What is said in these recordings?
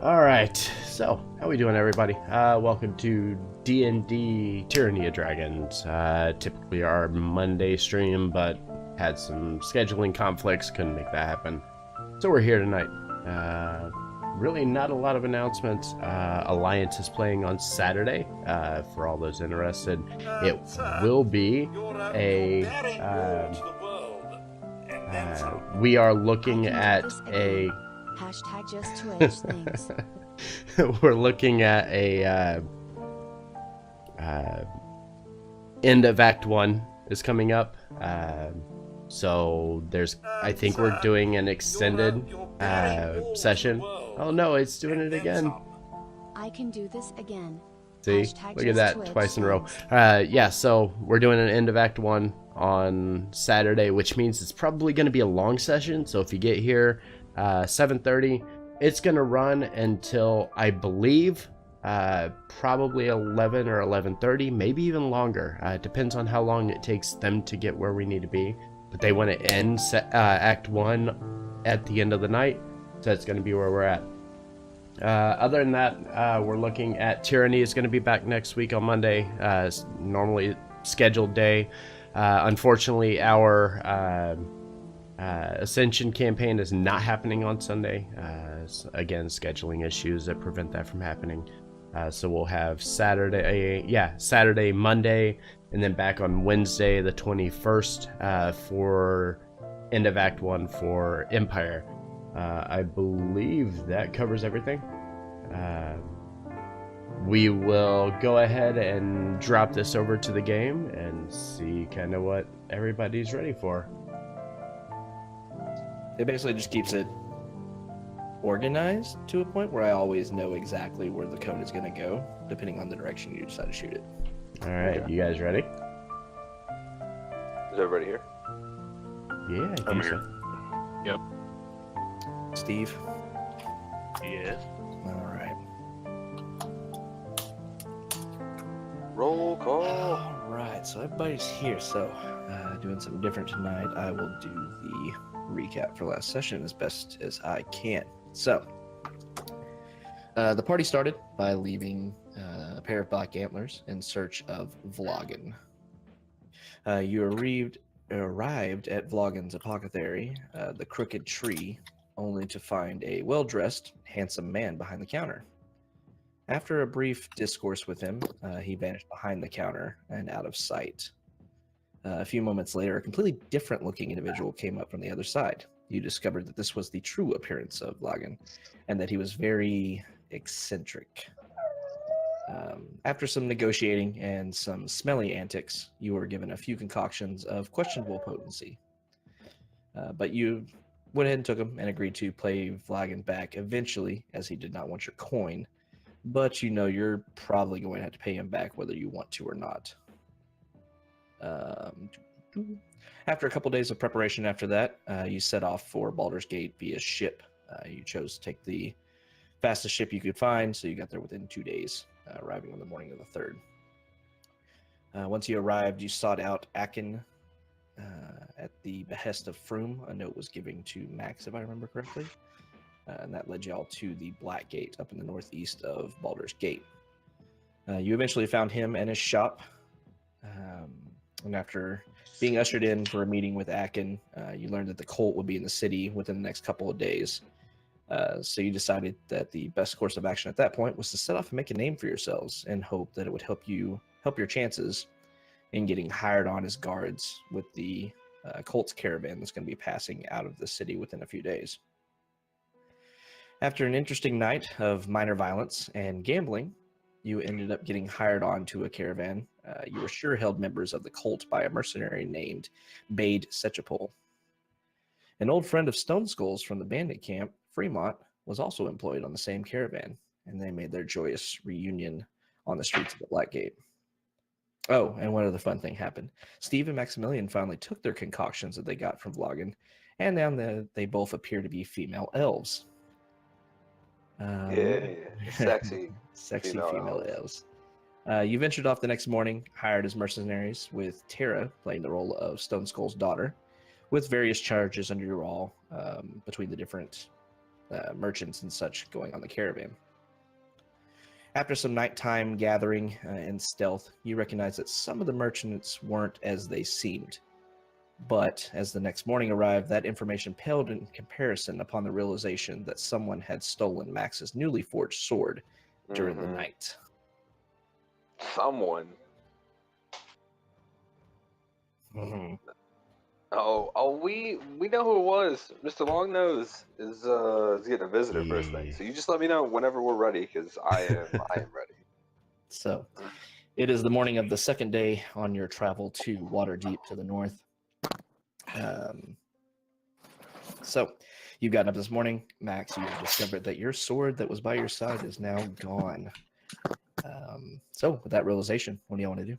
All right, so how we doing, everybody? Welcome to D&D Tyranny of Dragons. Typically our Monday stream, but had some scheduling conflicts, couldn't make that happen. So we're here tonight. Really not a lot of announcements. Alliance is playing on Saturday, for all those interested. It will be a... we are looking at a... Hashtag just to age things. We're looking at a end of Act 1 is coming up. So there's, I think we're doing an extended session. Oh no, it's doing it again. I can do this again. See, Hashtag look at that, twice in a row. Yeah, so we're doing an end of Act 1 on Saturday, which means it's probably going to be a long session. So if you get here 7:30, it's gonna run until, I believe, probably 11 or 11:30, maybe even longer. It depends on how long it takes them to get where we need to be, but they want to end Act 1 at the end of the night, so that's going to be where we're at. Other than that, we're looking at Tyranny is going to be back next week on Monday, normally scheduled day. Unfortunately, our Ascension campaign is not happening on Sunday. Again, scheduling issues that prevent that from happening. So we'll have Saturday, Monday, and then back on Wednesday, the 21st, for end of Act 1 for Empire. I believe that covers everything. We will go ahead and drop this over to the game and see kind of what everybody's ready for. It basically just keeps it organized to a point where I always know exactly where the code is going to go, depending on the direction you decide to shoot it. All right, Okay. you guys ready? Is everybody here? Yeah, I I'm think here. so. Yep. Steve. Yes. All right. Roll call. All right. So everybody's here. So doing something different tonight. I will do the recap for last session as best as I can. So the party started by leaving a pair of black antlers in search of Vloggin. You arrived at Vloggin's apothecary, the Crooked Tree, only to find a well-dressed, handsome man behind the counter. After a brief discourse with him, he vanished behind the counter and out of sight. A few moments later, a completely different-looking individual came up from the other side. You discovered that this was the true appearance of Vloggin, and that he was very eccentric. After some negotiating and some smelly antics, you were given a few concoctions of questionable potency. But you went ahead and took them and agreed to pay Vlagan back eventually, as he did not want your coin. But you know you're probably going to have to pay him back whether you want to or not. After a couple days of preparation after that, you set off for Baldur's Gate via ship. You chose to take the fastest ship you could find, so you got there within 2 days, arriving on the morning of the 3rd. Once you arrived, you sought out Akin at the behest of Froome. A note was given to Max, if I remember correctly, and that led y'all to the Black Gate up in the northeast of Baldur's Gate. You eventually found him and his shop, and after being ushered in for a meeting with Akin, you learned that the cult would be in the city within the next couple of days. So you decided that the best course of action at that point was to set off and make a name for yourselves and hope that it would help your chances in getting hired on as guards with the cult's caravan that's going to be passing out of the city within a few days. After an interesting night of minor violence and gambling, you ended up getting hired on to a caravan. You were sure held members of the cult by a mercenary named Bade Setchapole. An old friend of Stone Skull's from the bandit camp, Fremont, was also employed on the same caravan, and they made their joyous reunion on the streets of the Black Gate. Oh, and one other fun thing happened. Steve and Maximilian finally took their concoctions that they got from Vloggin, and now they both appear to be female elves. Yeah, sexy. Sexy female female elves. elves. You ventured off the next morning, hired as mercenaries, with Tara playing the role of Stone Skull's daughter, with various charges under your all between the different merchants and such going on the caravan. After some nighttime gathering and stealth, you recognize that some of the merchants weren't as they seemed. But as the next morning arrived, that information paled in comparison upon the realization that someone had stolen Max's newly forged sword during the night. Someone. Mm-hmm. Oh, we know who it was. Mr. Longnose is getting a visitor first thing. So you just let me know whenever we're ready, because I am ready. So, it is the morning of the second day on your travel to Waterdeep to the north. So, you've gotten up this morning, Max. You've discovered that your sword that was by your side is now gone. So, with that realization, what do you want to do?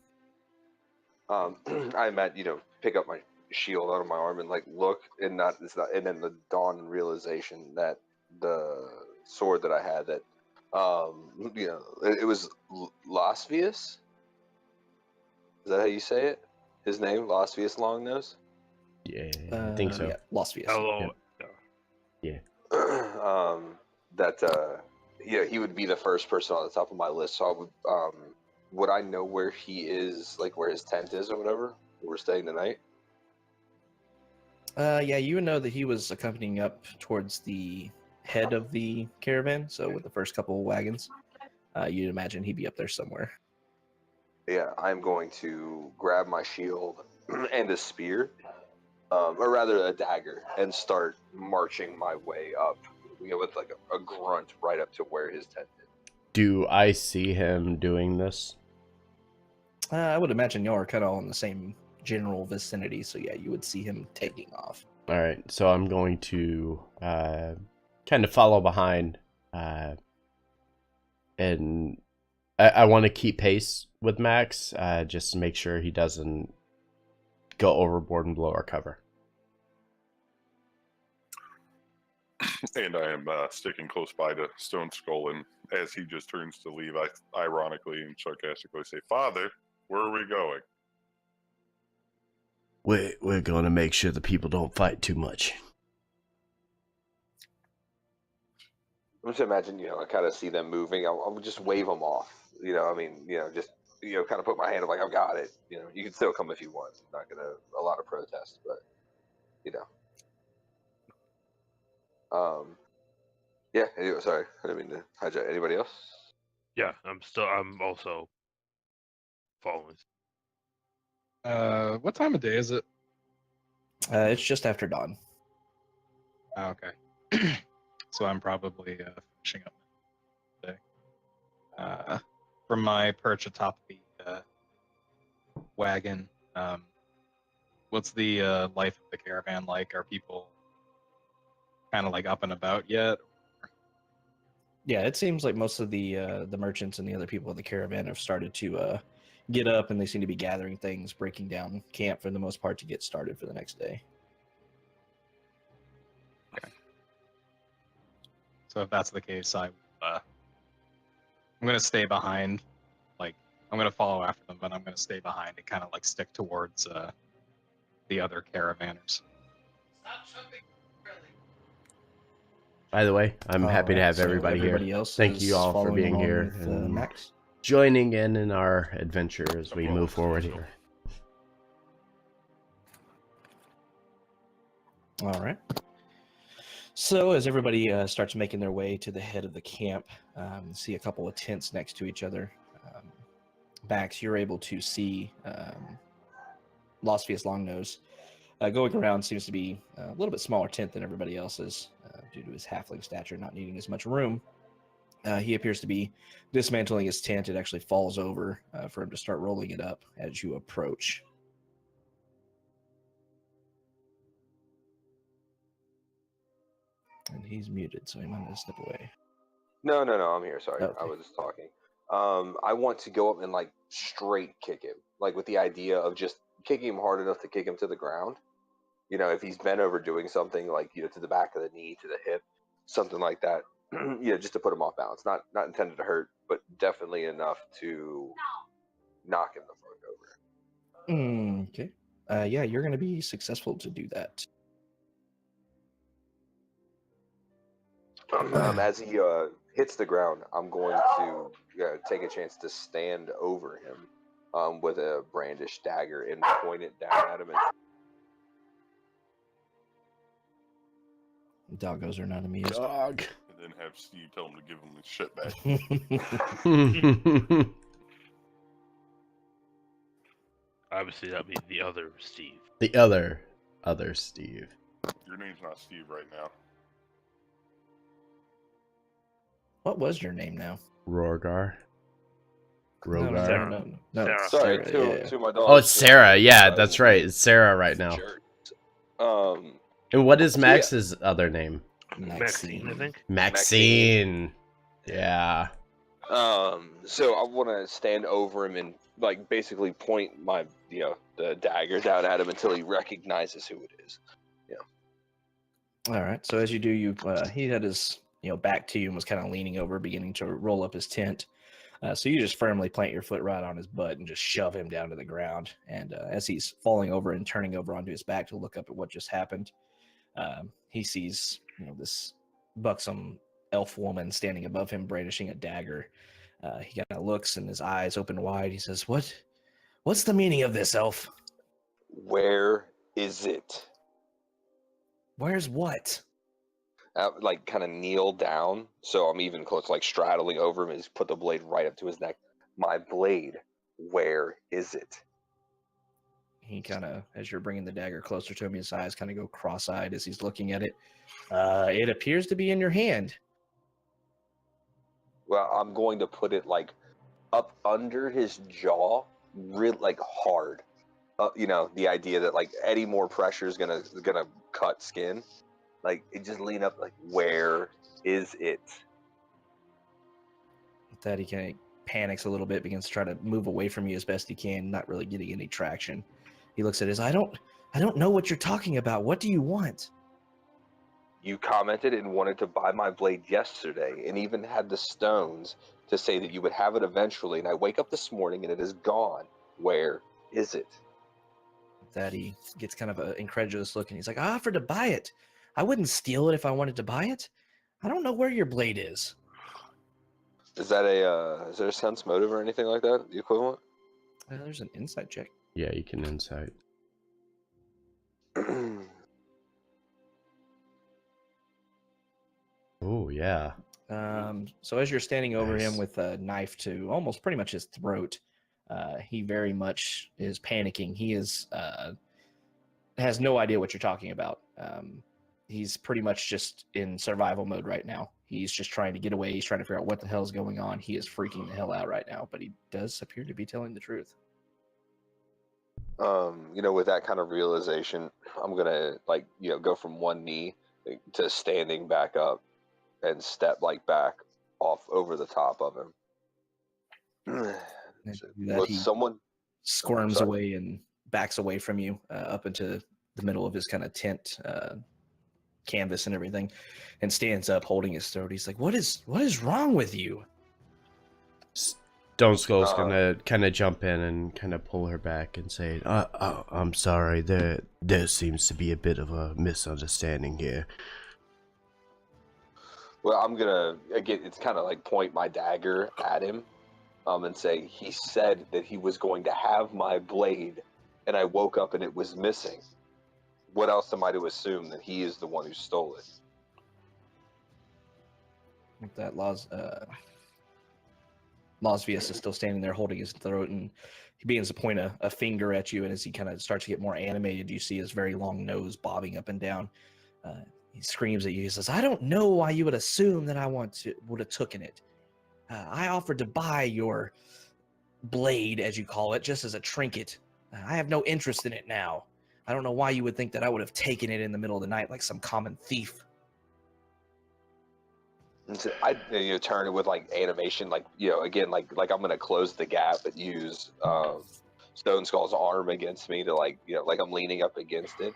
I meant, pick up my shield out of my arm and look, and then the dawn and realization that the sword that I had that, it was Lasvius. Is that how you say it? His name, Lasvius Longnose. Yeah, I think so. Yeah, Lasvius. Hello. Yeah. He would be the first person on the top of my list. So would I know where he is, where his tent is or whatever? Where we're staying tonight? Yeah, you would know that he was accompanying up towards the head of the caravan. So with the first couple of wagons, you'd imagine he'd be up there somewhere. Yeah, I'm going to grab my shield and a spear, or rather a dagger, and start marching my way up, with a grunt right up to where his tent is. Do I see him doing this? I would imagine y'all are kind of all in the same general vicinity, so yeah, you would see him taking off. All right, so I'm going to kind of follow behind, and I want to keep pace with Max, just to make sure he doesn't go overboard and blow our cover. And I am sticking close by to Stone Skull, and as he just turns to leave, I ironically and sarcastically say, "Father, where are we going?" We're going to make sure the people don't fight too much. I'm just imagine, I kind of see them moving. I'll just wave them off. I mean, just kind of put my hand up like I've got it. You can still come if you want. Not gonna a lot of protest, but yeah. Anyway, sorry, I didn't mean to hijack. Anybody else? Yeah, I'm also following. What time of day is it? It's just after dawn. Oh, okay. So I'm probably finishing up today. From my perch atop the wagon, what's the life of the caravan like? Are people kind of like up and about yet? Yeah, it seems like most of the merchants and the other people in the caravan have started to get up, and they seem to be gathering things, breaking down camp for the most part to get started for the next day. So if that's the case, I'm gonna stay behind. Like I'm gonna follow after them, but I'm gonna stay behind and kind of like stick towards the other caravanners. By the way, I'm happy to Alright, have so everybody here. else Thank is you all for following being along here with, and Max. joining in our adventure as we move forward here. All right. So as everybody starts making their way to the head of the camp, see a couple of tents next to each other. Bax, you're able to see Losfius Longnose going around. Seems to be a little bit smaller tent than everybody else's due to his halfling stature not needing as much room. He appears to be dismantling his tent. It actually falls over for him to start rolling it up as you approach. And he's muted, so he might have to step away. No, I'm here. Sorry, Okay. I was talking. I want to go up and like straight kick him, like with the idea of just kicking him hard enough to kick him to the ground. If he's bent over doing something like to the back of the knee, to the hip, something like that. Just to put him off balance. Not intended to hurt, but definitely enough to knock him the fuck over. Okay. Yeah, you're going to be successful to do that. As he hits the ground, I'm going to take a chance to stand over him with a brandished dagger and point it down at him. Doggos are not amused. Dog. And then have Steve tell him to give him his shit back. Obviously, that'd be the other Steve. The other Steve. Your name's not Steve right now. What was your name now? Rogar. No, Rogar. no. Sarah. Sorry, Sarah, to my dog. Oh, it's Sarah. Yeah, that's right. It's Sarah right now. And what is Max's other name? Maxine, I think. Maxine. Yeah. So I want to stand over him and like basically point my the dagger down at him until he recognizes who it is. All right. So as you do, he had his back to you and was kind of leaning over, beginning to roll up his tent. So you just firmly plant your foot right on his butt and just shove him down to the ground. And as he's falling over and turning over onto his back to look up at what just happened, he sees this buxom elf woman standing above him, brandishing a dagger. He kind of looks and his eyes open wide. He says, "What's the meaning of this, elf? Where is it?" Where's what?" Like kind of kneel down, so I'm even close, like straddling over him. He's put the blade right up to his neck. My blade, where is it? He kind of, as you're bringing the dagger closer to him, his eyes kind of go cross-eyed as he's looking at it. It appears to be in your hand. Well, I'm going to put it like up under his jaw, real like hard. The idea that like any more pressure is gonna cut skin. Like it just lean up. Like where is it? With that, he kind of panics a little bit, begins to try to move away from you as best he can, not really getting any traction. He looks at his, I don't know what you're talking about. What do you want? You commented and wanted to buy my blade yesterday, and even had the stones to say that you would have it eventually, and I wake up this morning and it is gone. Where is it? That he gets kind of an incredulous look, and he's like, I offered to buy it. I wouldn't steal it if I wanted to buy it. I don't know where your blade is. Is that is there a sense motive or anything like that? The equivalent? There's an insight check. Yeah, you can insight. Oh, yeah. So as you're standing over Nice. him with a knife to almost pretty much his throat, he very much is panicking. He is has no idea what you're talking about. He's pretty much just in survival mode right now. He's just trying to get away. He's trying to figure out what the hell is going on. He is freaking the hell out right now, but he does appear to be telling the truth. With that kind of realization, I'm gonna go from one knee to standing back up and step back off over the top of him. That Was he someone squirms sorry? away and backs away from you up into the middle of his kind of tent canvas and everything, and stands up holding his throat. He's like, what is wrong with you? Stone Skull's gonna kind of jump in and kind of pull her back and say, I'm sorry, there seems to be a bit of a misunderstanding here. Well, I'm gonna again. It's kind of like point my dagger at him, and say he said that he was going to have my blade, and I woke up and it was missing. What else am I to assume that he is the one who stole it? That Lasvius is still standing there holding his throat, and he begins to point a finger at you, and as he kind of starts to get more animated, you see his very long nose bobbing up and down. He screams at you. He says, I don't know why you would assume that I would have taken it. I offered to buy your blade, as you call it, just as a trinket. I have no interest in it now. I don't know why you would think that I would have taken it in the middle of the night like some common thief. And so I turn it with animation, again, like I'm gonna close the gap, but use Stone Skull's arm against me to like I'm leaning up against it,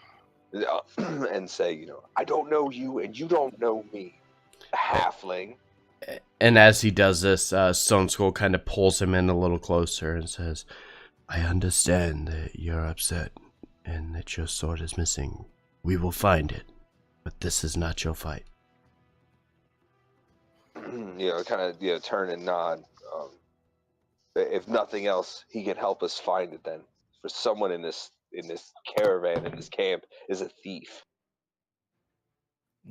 and say, I don't know you and you don't know me, halfling. And as he does this, Stone Skull kind of pulls him in a little closer and says, I understand that you're upset and that your sword is missing. We will find it, but this is not your fight. Kind of turn and nod. If nothing else, he can help us find it. Then, for someone in this caravan, in this camp, is a thief.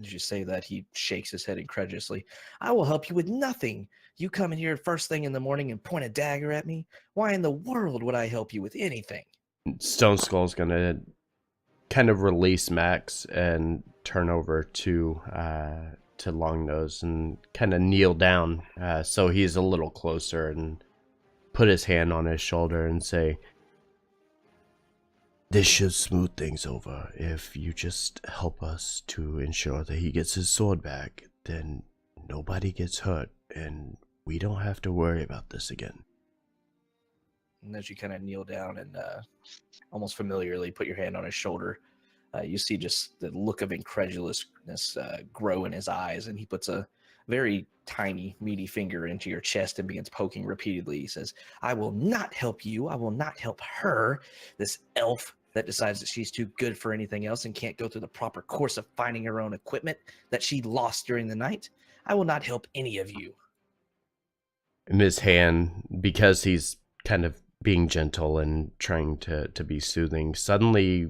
As you say that, he shakes his head incredulously. I will help you with nothing. You come in here first thing in the morning and point a dagger at me? Why in the world would I help you with anything? Stone Skull's gonna kind of release Max and turn over to Longnose and kind of kneel down, so he's a little closer, and put his hand on his shoulder and say, this should smooth things over. If you just help us to ensure that he gets his sword back, then nobody gets hurt, and we don't have to worry about this again. And as you kind of kneel down and almost familiarly put your hand on his shoulder, you see just the look of incredulousness grow in his eyes, and he puts a very tiny, meaty finger into your chest and begins poking repeatedly. He says, I will not help you. I will not help her, this elf that decides that she's too good for anything else and can't go through the proper course of finding her own equipment that she lost during the night. I will not help any of you. And his hand, because he's kind of being gentle and trying to be soothing, suddenly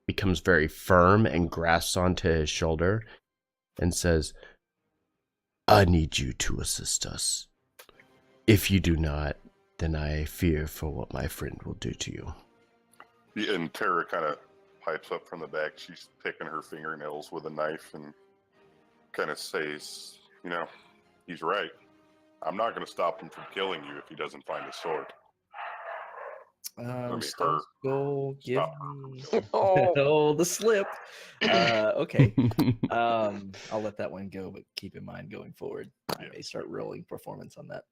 becomes very firm and grasps onto his shoulder and says, I need you to assist us. If you do not, then I fear for what my friend will do to you. Yeah, and Tara kind of pipes up from the back. She's picking her fingernails with a knife and kind of says, he's right. I'm not going to stop him from killing you if he doesn't find his sword. mean, Stone her. Skull, give Stop. me. Oh, Oh, the slip. Okay. I'll let that one go, but keep in mind going forward, I Yeah. may start rolling performance on that.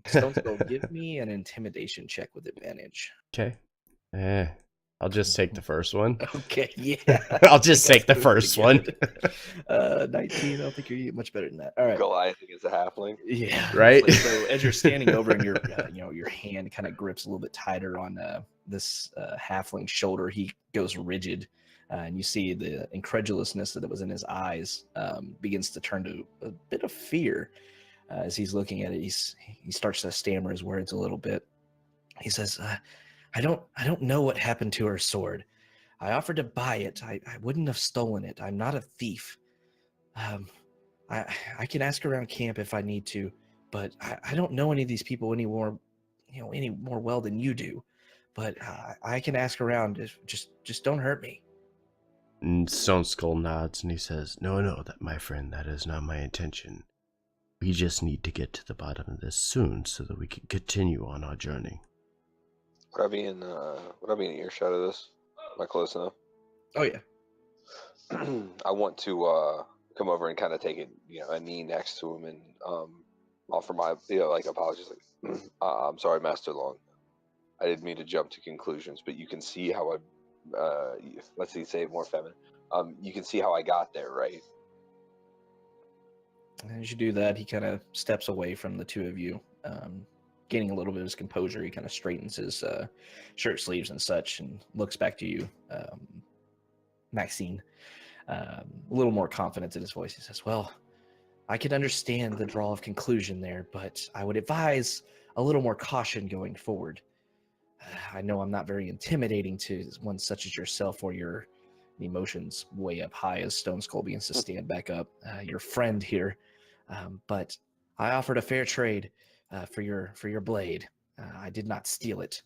Stone Skull, give me an intimidation check with advantage. Okay. I'll just take the first one. Okay, yeah. I'll just I think take the that's pretty first one. good. 19. I don't think you're much better than that. All right. Goliath is a halfling. Yeah. Right? So as you're standing over and your your hand kind of grips a little bit tighter on this halfling's shoulder, he goes rigid, and you see the incredulousness that was in his eyes begins to turn to a bit of fear as he's looking at it. He starts to stammer his words a little bit. He says, I don't know what happened to her sword. I offered to buy it. I wouldn't have stolen it. I'm not a thief. I can ask around camp if I need to, but I don't know any of these people any more well than you do. But I can ask around. Just don't hurt me. And Stone Skull nods and he says, No, that my friend, that is not my intention. We just need to get to the bottom of this soon so that we can continue on our journey. Would I be in earshot of this? Am I close enough? Oh yeah. I want to come over and kind of take a knee next to him and offer my like apologies. Like, I'm sorry, Master Long. I didn't mean to jump to conclusions, but you can see how let's say it more feminine. You can see how I got there, right? As you do that, he kind of steps away from the two of you, gaining a little bit of his composure. He kind of straightens his shirt sleeves and such, and looks back to you, Maxine. A little more confidence in his voice. He says, well, I could understand the draw of conclusion there, but I would advise a little more caution going forward. I know I'm not very intimidating to one such as yourself, or your emotions way up high as Stone Skull begins to stand back up. Your friend here, but I offered a fair trade for your blade. I did not steal it.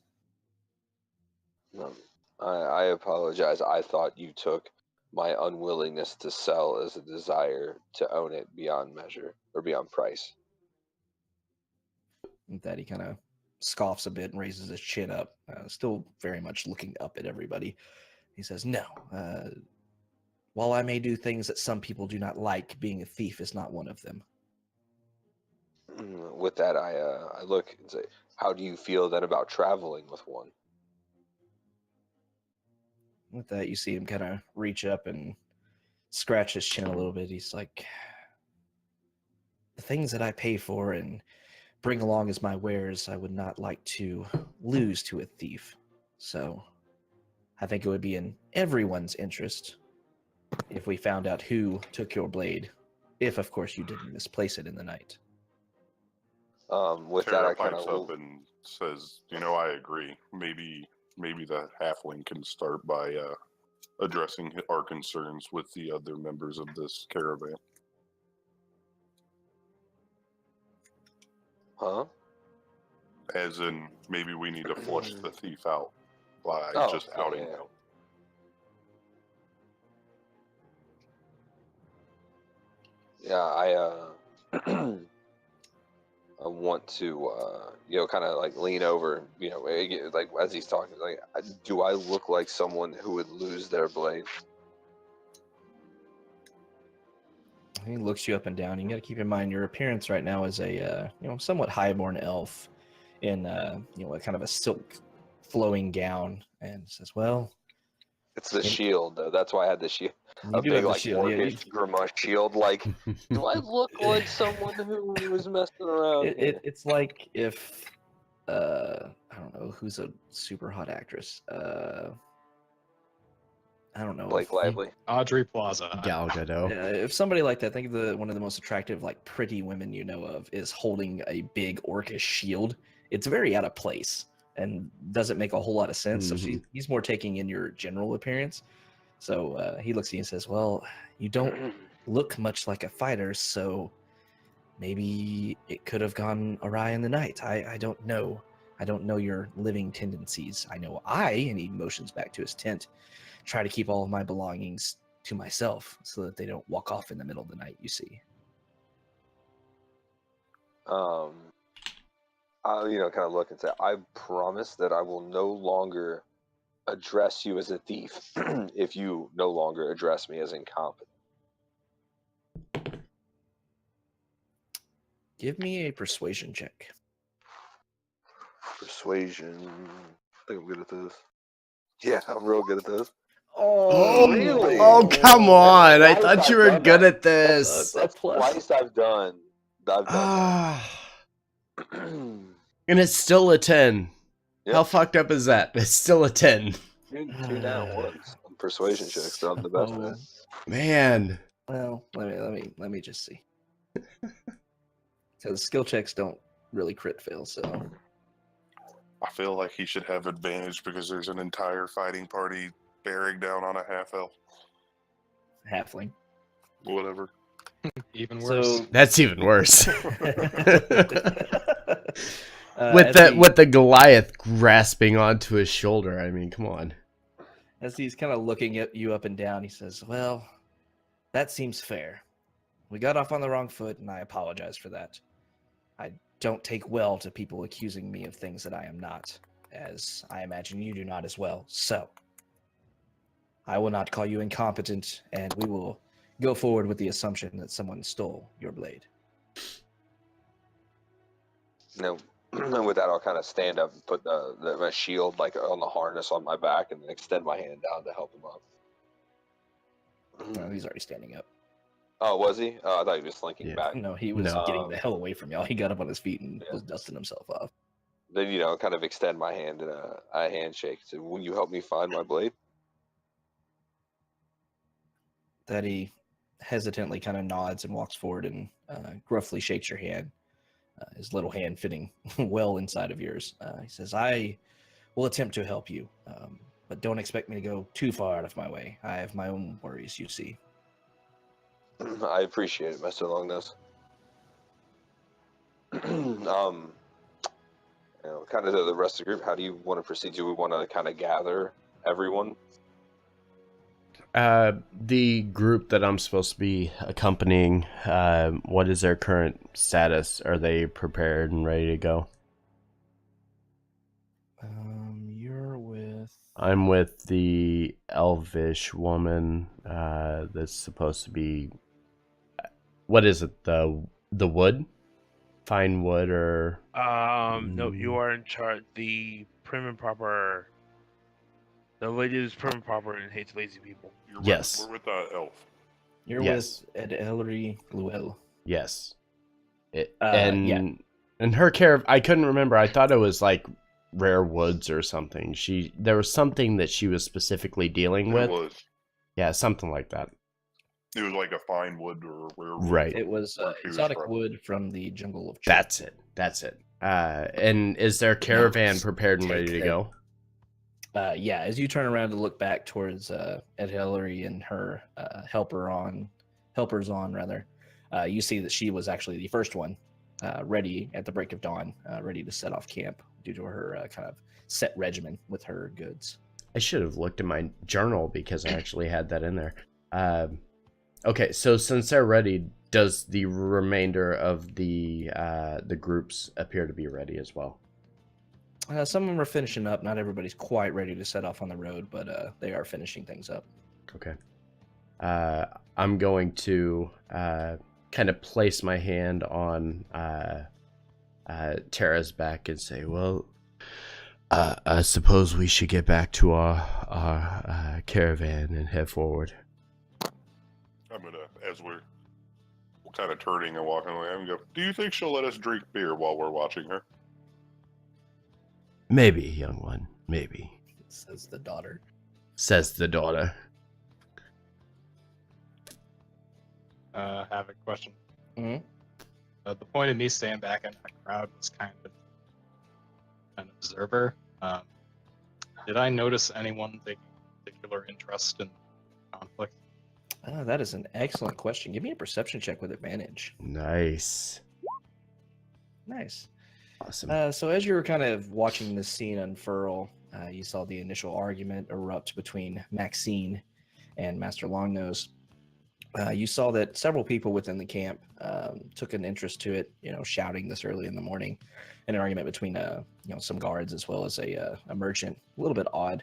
I apologize. I thought you took my unwillingness to sell as a desire to own it beyond measure or beyond price. With that, he kind of scoffs a bit and raises his chin up, still very much looking up at everybody. He says, no, while I may do things that some people do not like, being a thief is not one of them. With that, I look and say, how do you feel then about traveling with one? With that, you see him kind of reach up and scratch his chin a little bit. He's like, the things that I pay for and bring along as my wares, I would not like to lose to a thief. So I think it would be in everyone's interest if we found out who took your blade, if, of course, you didn't misplace it in the night. With Tara that, I kind pipes of up and says, I agree. Maybe the halfling can start by addressing our concerns with the other members of this caravan. Huh? As in, maybe we need to flush the thief out by Oh, just yeah, outing yeah. him. Yeah, I want to, kind of like lean over, like as he's talking, like, do I look like someone who would lose their blade? He looks you up and down. You got to keep in mind your appearance right now is a somewhat highborn elf in a kind of a silk flowing gown, and says, "Well, It's the shield, though. That's why I had the shield. you A do big, have the like, shield. Yeah, orcish Grimoire shield. Like, do I look like someone who was messing around here? it's like if I don't know who's a super hot actress. I don't know. Blake Lively. Audrey Plaza. Gal Gadot. If somebody like that, think of one of the most attractive, like, pretty women you know of is holding a big orcish shield. It's very out of place and doesn't make a whole lot of sense. So he's more taking in your general appearance. So he looks at you and says, well, you don't look much like a fighter, so maybe it could have gone awry in the night. I don't know. I don't know your living tendencies. I know and he motions back to his tent, try to keep all of my belongings to myself so that they don't walk off in the middle of the night, you see. I'll, kind of look and say, I promise that I will no longer address you as a thief if you no longer address me as incompetent. Give me a persuasion check. Persuasion. I think I'm good at this. Yeah, I'm real good at this. Oh, Really? Oh, come on. I Twice thought you I've were done good that. at this. That's plus. Twice I've done that. Ah. And it's still a 10. Yep. How fucked up is that? It's still a 10. Two down ones on persuasion checks. So I'm the best man. Man. Well, let me just see. Because skill checks don't really crit fail, so I feel like he should have advantage because there's an entire fighting party bearing down on a half elf. halfling. Whatever. Even worse. So That's even worse. as with the Goliath grasping onto his shoulder. I mean, come on. as he's kind of looking at you up and down, he says, "Well, that seems fair. We got off on the wrong foot, and I apologize for that. I don't take well to people accusing me of things that I am not, as I imagine you do not as well. So, I will not call you incompetent, and we will go forward with the assumption that someone stole your blade." And with that, I'll kind of stand up and put my shield like on the harness on my back, and then extend my hand down to help him up. No, he's already standing up. Oh, was he? Oh, I thought he was slinking Yeah. back. No, he was No. getting the hell away from y'all. He got up on his feet and Yeah. was dusting himself off. Then kind of extend my hand in a handshake. So, will you help me find my blade? That he hesitantly kind of nods and walks forward and gruffly shakes your hand, his little hand fitting well inside of yours. He says, "I will attempt to help you, but don't expect me to go too far out of my way. I have my own worries, you see." I appreciate it, Mr. Longnose. Kind of the rest of the group. How do you want to proceed? Do we want to kind of gather everyone? The group that I'm supposed to be accompanying, what is their current status? Are they prepared and ready to go? You're with... I'm with the elvish woman that's supposed to be... What is it? The wood? Fine wood or... No, you are in charge. The prim and proper. The lady is prim and proper and hates lazy people. Yes. We're with elf. You're Yes. with Ellery Llewell. Yes. Yeah. And her care, I couldn't remember. I thought it was like rare woods or something. There was something that she was specifically dealing with. It was. Yeah, something like that. It was like a fine wood or rare wood. Right. It was where she was exotic from. wood from the jungle of Chult. That's it. And is their caravan prepared and ready to go? Yeah, as you turn around to look back towards Ed Hillary and her helpers on, you see that she was actually the first one ready at the break of dawn, ready to set off camp due to her kind of set regimen with her goods. I should have looked at my journal because I actually had that in there. Okay, so since they're ready, does the remainder of the groups appear to be ready as well? Some of them are finishing up. Not everybody's quite ready to set off on the road, but they are finishing things up. Okay. I'm going to kind of place my hand on Tara's back and say, "Well, I suppose we should get back to our caravan and head forward." I'm gonna, as we're kind of turning and walking away, I'm gonna go, "Do you think she'll let us drink beer while we're watching her?" "Maybe, young one, maybe," Says the daughter. says the daughter. Have a question. Mhm. The point of me staying back in the crowd was kind of an observer. Did I notice anyone taking particular interest in conflict? That is an excellent question. Give me a perception check with advantage. Nice. Nice. Awesome. So as you were kind of watching this scene unfurl, you saw the initial argument erupt between Maxine and Master Longnose. You saw that several people within the camp took an interest to it, shouting this early in the morning, an argument between some guards as well as a merchant. A little bit odd.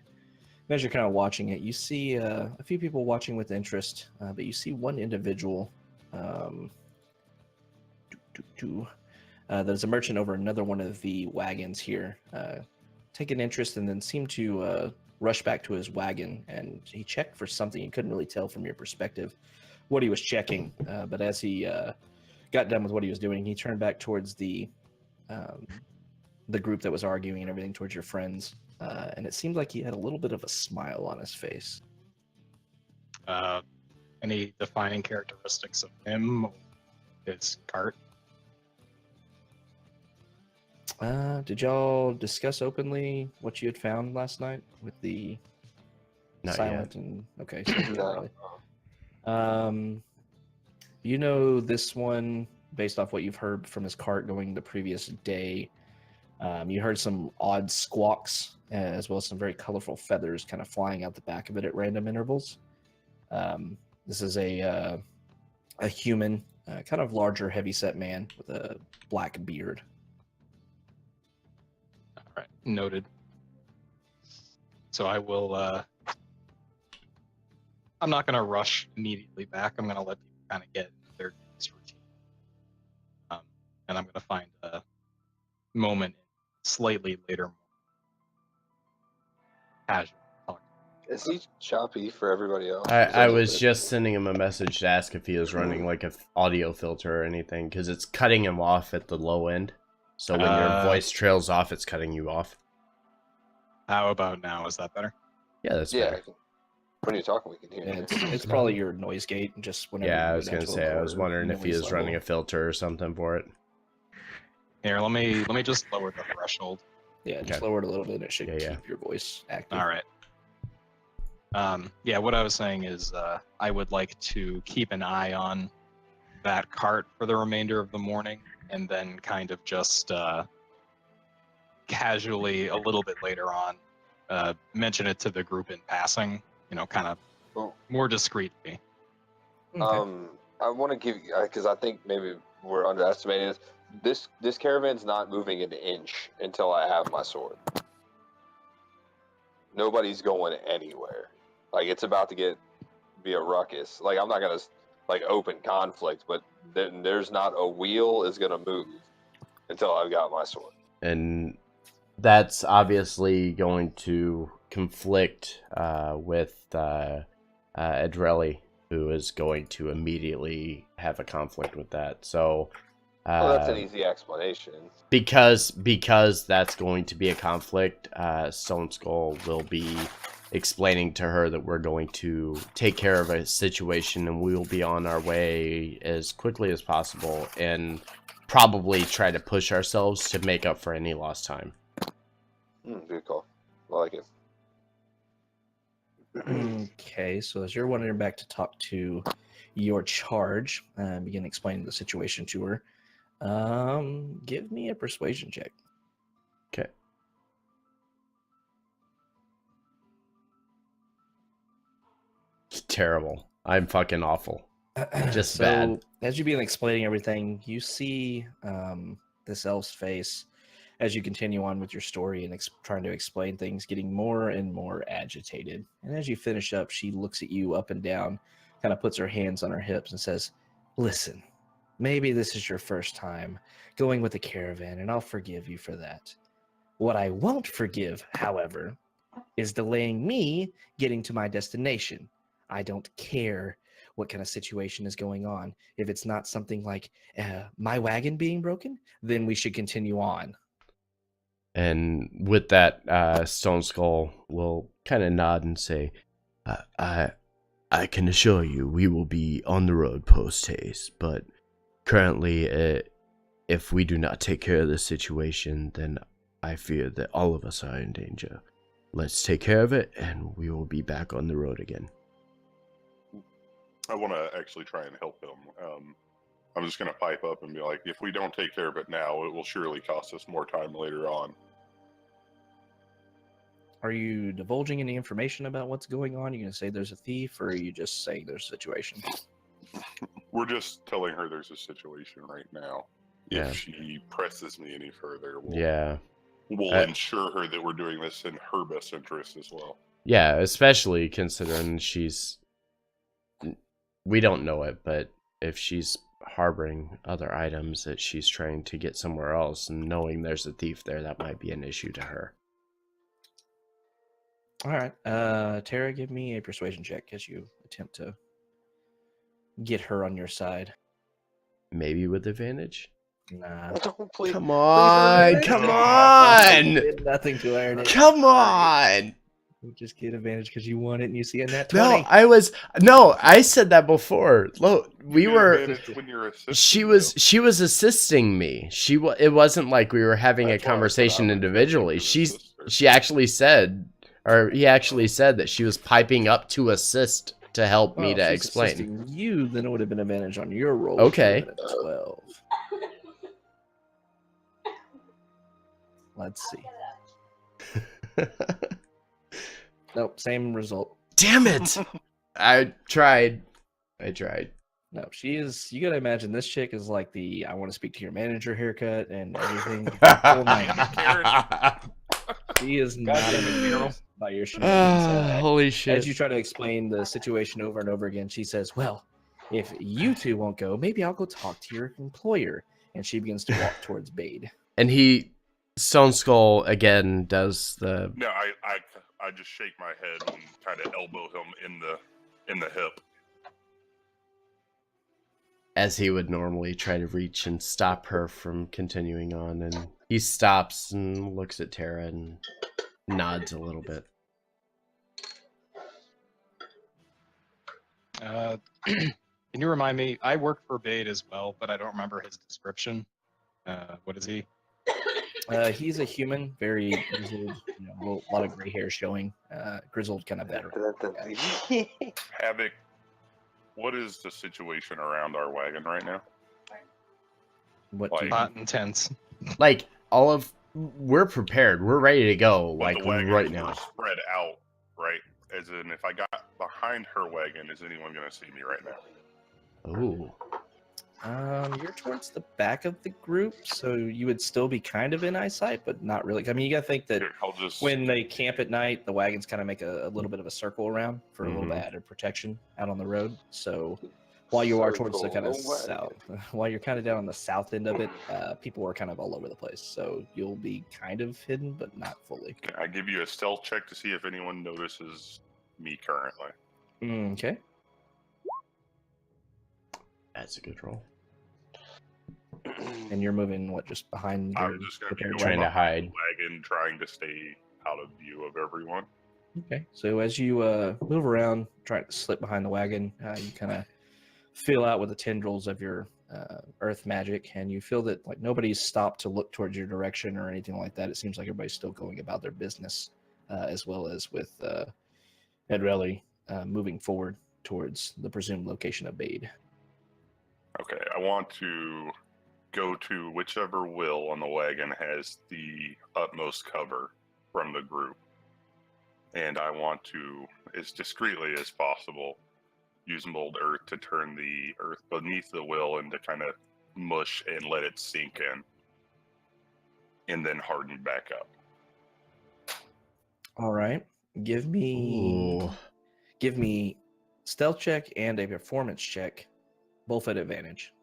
And as you're kind of watching it, you see a few people watching with interest, but you see one individual. There's a merchant over another one of the wagons here, take an interest and then seem to rush back to his wagon, and he checked for something. You couldn't really tell from your perspective what he was checking, but as he got done with what he was doing, he turned back towards the group that was arguing and everything, towards your friends, and it seemed like he had a little bit of a smile on his face. Any defining characteristics of him, or his cart? Did y'all discuss openly what you had found last night with the Not silent yet. and okay? So not No. really. This one based off what you've heard from his cart going the previous day. You heard some odd squawks, as well as some very colorful feathers kind of flying out the back of it at random intervals. This is a human, kind of larger, heavy-set man with a black beard. All right, noted. So I will. I'm not going to rush immediately back. I'm going to let people kind of get their day's routine, and I'm going to find a moment slightly later, casual talk. Is he choppy for everybody else? I was just sending him a message to ask if he was running like a audio filter or anything, because it's cutting him off at the low end. So when your voice trails off, it's cutting you off. How about now? Is that better? Yeah, that's Yeah. better. When you're talking, we can hear Yeah, you. it's probably your noise gate. Just whenever. Yeah, you I go was down gonna to a say. I was lower wondering if he noise was running a level. filter or something for it. Here, let me just lower the threshold. Yeah, just Okay. lower it a little bit. It should Yeah. keep your voice active. All right. Yeah, what I was saying is I would like to keep an eye on that cart for the remainder of the morning, and then kind of just casually a little bit later on mention it to the group in passing, kind of Well, more discreetly. Okay. I want to give you, because I think maybe we're underestimating this. This caravan's not moving an inch until I have my sword. Nobody's going anywhere. Like, it's about to be a ruckus. Like, I'm not gonna like open conflict, but there's not a wheel is gonna move until I've got my sword. And that's obviously going to conflict with Edrelli, who is going to immediately have a conflict with that. So, Well, that's an easy explanation. because that's going to be a conflict, Stone Skull will be explaining to her that we're going to take care of a situation and we will be on our way as quickly as possible and probably try to push ourselves to make up for any lost time. Good call. I like it. Okay, so as you're wandering back to talk to your charge, begin explaining the situation to her. Give me a persuasion check. Okay. Terrible. I'm fucking awful. Just so, bad. as you begin explaining everything, you see this elf's face as you continue on with your story and trying to explain things, getting more and more agitated. And as you finish up, she looks at you up and down, kind of puts her hands on her hips and says, "Listen, maybe this is your first time going with the caravan, and I'll forgive you for that. What I won't forgive, however, is delaying me getting to my destination. I don't care what kind of situation is going on. If it's not something like my wagon being broken, then we should continue on." And with that, Stone Skull will kind of nod and say, I can assure you we will be on the road post-haste, but currently, if we do not take care of this situation, then I fear that all of us are in danger. Let's take care of it, and we will be back on the road again. I want to actually try and help him. I'm just going to pipe up and be like, if we don't take care of it now, it will surely cost us more time later on. Are you divulging any information about what's going on? Are you going to say there's a thief, or are you just saying there's a situation? We're just telling her there's a situation right now. Yeah. If she presses me any further, Yeah. we'll ensure her that we're doing this in her best interest as well. Yeah, especially considering we don't know it, but if she's harboring other items that she's trying to get somewhere else and knowing there's a thief there, that might be an issue to her. All right. Tara, give me a persuasion check as you attempt to get her on your side. Maybe with advantage? Nah. Don't please. Come on! Please Come don't. on! You did nothing to earn it. Come on! You just get advantage because you won it and you see in that No, 20. I said that before. Look, we You were. advantage when you're assisting, She was assisting me. It wasn't like we were having That's a why I said I conversation would individually. take you to assist her. She actually said, or he actually said that she was piping up to assist to help me Well, to if she's explain. assisting you, then it would have been advantage on your roll. Okay. Which would have been a 12. Let's see. Nope, same result. Damn it! I tried. No, she is. You gotta imagine this chick is like the I want to speak to your manager haircut and everything. Full nine. She is not amused by your shenanigans. Holy shit. As you try to explain the situation over and over again, she says, "Well, if you two won't go, maybe I'll go talk to your employer." And she begins to walk towards Bade. And Stone Skull again does the. No, I just shake my head and kind of elbow him in the hip. As he would normally try to reach and stop her from continuing on, and he stops and looks at Tara and nods a little bit. Can you remind me? I work for Bade as well, but I don't remember his description. What is he? He's a human, very grizzled, a lot of gray hair showing. Grizzled, kind of veteran. Havoc, what is the situation around our wagon right now? What Like- do you Hot and tense. Like, we're prepared. We're ready to go, But like, the wagons right were now. spread out, right? As in, if I got behind her wagon, is anyone going to see me right now? Ooh. You're towards the back of the group, so you would still be kind of in eyesight, but not really. I mean, you got to think that Here, I'll just. when they camp at night, the wagons kind of make a little bit of a circle around for a little bit added protection out on the road. So while you are towards the kind of south, while you're kind of down on the south end of it, people are kind of all over the place. So you'll be kind of hidden, but not fully. Can I give you a stealth check to see if anyone notices me currently? Okay. That's a good roll. And you're moving what, just behind? I'm your just going to be prepared Trying to wagon? hide. wagon, trying to stay out of view of everyone. Okay, so as you move around, trying to slip behind the wagon, you kind of feel out with the tendrils of your earth magic, and you feel that like nobody's stopped to look towards your direction or anything like that. It seems like everybody's still going about their business, as well as with Edrelli moving forward towards the presumed location of Bade. Okay, I want to go to whichever will on the wagon has the utmost cover from the group. And I want to, as discreetly as possible, use mold earth to turn the earth beneath the will and to kind of mush and let it sink in. And then harden back up. All right, give me stealth check and a performance check, both at advantage.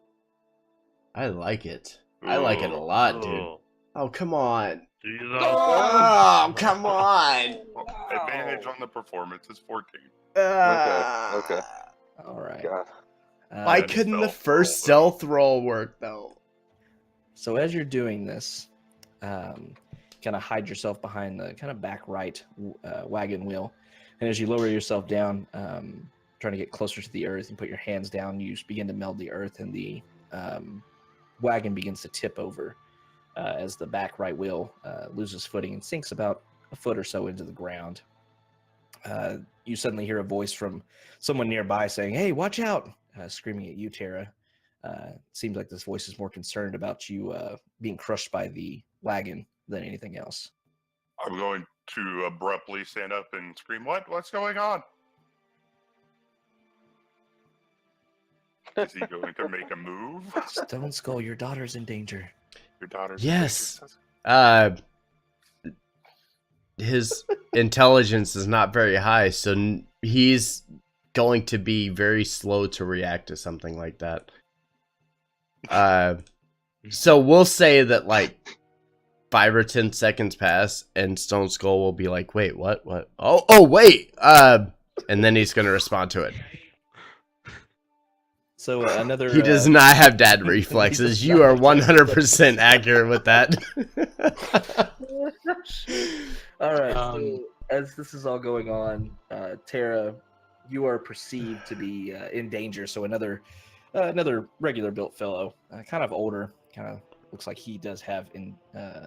I like it. I like it a lot, dude. Oh, Oh, come on. do you know? Oh, come on. Well, advantage on the performance is 14. Okay. All right. God. Why That couldn't the stealth first roll, stealth roll work, though? So as you're doing this, kind of hide yourself behind the kind of back right wagon wheel, and as you lower yourself down, trying to get closer to the earth and put your hands down, you begin to meld the earth, and the wagon begins to tip over as the back right wheel loses footing and sinks about a foot or so into the ground. You suddenly hear a voice from someone nearby saying, "Hey, watch out!" Screaming at you, Tara. Seems like this voice is more concerned about you being crushed by the wagon than anything else. I'm going to abruptly stand up and scream, What's going on? Is he going to make a move? Stone Skull, your daughter's in danger. Your daughter's Yes. in His intelligence is not very high, so he's going to be very slow to react to something like that. So we'll say that like 5 or 10 seconds pass, and Stone Skull will be like, "Wait, what? What? Oh, wait!" And then he's gonna respond to it. So another. He does not have dad reflexes. You are 100% accurate with that. All right. Um, So as this is all going on, Tara, you are perceived to be in danger. So another regular built fellow, kind of older, kind of looks like he does have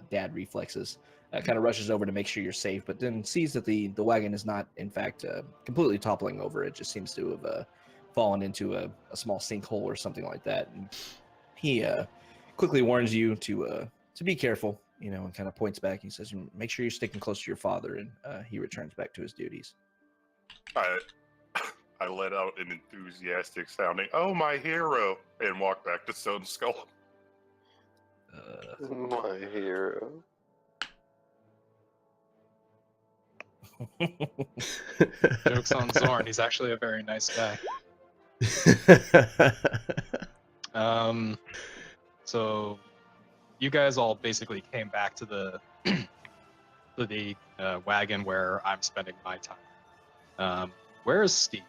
dad reflexes. Kind of rushes over to make sure you're safe, but then sees that the wagon is not, in fact, completely toppling over. It just seems to have fallen into a small sinkhole or something like that. And he quickly warns you to be careful, and kind of points back. He says, "Make sure you're sticking close to your father." And he returns back to his duties. I let out an enthusiastic sounding, "Oh, my hero," and walk back to Stone Skull. My hero. Joke's on Zorn. He's actually a very nice guy. So you guys all basically came back to the wagon where I'm spending my time. Where is Steve?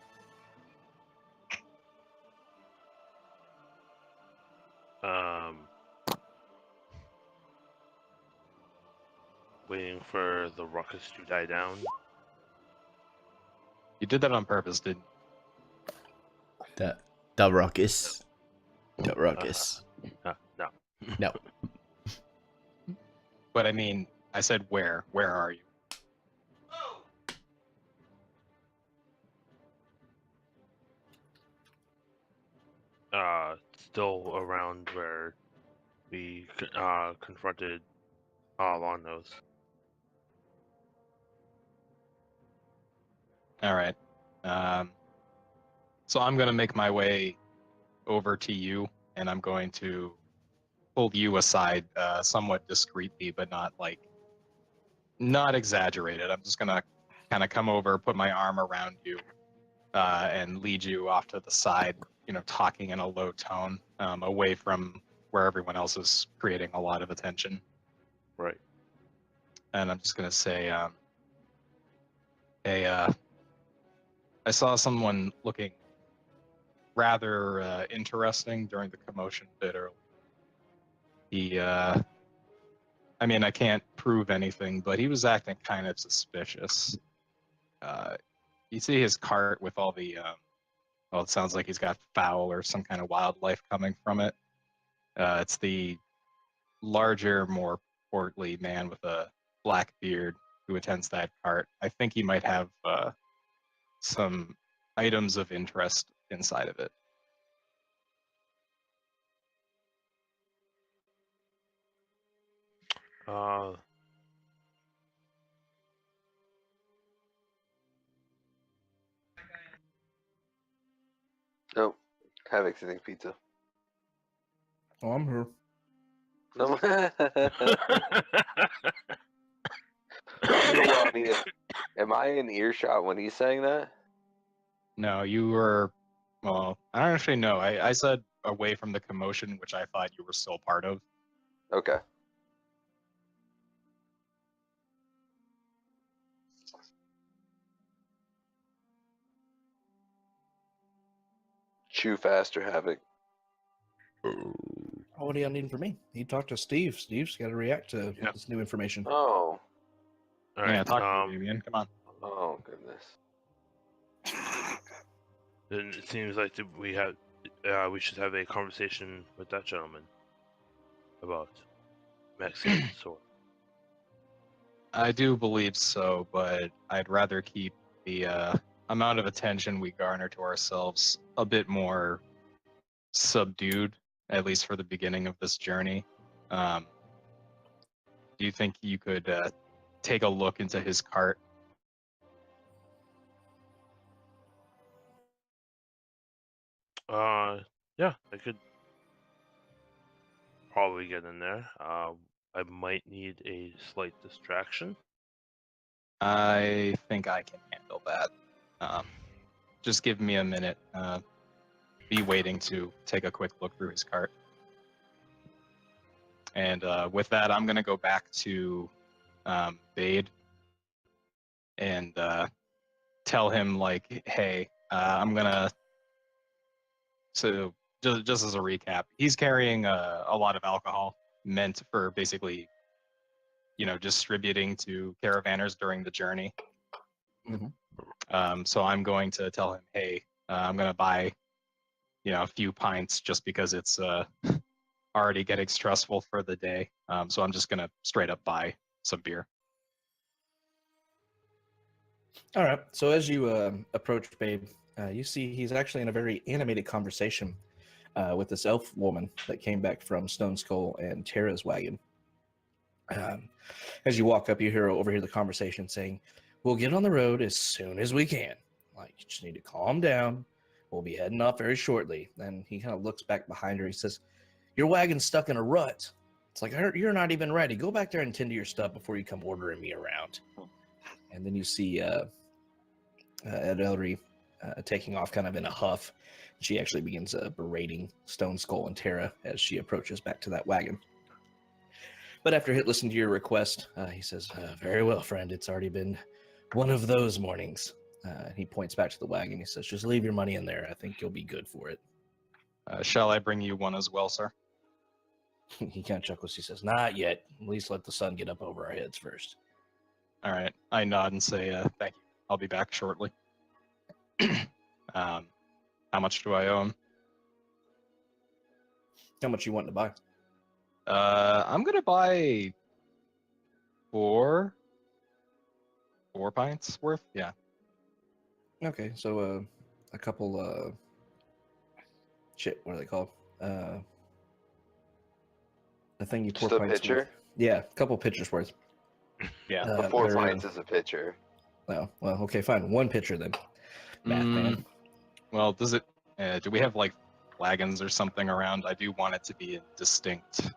Waiting for the ruckus to die down. You did that on purpose, didn't you? The ruckus. The ruckus. No. No. But I mean, I said where? Where are you? Still around where we confronted Long Nose. All right. So I'm gonna make my way over to you, and I'm going to pull you aside, somewhat discreetly, but not exaggerated. I'm just gonna kind of come over, put my arm around you, and lead you off to the side. Talking in a low tone, away from where everyone else is creating a lot of attention. Right. And I'm just gonna say, hey, I saw someone looking rather interesting during the commotion a bit earlier. He, I mean, I can't prove anything, but he was acting kind of suspicious. You see his cart with all the, well, it sounds like he's got fowl or some kind of wildlife coming from it. It's the larger, more portly man with a black beard who attends that cart. I think he might have some items of interest inside of it. Nope. Havoc's eating pizza. Oh, I'm here. No. Well, I mean, am I in earshot when he's saying that? No, you were, well, I don't actually know. I said away from the commotion, which I thought you were still part of. Okay. Chew faster, Havoc. Oh, what do y'all need from me? You talk to Steve. Steve's got to react to Yep. this new information. Oh. All Yeah, right. talk to me, Damien. Come on. Oh, goodness. Then it seems like we should have a conversation with that gentleman about Mexican sword. I do believe so, but I'd rather keep the amount of attention we garner to ourselves a bit more subdued, at least for the beginning of this journey. Do you think you could take a look into his cart? Yeah, I could probably get in there. I might need a slight distraction. I think I can handle that. Just give me a minute. Be waiting to take a quick look through his cart. And with that, I'm gonna go back to Bade and tell him like, hey, I'm gonna. So just as a recap, he's carrying a lot of alcohol meant for basically, distributing to caravanners during the journey. So I'm going to tell him, hey, I'm gonna buy, a few pints just because it's already getting stressful for the day. So I'm just gonna straight up buy some beer. All right. So as you approach Babe, you see he's actually in a very animated conversation with this elf woman that came back from Stone Skull and Tara's wagon. As you walk up, you overhear the conversation saying, "We'll get on the road as soon as we can. Like, you just need to calm down. We'll be heading off very shortly." And he kind of looks back behind her. He says, "Your wagon's stuck in a rut. It's like, you're not even ready. Go back there and tend to your stuff before you come ordering me around." And then you see Ed Ellery taking off kind of in a huff. She actually begins berating Stone Skull and Tara as she approaches back to that wagon. But after listening to your request, he says, "Very well, friend. It's already been one of those mornings." He points back to the wagon. He says, "Just leave your money in there. I think you'll be good for it." Shall I bring you one as well, sir? He kind of chuckles. He says, "Not yet. At least let the sun get up over our heads first." All right. I nod and say, thank you. I'll be back shortly. How much do I owe him? How much you want to buy? I'm gonna buy four pints worth. Yeah. Okay, so a couple shit, what are they called? The thing you pour Just a pints pitcher? with. Yeah, a couple pitchers worth. Yeah. Four they're, pints is a pitcher. Oh, well, okay, fine. One pitcher then. Math man. Well, does it? Do we have like flagons or something around? I do want it to be in distinct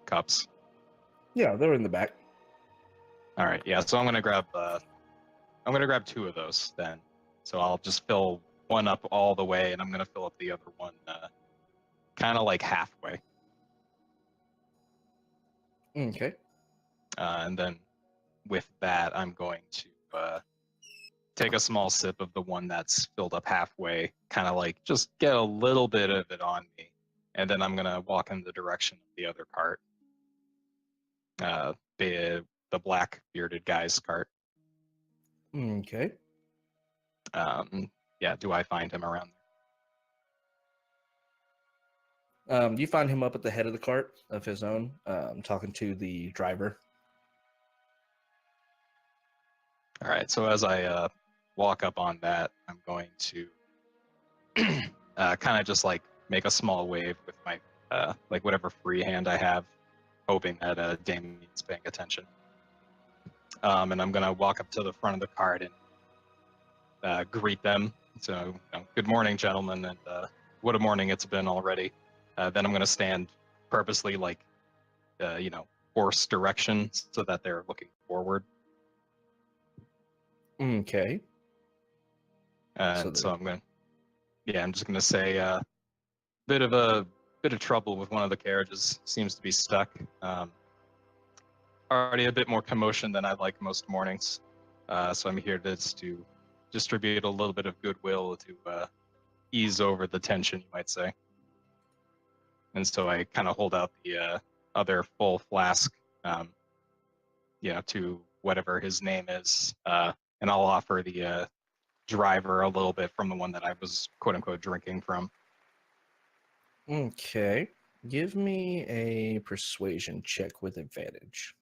cups. Yeah, they're in the back. All right. Yeah. So I'm gonna grab two of those then. So I'll just fill one up all the way, and I'm gonna fill up the other one kind of like halfway. Okay. And then with that, I'm going to take a small sip of the one that's filled up halfway, kind of like just get a little bit of it on me. And then I'm going to walk in the direction of the other cart, the black bearded guy's cart. Okay. Yeah, do I find him around You find him up at the head of the cart of his own, talking to the driver. All right, so as I walk up on that, I'm going to kind of just like make a small wave with my like whatever free hand I have, hoping that Damien's paying attention. And I'm gonna walk up to the front of the cart and greet them. So, good morning, gentlemen, and what a morning it's been already. Then I'm gonna stand purposely like, horse direction so that they're looking forward. Okay. And so I'm just gonna say bit of trouble with one of the carriages. Seems to be stuck. Already a bit more commotion than I like most mornings. So I'm here to distribute a little bit of goodwill to ease over the tension, you might say. And so I kind of hold out the other full flask, to whatever his name is, and I'll offer the driver a little bit from the one that I was quote unquote drinking from. Okay. Give me a persuasion check with advantage.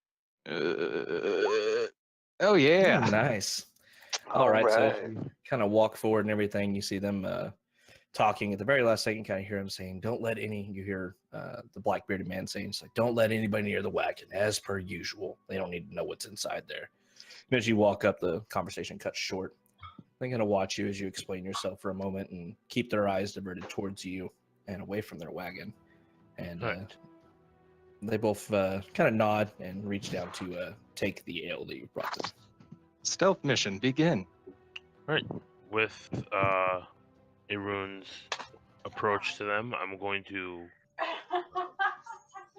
Oh yeah. Nice. All right. So as you kind of walk forward and everything, you see them talking. At the very last second, you kind of hear him saying, "Don't let any." You hear the black bearded man saying, "It's like, don't let anybody near the wagon, as per usual. They don't need to know what's inside there." And as you walk up, the conversation cuts short. They're gonna watch you as you explain yourself for a moment and keep their eyes diverted towards you. and away from their wagon, and Right. they both kind of nod and reach down to take the ale that you brought them. Stealth mission begin. Right. With Arun's approach to them, I'm going to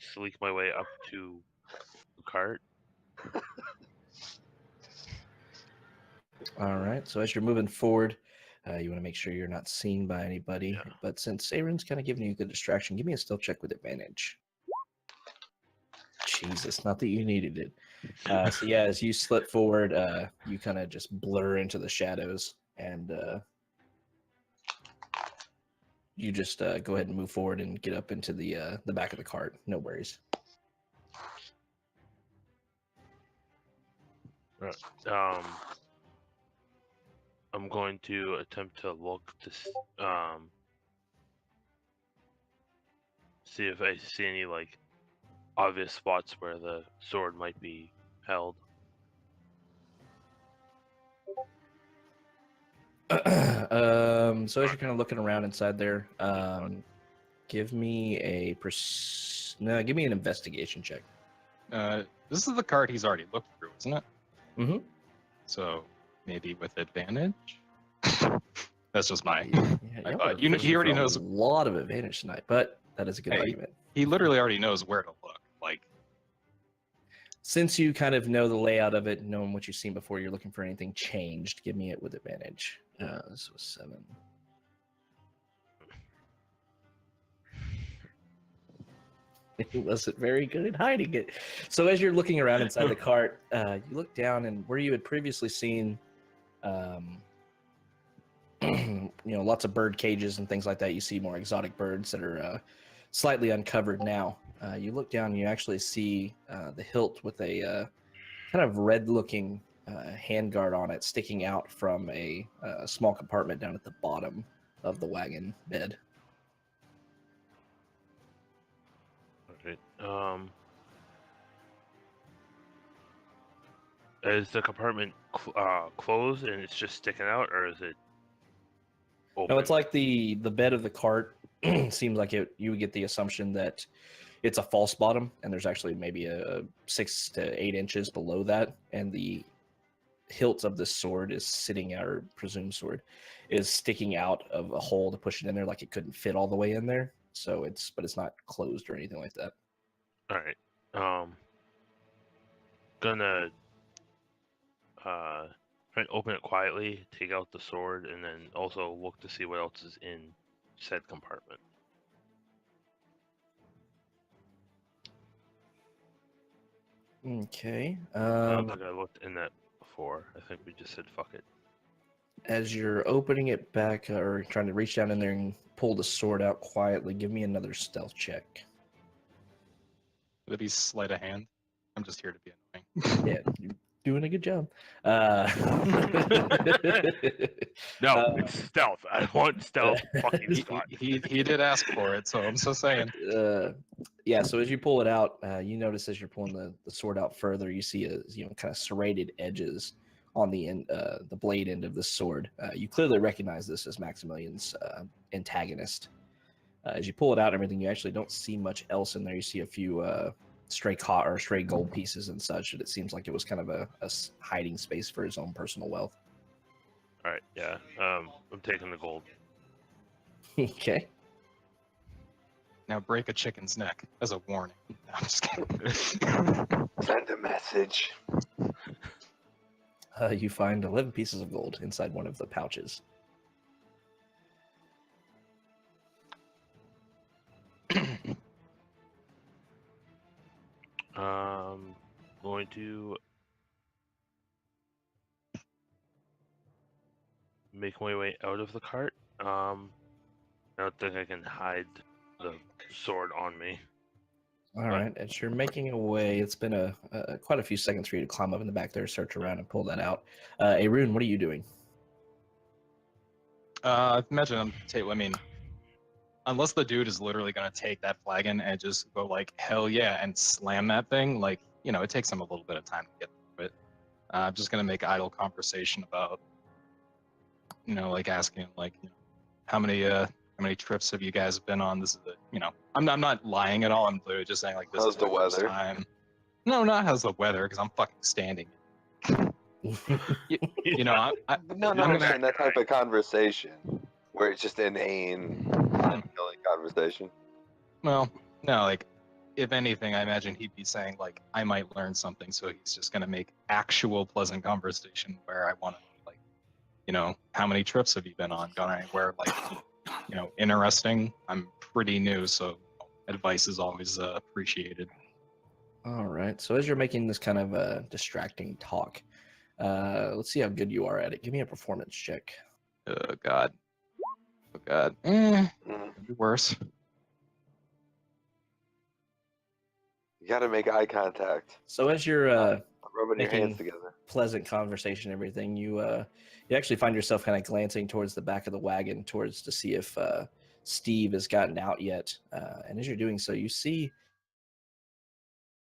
sleek my way up to the cart. All right. So as you're moving forward, you want to make sure you're not seen by anybody. Yeah. But since Aaron's kind of giving you a good distraction, give me a stealth check with advantage. Jesus, not that you needed it. So yeah, as you slip forward, you kind of just blur into the shadows, and you just go ahead and move forward and get up into the back of the cart. No worries. Right. I'm going to attempt to look to see if I see any like obvious spots where the sword might be held. So as you're kind of looking around inside there, give me give me an investigation check. This is the card he's already looked through, isn't it? Mm-hmm. So maybe with advantage. That's just my. Yeah, y'all thought. are He fishing already for knows. a lot of advantage tonight, but that is a good Hey. argument. He literally already knows where to look. Like, Since you kind of know the layout of it, knowing what you've seen before, you're looking for anything changed. Give me it with advantage. This was 7. He wasn't very good at hiding it. So as you're looking around inside the cart, you look down, and where you had previously seen, lots of bird cages and things like that, you see more exotic birds that are slightly uncovered now. You look down, and you actually see the hilt with a kind of red-looking handguard on it sticking out from a small compartment down at the bottom of the wagon bed. Okay. Is the compartment closed and it's just sticking out, or is it open? No, it's like the bed of the cart seems like you would get the assumption that it's a false bottom, and there's actually maybe a 6 to 8 inches below that, and the hilt of the sword is sitting out, or presumed sword, is sticking out of a hole to push it in there, like it couldn't fit all the way in there. So but it's not closed or anything like that. All right. Gonna try and open it quietly, take out the sword, and then also look to see what else is in said compartment. Okay. I don't think I looked in that before. I think we just said fuck it. As you're opening it back, or trying to reach down in there and pull the sword out quietly, give me another stealth check. would it be sleight of hand? I'm just here to be annoying. Yeah, you're doing a good job. No, it's stealth. I want stealth fucking he, spot. he did ask for it, so I'm so saying. Yeah, so as you pull it out, you notice as you're pulling the sword out further, you see kind of serrated edges on the end, the blade end of the sword. You clearly recognize this as Maximilian's antagonist. As you pull it out and everything, you actually don't see much else in there. You see a few stray gold pieces and such, and it seems like it was kind of a hiding space for his own personal wealth. All right, yeah. I'm taking the gold. Okay. Now break a chicken's neck as a warning. No, I'm just kidding. Send a message. You find 11 pieces of gold inside one of the pouches. Going to make my way out of the cart. I don't think I can hide the sword on me. All right, as you're making your way, it's been quite a few seconds for you to climb up in the back there, search around, and pull that out. Arun, what are you doing? Imagine I mean, unless the dude is literally gonna take that flagon and just go like hell yeah and slam that thing, like it takes him a little bit of time to get through it. I'm just gonna make idle conversation about, like asking like how many how many trips have you guys been on? This is I'm not lying at all. I'm literally just saying like this How's is my the first weather? time. No, not how's the weather, because I'm fucking standing. You know, No, I'm I'm gonna. saying that type of conversation where it's just inane, time-killing conversation. Well, no, like, if anything, I imagine he'd be saying, like, I might learn something, so he's just gonna make actual pleasant conversation where I want to, like, how many trips have you been on? Gone anywhere, like, interesting? I'm pretty new, so advice is always appreciated. All right. So as you're making this kind of distracting talk, let's see how good you are at it. Give me a performance check. Oh, God. Oh, God. Mm. Could be worse. You got to make eye contact. So as you're Rubbing your hands making together. pleasant conversation and everything, you actually find yourself kind of glancing towards the back of the wagon towards to see if Steve has gotten out yet. And as you're doing so, you see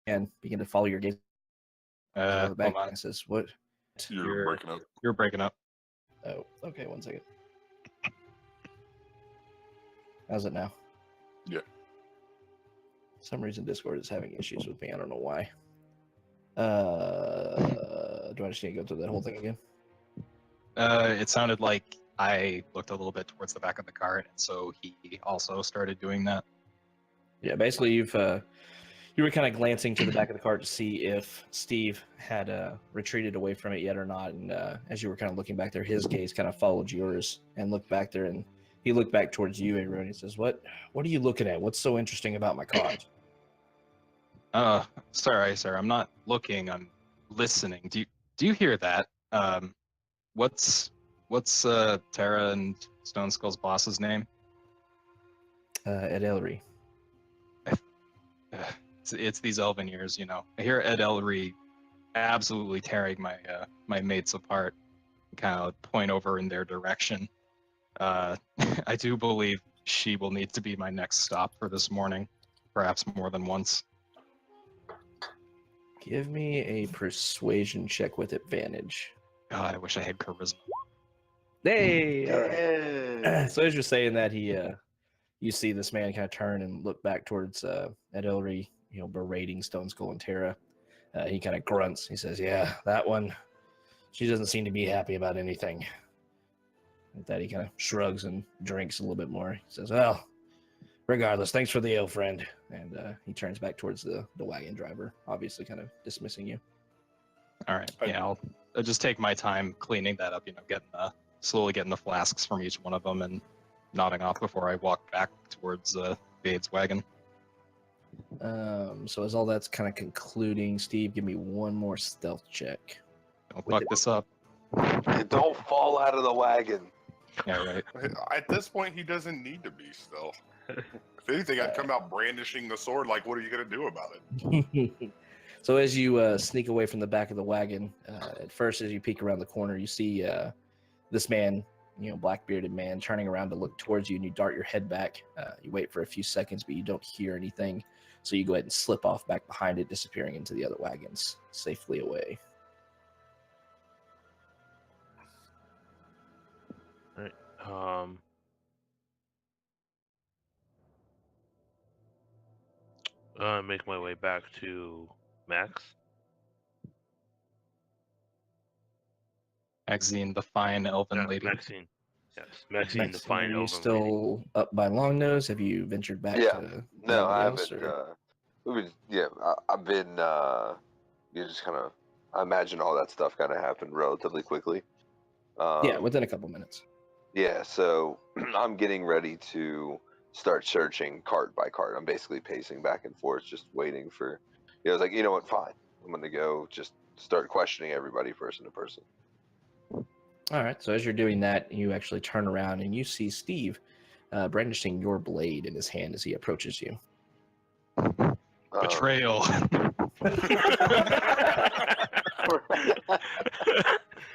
and begin to follow your gaze on the back. Hold on. And says, "What? You're breaking up. You're breaking up. Oh, okay. 1 second. How's it now? Yeah. For some reason Discord is having issues with me. I don't know why. Do I just need to go through that whole thing again? It sounded like I looked a little bit towards the back of the cart, and so he also started doing that. Yeah, basically you were kind of glancing to the back of the cart to see if Steve had retreated away from it yet or not. And as you were kind of looking back there, his gaze kind of followed yours and looked back there, and he looked back towards you, Aaron, and he says, What are you looking at? What's so interesting about my cart?" Sorry, sir. I'm not looking. I'm listening. Do you hear that? What's Tara and Stone Skull's boss's name? Ed Ellery. It's these elven ears, I hear Ed Ellery absolutely tearing my mates apart. Kind of point over in their direction. I do believe she will need to be my next stop for this morning, perhaps more than once. Give me a persuasion check with advantage. God, I wish I had charisma. Hey, all right. Yeah. So as you're saying that, you see this man kind of turn and look back towards Ed Ellery, berating Stone Skull and Tara. He kind of grunts. He says, "Yeah, that one. She doesn't seem to be happy about anything." With that, he kind of shrugs and drinks a little bit more. He says, "Well, regardless, thanks for the ale, friend." And he turns back towards the wagon driver, obviously kind of dismissing you. All right. Yeah, I'll just take my time cleaning that up. Slowly getting the flasks from each one of them and nodding off before I walk back towards Bade's wagon. So as all that's kind of concluding, Steve, give me one more stealth check. Don't fuck this up. Don't fall out of the wagon. Yeah, right. At this point, he doesn't need to be still. If anything, I'd come out brandishing the sword. Like, what are you gonna do about it? So as you sneak away from the back of the wagon, at first, as you peek around the corner, you see this man, black-bearded man, turning around to look towards you, and you dart your head back. You wait for a few seconds, but you don't hear anything. So you go ahead and slip off back behind it, disappearing into the other wagons, safely away. Right. Make my way back to Max. Maxine, the fine elven lady. Maxine. Yes, Maxine, the Max, fine are you elven still up by Longnose? Have you ventured back Yeah. to No, I anybody else, haven't. or- I've been. You just kind of. I imagine all that stuff kind of happened relatively quickly. yeah, within a couple minutes. Yeah, so I'm getting ready to start searching cart by cart. I'm basically pacing back and forth, just waiting for. I was like, you know what? Fine. I'm gonna go just start questioning everybody person to person. All right. So as you're doing that, you actually turn around and you see Steve brandishing your blade in his hand as he approaches you. Betrayal.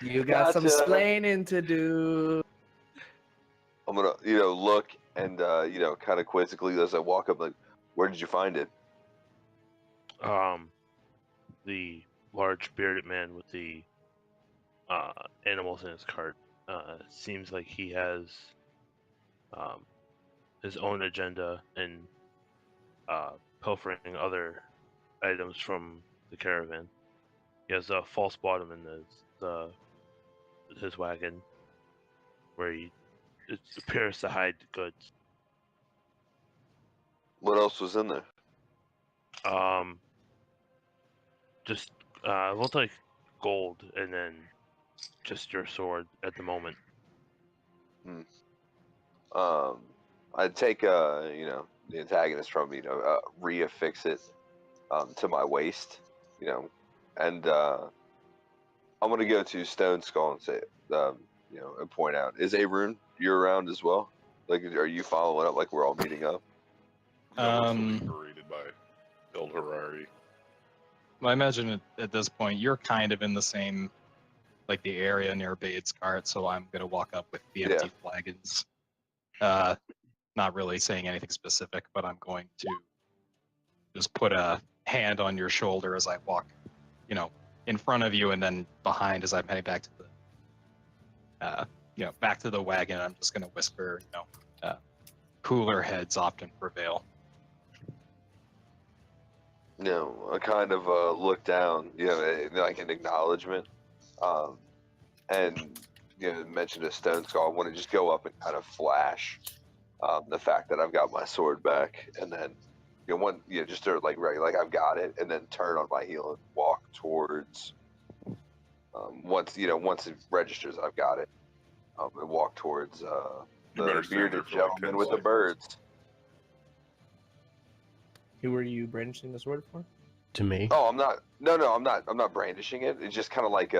You got some Gotcha. splaining to do. I'm gonna, look and kind of quizzically as I walk up, like, where did you find it? The large bearded man with the animals in his cart. Seems like he has his own agenda and pilfering other items from the caravan. He has a false bottom in his wagon where it appears to hide goods. What else was in there? Just looked like gold, and then just your sword at the moment. I'd take the antagonist from me, reaffix it to my waist, and I'm gonna go to Stone Skull and say, and point out, is Arun, you're around as well? Like, are you following up? Like, we're all meeting up? No, we're still being berated by Build Harari. Well, I imagine at this point you're kind of in the same, like the area near Bade's cart, so I'm gonna walk up with the empty flagons. Not really saying anything specific, but I'm going to just put a hand on your shoulder as I walk, in front of you and then behind as I'm heading back to the, back to the wagon. I'm just gonna whisper, cooler heads often prevail. I kind of look down, like an acknowledgement, and mention to Stone Skull. I want to just go up and kind of flash the fact that I've got my sword back, and then just to like I've got it, and then turn on my heel and walk towards. Once it registers, I've got it, and walk towards the bearded gentleman with the birds. Who are you brandishing the sword for? To me. Oh, I'm not. No, I'm not. I'm not brandishing it. It's just kind of like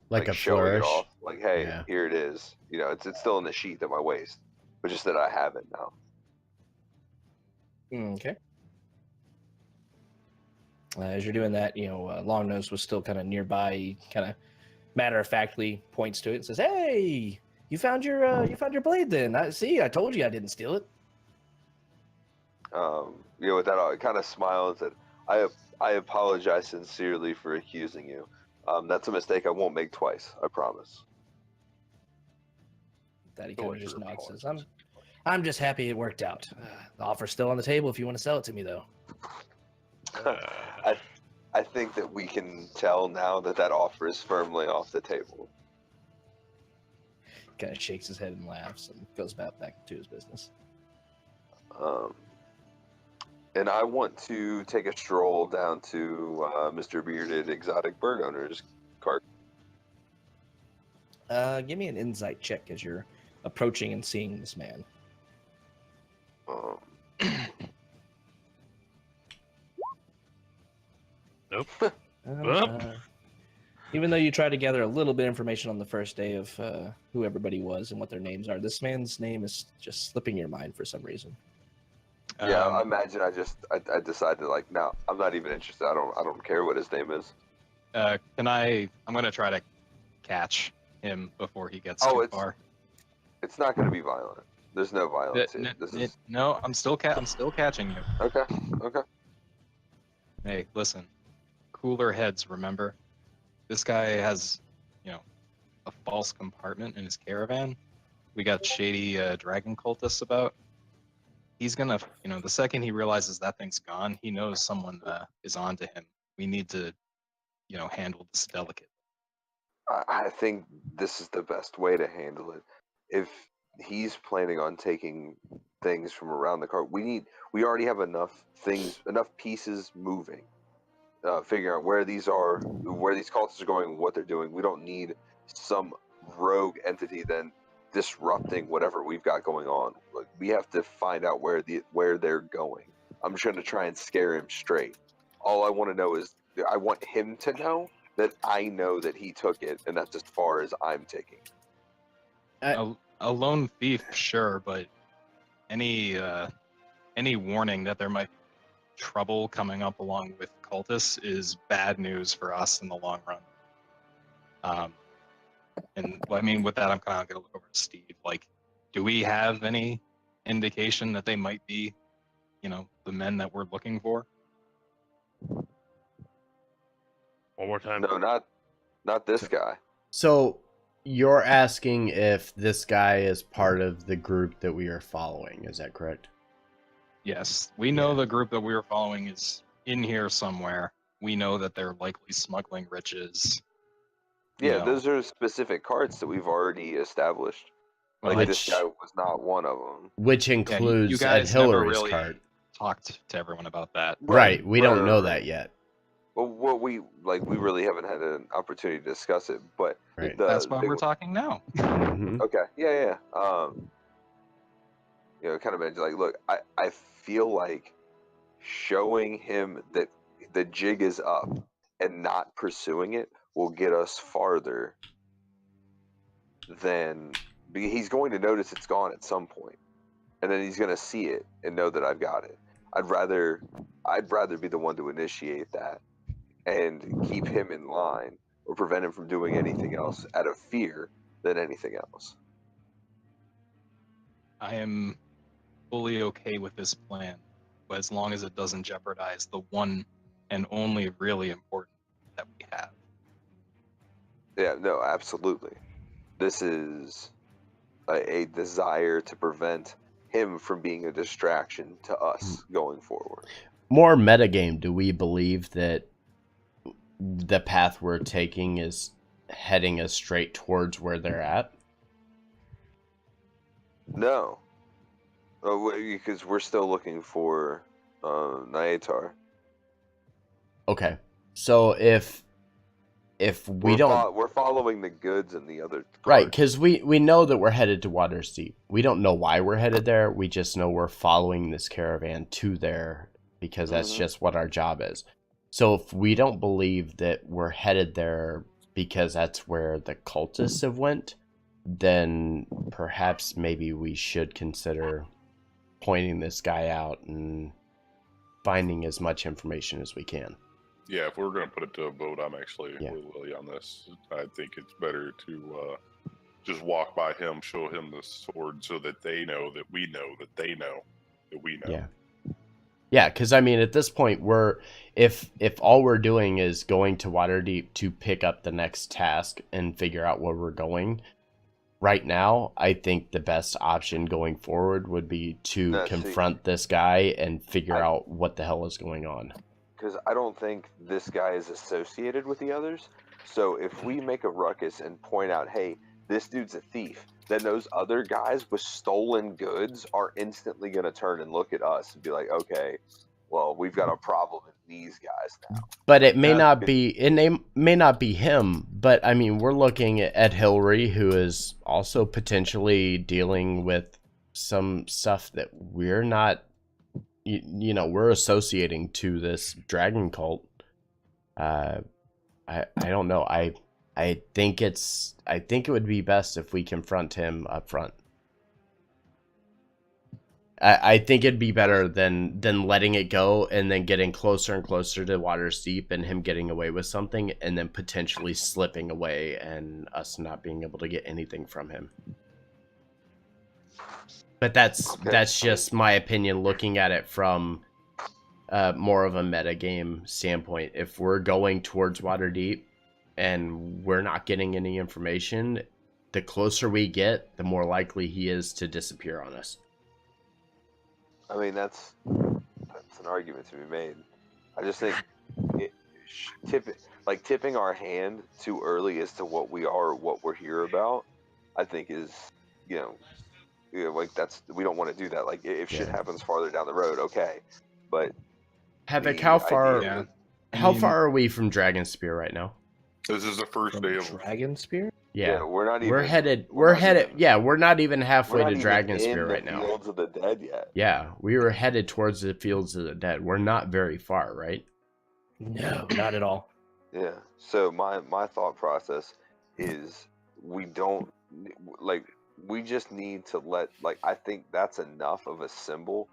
like a showing flourish. it off. Like, hey, Yeah. here it is. It's still in the sheath at my waist, but just that I have it now. Okay. As you're doing that, Longnose was still kind of nearby. He kind of matter-of-factly points to it and says, "Hey, you found your blade then? I told you I didn't steal it." With that, I kind of smile and said, I apologize sincerely for accusing you. That's a mistake I won't make twice. I promise." That he kind of just nods. Says, I'm just happy it worked out. The offer's still on the table if you want to sell it to me, though. I think that we can tell now that offer is firmly off the table. Kind of shakes his head and laughs and goes back to his business. And I want to take a stroll down to Mr. Bearded Exotic Bird Owner's cart. Give me an insight check as you're approaching and seeing this man. Nope. Even though you tried to gather a little bit of information on the first day of who everybody was and what their names are, this man's name is just slipping your mind for some reason. Yeah, I imagine I decided no, I'm not even interested. I don't care what his name is. I'm gonna try to catch him before he gets too far. It's not going to be violent. There's no violence here. No, I'm still catching you. Okay. Hey, listen, cooler heads. Remember, this guy has, a false compartment in his caravan. We got shady dragon cultists about. He's gonna, the second he realizes that thing's gone, he knows someone is onto him. We need to, handle this delicately. I think this is the best way to handle it. If he's planning on taking things from around the cart, we already have enough pieces moving. Figuring out where these cultists are going, what they're doing. We don't need some rogue entity then disrupting whatever we've got going on. Like, we have to find out where they're going. I'm just going to try and scare him straight. All I want to know is I want him to know that I know that he took it, and that's as far as I'm taking. A lone thief, sure, but any warning that there might be trouble coming up along with cultists is bad news for us in the long run. And with that, I'm kind of gonna look over to Steve. Like, do we have any indication that they might be, the men that we're looking for? One more time. No, not this guy. So You're asking if this guy is part of the group that we are following. Is that correct? Yes, we know the group that we were following is in here somewhere. We know that they're likely smuggling riches. Yeah, You know. those are specific cards that we've already established. Well, Like, Which- this guy was not one of them. Which yeah, includes you Ed guys never Hillary's really card. talked to everyone about that. Right. We don't know right. that yet. Well, what we really haven't had an opportunity to discuss it, but Right. That's why we're talking now. Mhm. Okay, yeah. Kind of like, look, I feel like showing him that the jig is up and not pursuing it will get us farther than he's going to notice it's gone at some point, and then he's going to see it and know that I've got it. I'd rather be the one to initiate that and keep him in line or prevent him from doing anything else out of fear than anything else. I am fully okay with this plan, but as long as it doesn't jeopardize the one and only really important that we have. Yeah, no, absolutely. This is a desire to prevent him from being a distraction to us going forward. More metagame, do we believe that the path we're taking is heading us straight towards where they're at? No. Because we're still looking for Nyatar. Okay. So if we don't... We're following the goods and the other cards. Right, because we know that we're headed to Waterdeep. We don't know why we're headed there. We just know we're following this caravan to there because that's just what our job is. So if we don't believe that we're headed there because that's where the cultists have went, then perhaps maybe we should consider pointing this guy out and finding as much information as we can. Yeah, if we're going to put it to a vote, I'm actually Yeah. with Willie on this. I think it's better to just walk by him, show him the sword so that they know that we know that they know that we know. Yeah. Yeah, because I mean, at this point, if all we're doing is going to Waterdeep to pick up the next task and figure out where we're going, right now, I think the best option going forward would be to confront this guy and figure out what the hell is going on. Because I don't think this guy is associated with the others. So if we make a ruckus and point out, hey, this dude's a thief, then those other guys with stolen goods are instantly going to turn and look at us and be like, okay, well, we've got a problem with these guys now. But it may not be him, but I mean, we're looking at Ed Hillary, who is also potentially dealing with some stuff that we're not, we're associating to this dragon cult. I don't know. I think it would be best if we confront him up front. I think it'd be better than letting it go and then getting closer and closer to Waterdeep and him getting away with something and then potentially slipping away and us not being able to get anything from him. But that's just my opinion looking at it from more of a metagame standpoint. If we're going towards Waterdeep and we're not getting any information, the closer we get, the more likely he is to disappear on us. I mean, that's an argument to be made. I just think tipping our hand too early as to what we are or what we're here about, I think is, that's, we don't want to do that. Like, if shit happens farther down the road, okay. But Havoc, how far are we from Dragonspear right now? This is the first day of Dragonspear? Yeah, we're not even. We're headed. Yeah, we're not even halfway to Dragonspear right now. Fields of the Dead yet. Yeah, we were headed towards the Fields of the Dead. We're not very far, right? No, not at all. Yeah. So my thought process is we just need to I think that's enough of a symbol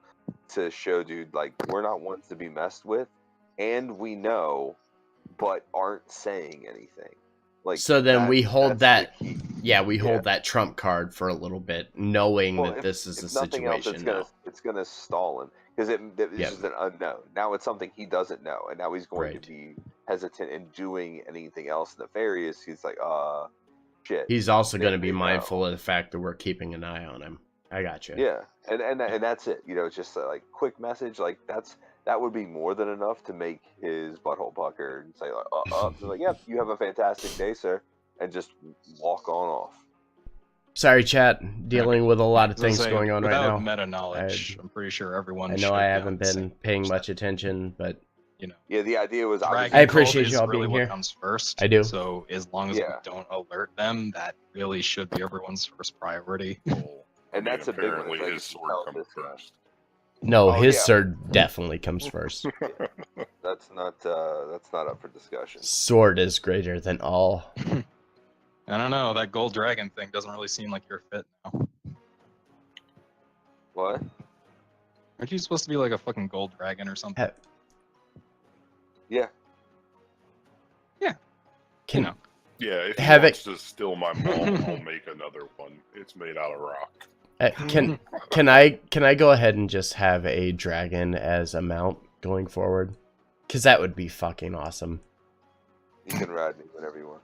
to show dude we're not ones to be messed with, and we know, but aren't saying anything. So then we hold that, hold that trump card for a little bit, knowing that this is a situation now. It's gonna stall him because this is an unknown. Now it's something he doesn't know, and now he's going to be hesitant in doing anything else nefarious. He's like, shit. He's also going to be Maybe, mindful of the fact that we're keeping an eye on him. I got you. Yeah, and that's it. You know, it's just a, like quick message. Like that would be more than enough to make his butthole pucker and say like, so like, yep, you have a fantastic day, sir, and just walk on off. Sorry, chat. Dealing with a lot of things Say, going on right now. Without meta knowledge, I'm pretty sure everyone. I know should I be on haven't the same been paying page much that, attention, but you know, Yeah, the idea was Dragon I Cult appreciate is y'all really being what here. comes first. I do. So as long as we don't alert them, that really should be everyone's first priority. And that's a big one. Apparently, Is, like, his you sword tell comes this guy. first. no, Oh, his yeah. sword definitely comes first. That's not up for discussion. Sword is greater than all. I don't know. That gold dragon thing doesn't really seem like you're fit now. What? Aren't you supposed to be like a fucking gold dragon or something? Yeah. Can know. Yeah, if he Have wants to steal my mom, I'll make another one. It's made out of rock. can I go ahead and just have a dragon as a mount going forward? Because that would be fucking awesome. You can ride me whenever you want.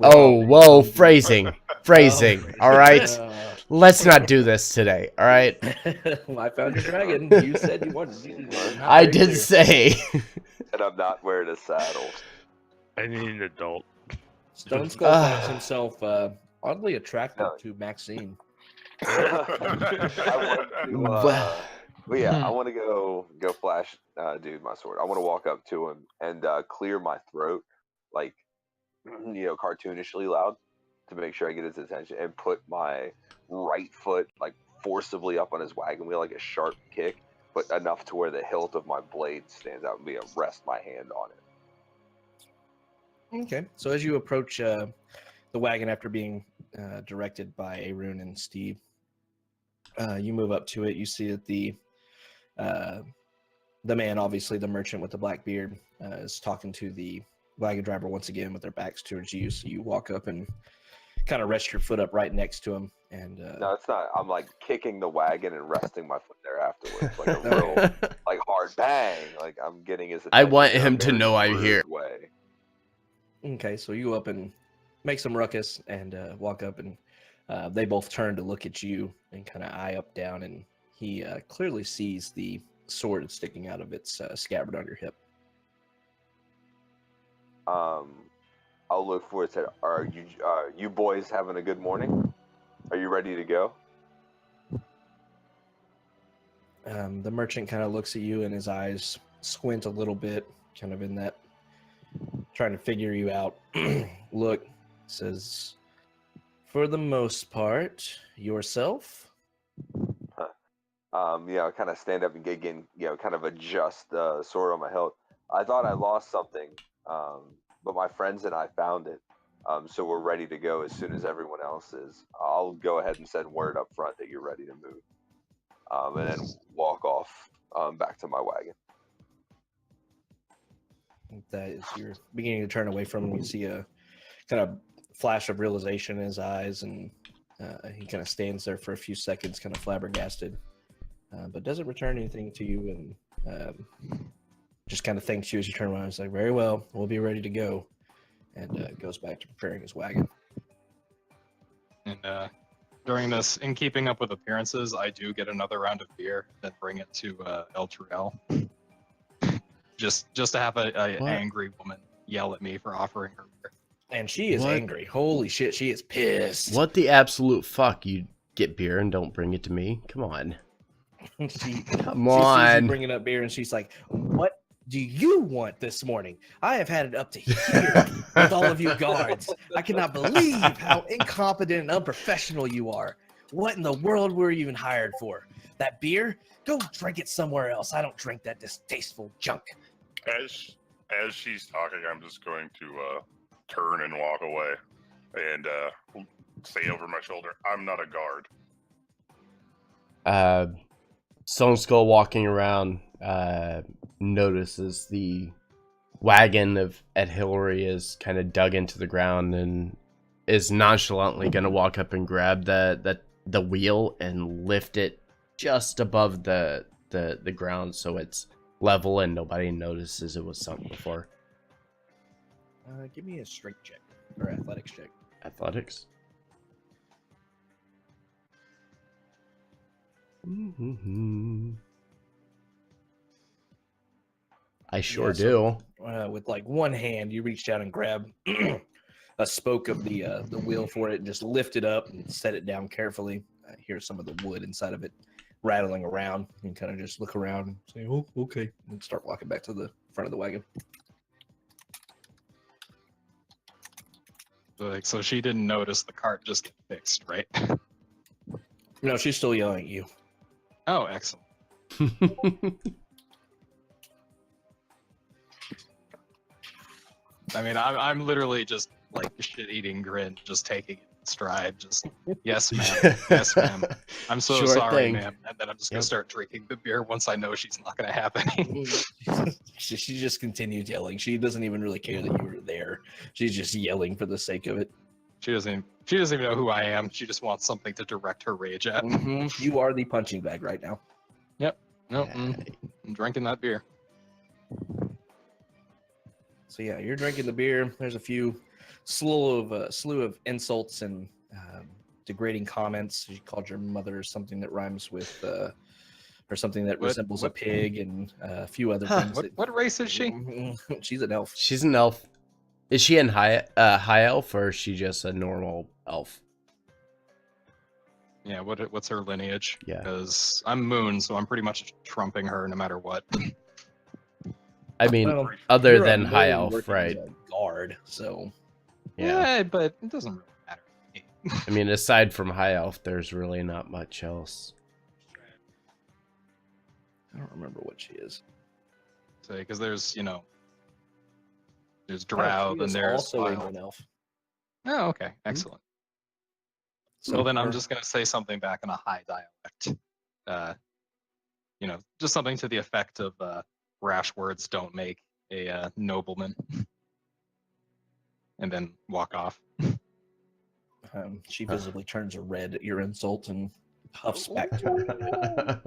Oh, whoa, phrasing. All right, let's not do this today. All right, I found your dragon. You said you wanted to. I did say. And I'm not wearing a saddle. I need an adult. Stone Skull finds himself oddly attracted to Maxine. I want to go flash dude my sword. I want to walk up to him and clear my throat, like, you know, cartoonishly loud, to make sure I get his attention, and put my right foot like forcibly up on his wagon wheel, like a sharp kick, but enough to where the hilt of my blade stands out and be able to rest my hand on it. Okay, so as you approach the wagon after being directed by Arun and Steve, you move up to it. You see that the man, obviously the merchant with the black beard, is talking to the wagon driver once again with their backs towards you. So you walk up and kind of rest your foot up right next to him. And No, it's not. I'm like kicking the wagon and resting my foot there afterwards, like a real, like hard bang. Like I'm getting his attention. I want in a him to very know I'm rude here. Way. Okay, so you go up and make some ruckus and walk up, and they both turn to look at you and kind of eye up down, and he clearly sees the sword sticking out of its scabbard on your hip. I'll look forward to it. Are you boys having a good morning? Are you ready to go? The merchant kind of looks at you, and his eyes squint a little bit, kind of in that trying to figure you out look. Says, for the most part, yourself? I kind of stand up and get in, kind of adjust the sword on my hilt. I thought I lost something, but my friends and I found it. So we're ready to go as soon as everyone else is. I'll go ahead and send word up front that you're ready to move, and then walk off back to my wagon. That is, you're beginning to turn away from him. You see a kind of flash of realization in his eyes, and he kind of stands there for a few seconds, kind of flabbergasted, but doesn't return anything to you, and just kind of thanks you as you turn around. He's like, very well, we'll be ready to go, and goes back to preparing his wagon. And during this, in keeping up with appearances, I do get another round of beer and bring it to El Turel. Just to have a angry woman yell at me for offering her beer. And she is angry. Holy shit, she is pissed. What the absolute fuck? You get beer and don't bring it to me? Come on. Come She sees you bringing up beer, and she's like, what do you want this morning? I have had it up to here with all of you guards. I cannot believe how incompetent and unprofessional you are. What in the world were you even hired for? That beer? Go drink it somewhere else. I don't drink that distasteful junk. As she's talking, I'm just going to turn and walk away and say over my shoulder, I'm not a guard. Stone Skull walking around notices the wagon at Hillary is kind of dug into the ground and is nonchalantly going to walk up and grab the wheel and lift it just above the ground so it's level and nobody notices it was sunk before. Give me a strength check or athletics check. Athletics. I sure Yeah, do. With like one hand, you reach down and grab a spoke of the wheel for it, and just lift it up and set it down carefully. Hear some of the wood inside of it rattling around, and kind of just look around and say, "Oh, okay," and start walking back to the front of the wagon. Like, so she didn't notice the cart just get fixed, right? No, she's still yelling at you. Oh, excellent. I mean, I'm literally just like shit-eating grin, just taking it in stride. Just yes, ma'am. Yes, ma'am. I'm so Sure sorry, thing. ma'am. And then I'm just gonna Yep. start drinking the beer once I know she's not gonna have any. She just continues yelling. She doesn't even really care that you were there. She's just yelling for the sake of it. She doesn't even know who I am. She just wants something to direct her rage at. You are the punching bag right now. Nope, I'm drinking that beer. So yeah, you're drinking the beer. There's a few slew of insults and degrading comments. She called your mother something that rhymes with or something that resembles a pig, and a few other things. What race is she? She's an elf. She's an elf. Is she in high elf, or is she just a normal elf? Yeah, what's her lineage? Yeah. Because I'm Moon, so I'm pretty much trumping her no matter what. I mean, Well, other you're a than high gnome elf, working right? as a guard, so Yeah. But it doesn't really matter. I mean, aside from high elf, there's really not much else. I don't remember what she is. So, because there's there's Oh, Drow, she and is there's also a Wild. moon elf. Oh, okay, excellent. So Well, then I'm her- just gonna say something back in a high dialect. Just something to the effect of rash words don't make a nobleman. And then walk off. she visibly turns red at your insult and huffs back to her.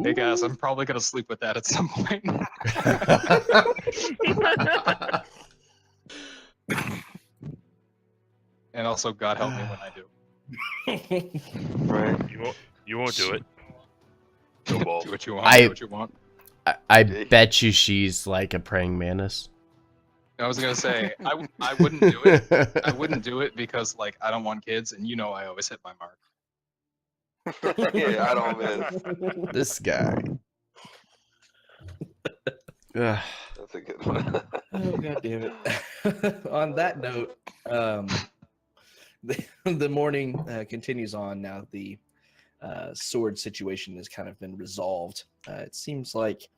Hey guys, I'm probably gonna sleep with that at some point. And also, God help me when I do. Right. You won't do it. No balls. Do what you want. I- Do what you want. I bet you she's like a praying mantis. I was gonna say I wouldn't do it. I wouldn't do it because like I don't want kids, and I always hit my mark. Yeah, I don't miss. This guy. Ugh. That's a good one. Oh god damn it! On that note, the morning continues on. Now the sword situation has kind of been resolved. It seems like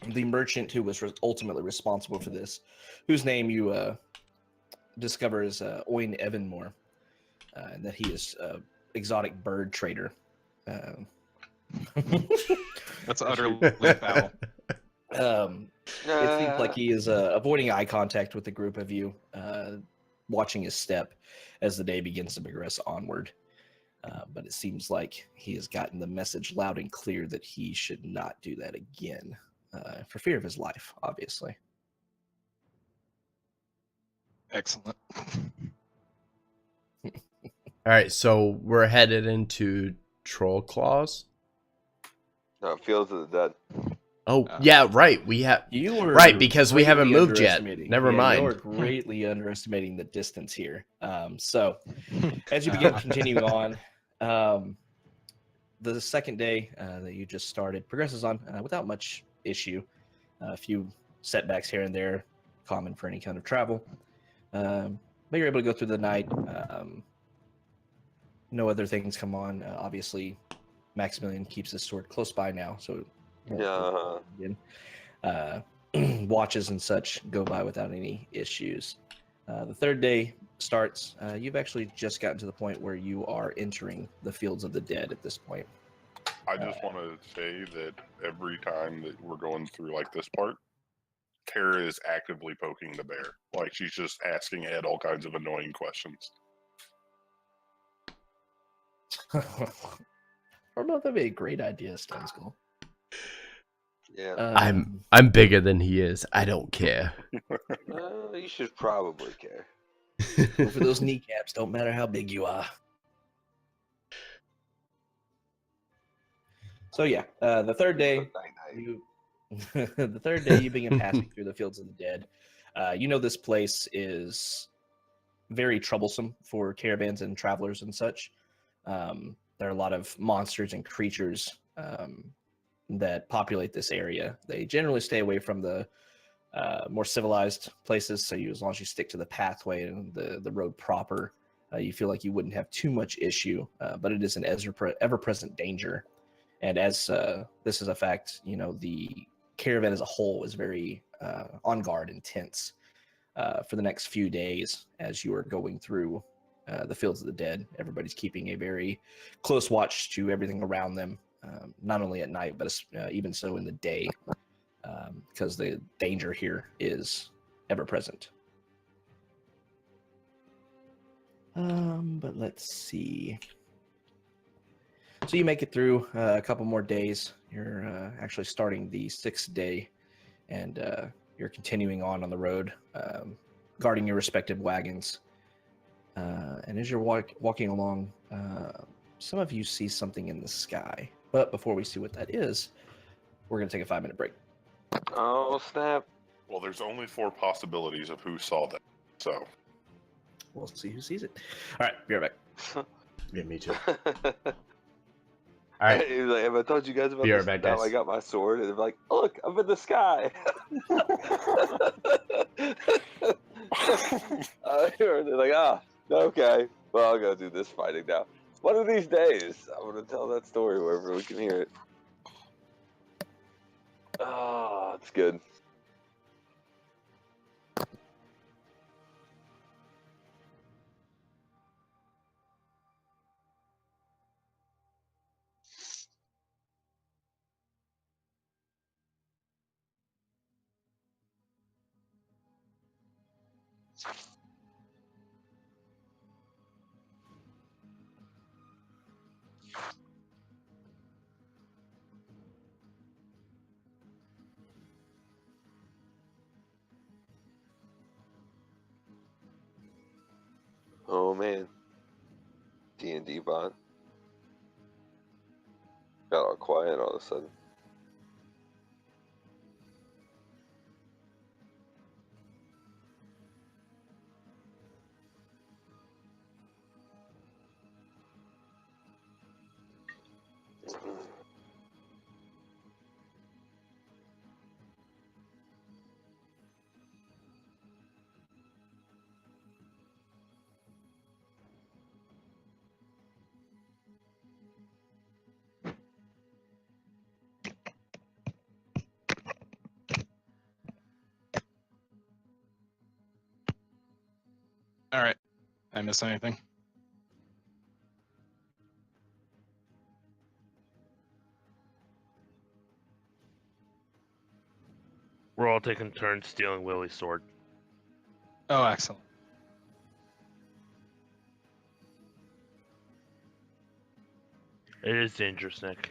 the merchant who was ultimately responsible for this, whose name you discover is Owen Evanmore, and that he is exotic bird trader. That's utterly foul. It seems like he is avoiding eye contact with the group of you, watching his step as the day begins to progress onward. But it seems like he has gotten the message loud and clear that he should not do that again, for fear of his life, obviously. Excellent. All right, so we're headed into Troll Claws. No, Fields of the Dead. Oh, yeah, right. We have You were right because we haven't greatly moved yet. underestimating- Never yeah, mind. You're greatly underestimating the distance here. So, as you begin continuing on, the second day that you just started progresses on without much issue. A few setbacks here and there, common for any kind of travel. But you're able to go through the night. No other things come on. Obviously, Maximilian keeps his sword close by now, so Yeah. watches and such go by without any issues. The third day starts. You've actually just gotten to the point where you are entering the fields of the dead at this point. I just want to say that every time that we're going through like this part, Tara is actively poking the bear. Like she's just asking Ed all kinds of annoying questions. I don't know if that'd be a great idea, Stone Skull. Yeah. I'm bigger than he is. I don't care. You should probably care. Go for those kneecaps. Don't matter how big you are. So yeah, the third day, Night-night. you the third day you begin passing through the fields of the dead. You know this place is very troublesome for caravans and travelers and such. There are a lot of monsters and creatures that populate this area. They generally stay away from the more civilized places. So as long as you stick to the pathway and the road proper, you feel like you wouldn't have too much issue. But it is an ever-present danger. And as this is a fact, you know, the caravan as a whole is very on guard and tense for the next few days as you are going through the fields of the dead. Everybody's keeping a very close watch to everything around them, not only at night, but even so in the day, because the danger here is ever present. But let's see. So you make it through a couple more days. You're actually starting the 6th day, and you're continuing on the road, guarding your respective wagons. And as you're walking along, some of you see something in the sky. But before we see what that is, we're going to take a 5-minute break. Oh, snap. Well, there's only 4 possibilities of who saw that. So We'll see who sees it. All right, be right back. Yeah, me too. All right. He was like, have I told you guys about Be this? right back, Now guys. I got my sword, and they're like, look, I'm in the sky. They're like, okay. Well, I'll go do this fighting now. One of these days, I'm going to tell that story wherever we can hear it. Oh, it's good. Oh, man. D&D bot. Got all quiet all of a sudden. All right. I miss anything? We're all taking turns stealing Willie's sword. Oh, excellent. It is dangerous, Nick.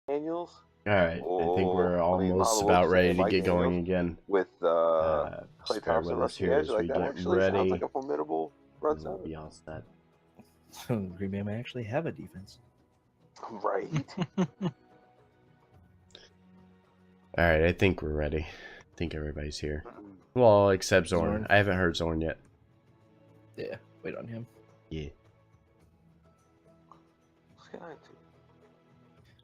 Daniels. All right, I think we're Oh, I mean, almost Mama about Wolf's ready saying to Mike get going Daniels again. with Clay Just bear Thompson, with us Rusty here Edge. as Like we that get actually sounds ready. like a formidable front and we'll seven. be all set. Green Bay may actually have a defense. Right. All right, I think we're ready. I think everybody's here. Well, except Zorn. Zorn. I haven't heard Zorn yet. Yeah, wait on him. Yeah.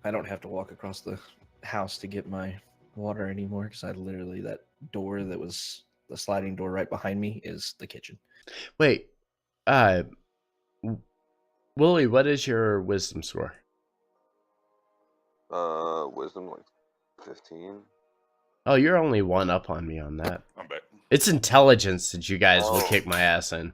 I don't have to walk across the house to get my water anymore because I literally, that door that was the sliding door right behind me is the kitchen. Wait, Willie, what is your wisdom score? Wisdom like 15. Oh, you're only one up on me on that. I'm back. It's intelligence that you guys will Oh. kick my ass in.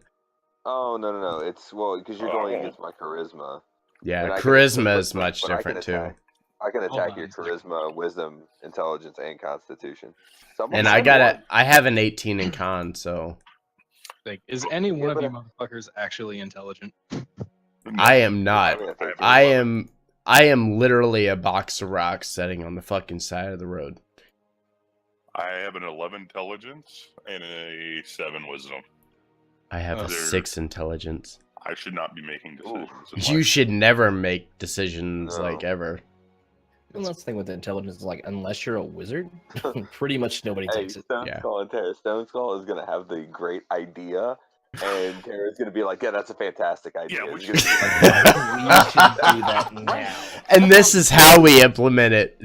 Oh no! It's because you're going against my charisma. Yeah, And I can- charisma but- is much but I can different too. attack. I can Hold attack on your a second. charisma, wisdom, intelligence, and constitution. So I'm And on I got one. I have an 18 in con, so Like, is any one Yeah, of but you motherfuckers actually intelligent? I am not. I mean, think I you're I am literally a box of rocks sitting on the fucking side of the road. I have an 11 intelligence and a 7 wisdom. I have a There- 6 intelligence. I should not be making decisions. in You life. should never make decisions No. like ever. And that's the thing with intelligence is like, unless you're a wizard, pretty much nobody Hey, takes it. Stone Yeah. Skull and Terra. Stone Skull is gonna have the great idea, and Terra's gonna be like, "Yeah, that's a fantastic idea." Yeah, we He's should- gonna be like, We should do that now. And this is how we implement it.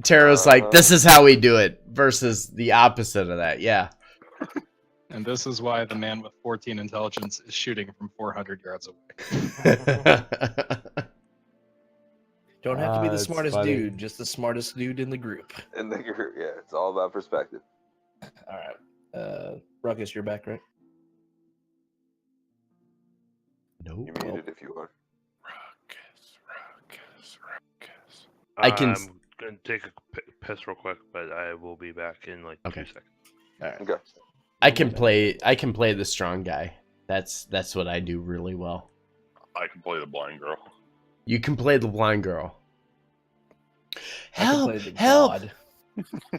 Tara's like, this is how we do it, versus the opposite of that. Yeah. And this is why the man with 14 intelligence is shooting from 400 yards away. Don't have to be the it's smartest funny. dude, just the smartest dude in the group. and then yeah, it's all about perspective. All right. Ruckus, you're back, right? Nope. You're muted if you are. Ruckus. I can I'm gonna take a piss real quick, but I will be back in like Okay. 2 seconds. All right. Okay. I can play the strong guy. That's what I do really well. I can play the blind girl. You can play the blind girl. I Help! can play the Help! god.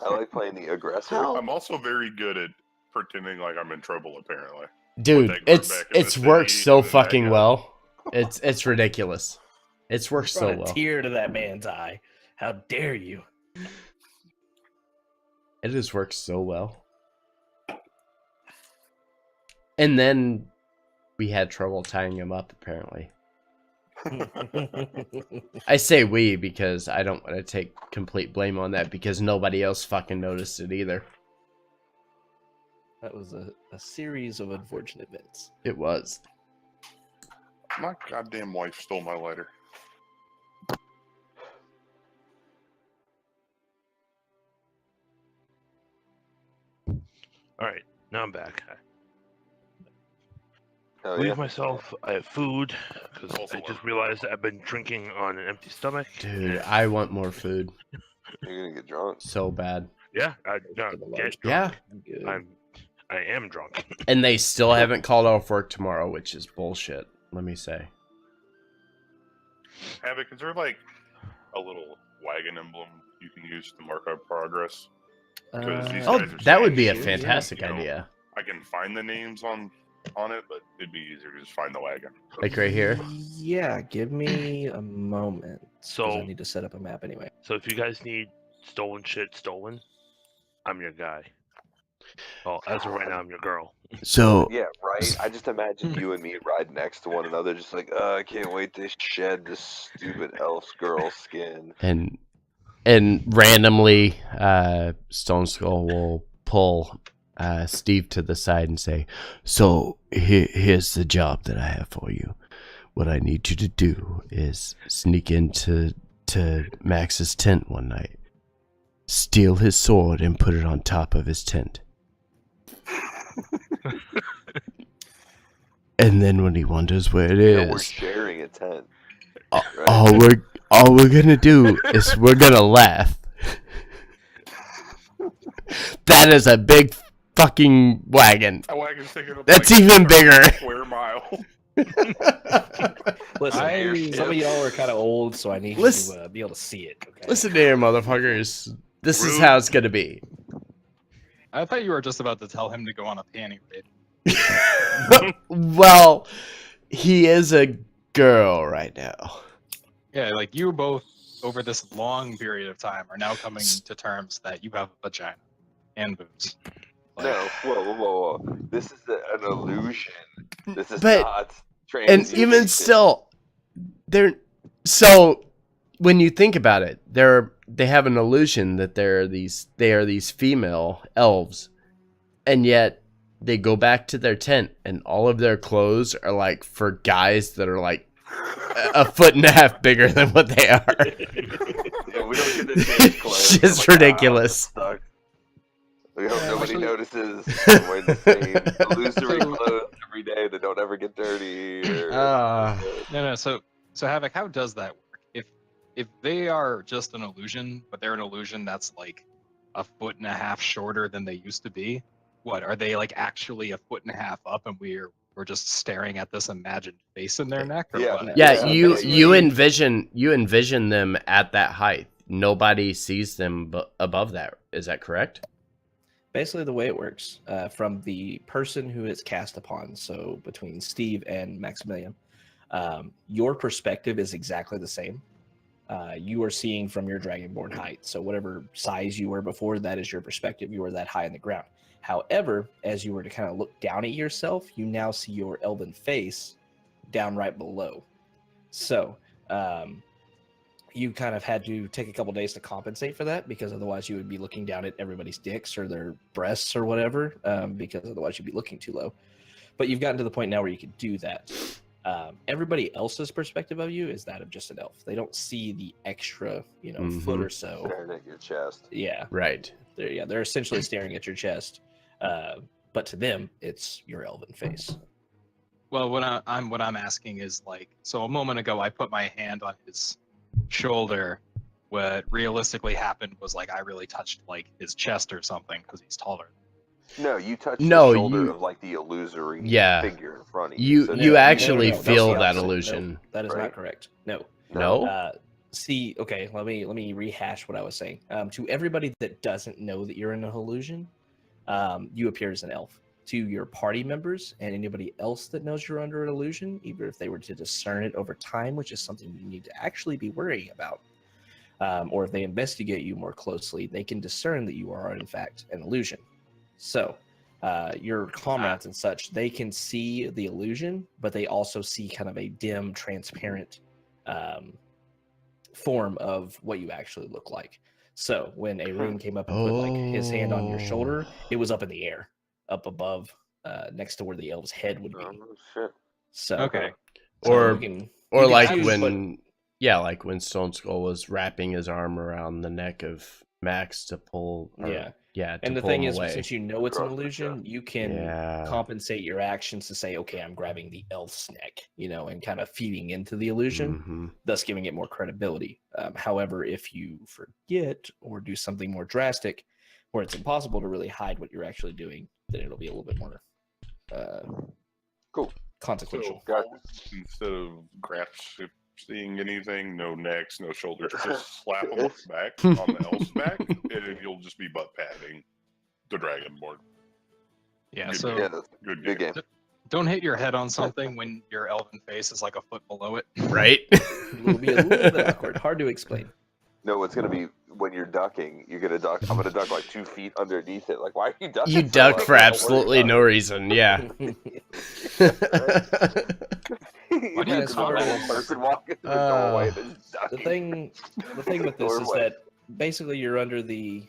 I like playing the aggressor. Help! I'm also very good at pretending like I'm in trouble, apparently. Dude, that group it's back in the it's worked city so and then fucking that guy. well. It's ridiculous. It's worked so Brought a well. tear to that man's eye. How dare you? It has worked so well. And then we had trouble tying him up, apparently. I say we because I don't want to take complete blame on that because nobody else fucking noticed it either. That was a series of unfortunate events. It was. My goddamn wife stole my lighter. All right, now I'm back. Oh, Leave yeah. myself. I have food because Also I just one. realized that I've been drinking on an empty stomach. Dude, I want more food You're gonna get drunk. so bad. Yeah, I no, For the get large Yeah. drunk. I'm good. I am drunk. And they still haven't called off work tomorrow, which is bullshit, let me say. Havoc, is there like a little wagon emblem you can use to mark our progress? Because these Oh, guys are that would be a sure, yeah. fantastic You know, idea. I can find the names on it, but it'd be easier to just find the wagon. Like right here. Yeah, give me a moment. 'cause So- I need to set up a map anyway. So if you guys need stolen shit stolen, I'm your guy. Well, as of right now, I'm your girl. So Yeah, right. I just imagine you and me ride next to one another, just like, I can't wait to shed this stupid elf girl skin. and randomly Stone Skull will pull Steve to the side and say, so here's the job that I have for you. What I need you to do is sneak into Max's tent one night, steal his sword and put it on top of his tent. And then when he wonders where it Yeah, we're is, sharing a tent. a- right? all we're gonna do is we're gonna laugh. That is a big fucking wagon. That wagon's taking up That's like even bigger. square mile. Listen, some of y'all are kind of old, so I need you to be able to see it. Okay? Listen here, motherfuckers. This is Rude. how it's gonna be. I thought you were just about to tell him to go on a panty raid. Well, he is a girl right now. Yeah, like you both over this long period of time are now coming to terms that you have a vagina and boobs. Like, No, whoa. This is an illusion. This is But- not And even transmutation. still, they're so when you think about it, they have an illusion that they are these female elves, and yet they go back to their tent and all of their clothes are like for guys that are like a foot and a half bigger than what they are. Yeah, we don't get to change clothes. It's just I'm like, ridiculous. "Ah, this sucks." We hope nobody actually- notices. I'm wearing the same illusory clothes every day that don't ever get dirty. Or... no. So Havoc, how does that work? If they are just an illusion, but they're an illusion that's like a foot and a half shorter than they used to be, what are they like actually a foot and a half up, and we're just staring at this imagined face in their neck? Or Yeah. what? Yeah, Yeah, you basically- envision them at that height. Nobody sees them above that. Is that correct? Basically, the way it works from the person who is cast upon, so between Steve and Maximilian, your perspective is exactly the same. You are seeing from your dragonborn height. So whatever size you were before, that is your perspective. You were that high in the ground. However, as you were to kind of look down at yourself, you now see your elven face down right below. So you kind of had to take a couple days to compensate for that, because otherwise you would be looking down at everybody's dicks or their breasts or whatever, because otherwise you'd be looking too low. But you've gotten to the point now where you can do that. Everybody else's perspective of you is that of just an elf. They don't see the extra, foot or so. Staring at your chest. Yeah, Right. they're essentially staring at your chest. But to them, it's your elven face. Well, what I'm asking is like, so a moment ago I put my hand on his shoulder. What realistically happened was like I really touched like his chest or something because he's taller. No, you touched No, the shoulder you- of like the illusory Yeah. figure in front of you. You So you no, actually no, feel that's the that opposite. illusion. No, that is Right? not correct. No. No? See, okay, let me rehash what I was saying. To everybody that doesn't know that you're in an illusion, you appear as an elf. To your party members and anybody else that knows you're under an illusion, even if they were to discern it over time, which is something you need to actually be worrying about, or if they investigate you more closely, they can discern that you are in fact an illusion. So your comrades and such, they can see the illusion, but they also see kind of a dim, transparent form of what you actually look like. So when a rune came up and put like his hand on your shoulder, it was up in the air, up above, next to where the elf's head would be. Oh, shit. So Okay. so Or you can, Or you can like choose when like when Stone Skull was wrapping his arm around the neck of Max to pull Yeah. to And the pull thing him is, away. since you know it's an Across the illusion, you can Yeah. compensate your actions to say, okay, I'm grabbing the elf's neck, and kind of feeding into the illusion, Mhm. thus giving it more credibility. However, if you forget or do something more drastic where it's impossible to really hide what you're actually doing, then it'll be a little bit more Cool. consequential. Got Instead of seeing anything, no necks, no shoulders, just slap them back on the elf's back, and you'll just be butt patting the dragonborn. Yeah. Good So Yeah, that's Good good game. game. don't hit your head on something when your elven face is like a foot below it. Right? It'll be a little bit awkward, hard to explain. No, it's gonna be when you're ducking. You're gonna duck. I'm gonna duck like 2 feet underneath it. Like, why are you ducking? You so duck much? for Don't worry absolutely about no it. reason. Yeah. You But just as a far normal as- person walking through the doorway and just the ducking. thing with this is Doorway. that basically you're under the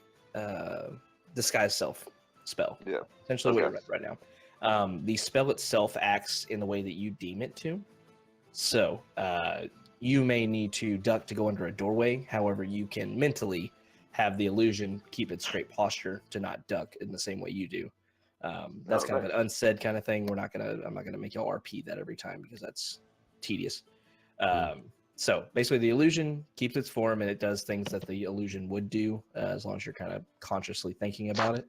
disguise self spell. Yeah. Essentially what Okay. you're at right now. The spell itself acts in the way that you deem it to. So you may need to duck to go under a doorway. However, you can mentally have the illusion keep its straight posture to not duck in the same way you do. That's Oh, kind of nice. an unsaid kind of thing. I'm not gonna make y'all RP that every time because that's tedious. So basically, the illusion keeps its form and it does things that the illusion would do, as long as you're kind of consciously thinking about it.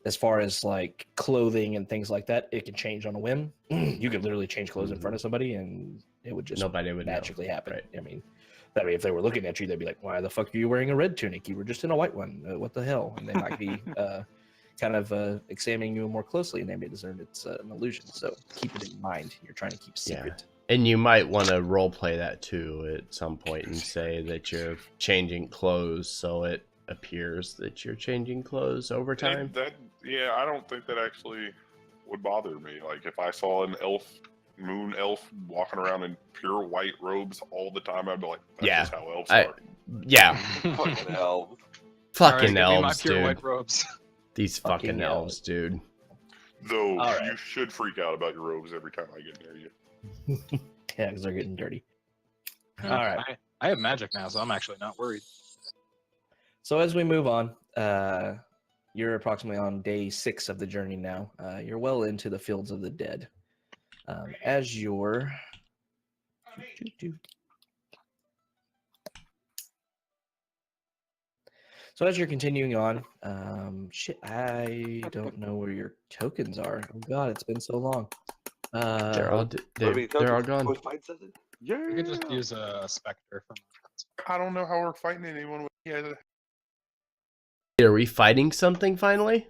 as far as like clothing and things like that, it can change on a whim. You could literally change clothes in front of somebody, and it would just Nobody would magically know. happen. Right. I mean, that way, if they were looking at you, they'd be like, "Why the fuck are you wearing a red tunic? You were just in a white one. What the hell?" And they might be kind of examining you more closely, and they may discern it's an illusion. So keep it in mind. You're trying to keep secret. And you might want to role play that too at some point and say that you're changing clothes so it appears that you're changing clothes over time. Yeah, I don't think that actually would bother me. Like if I saw an moon elf walking around in pure white robes all the time, I'd be like, that's Yeah. just how elves are. Yeah. Fucking hell. Fucking All right, give me my elves, pure dude. white robes. These fucking elves, dude. Though All right. you should freak out about your robes every time I get near you. Yeah, because they're getting dirty. All right. I have magic now, so I'm actually not worried. So as we move on, you're approximately on day 6 of the journey now. You're well into the fields of the dead. As you're... So as you're continuing on, shit, I don't know where your tokens are. Oh god, it's been so long. They're all they're all gone. Let's find something. Yeah. You could just use a specter from. I don't know how we're fighting anyone with Are we fighting something finally?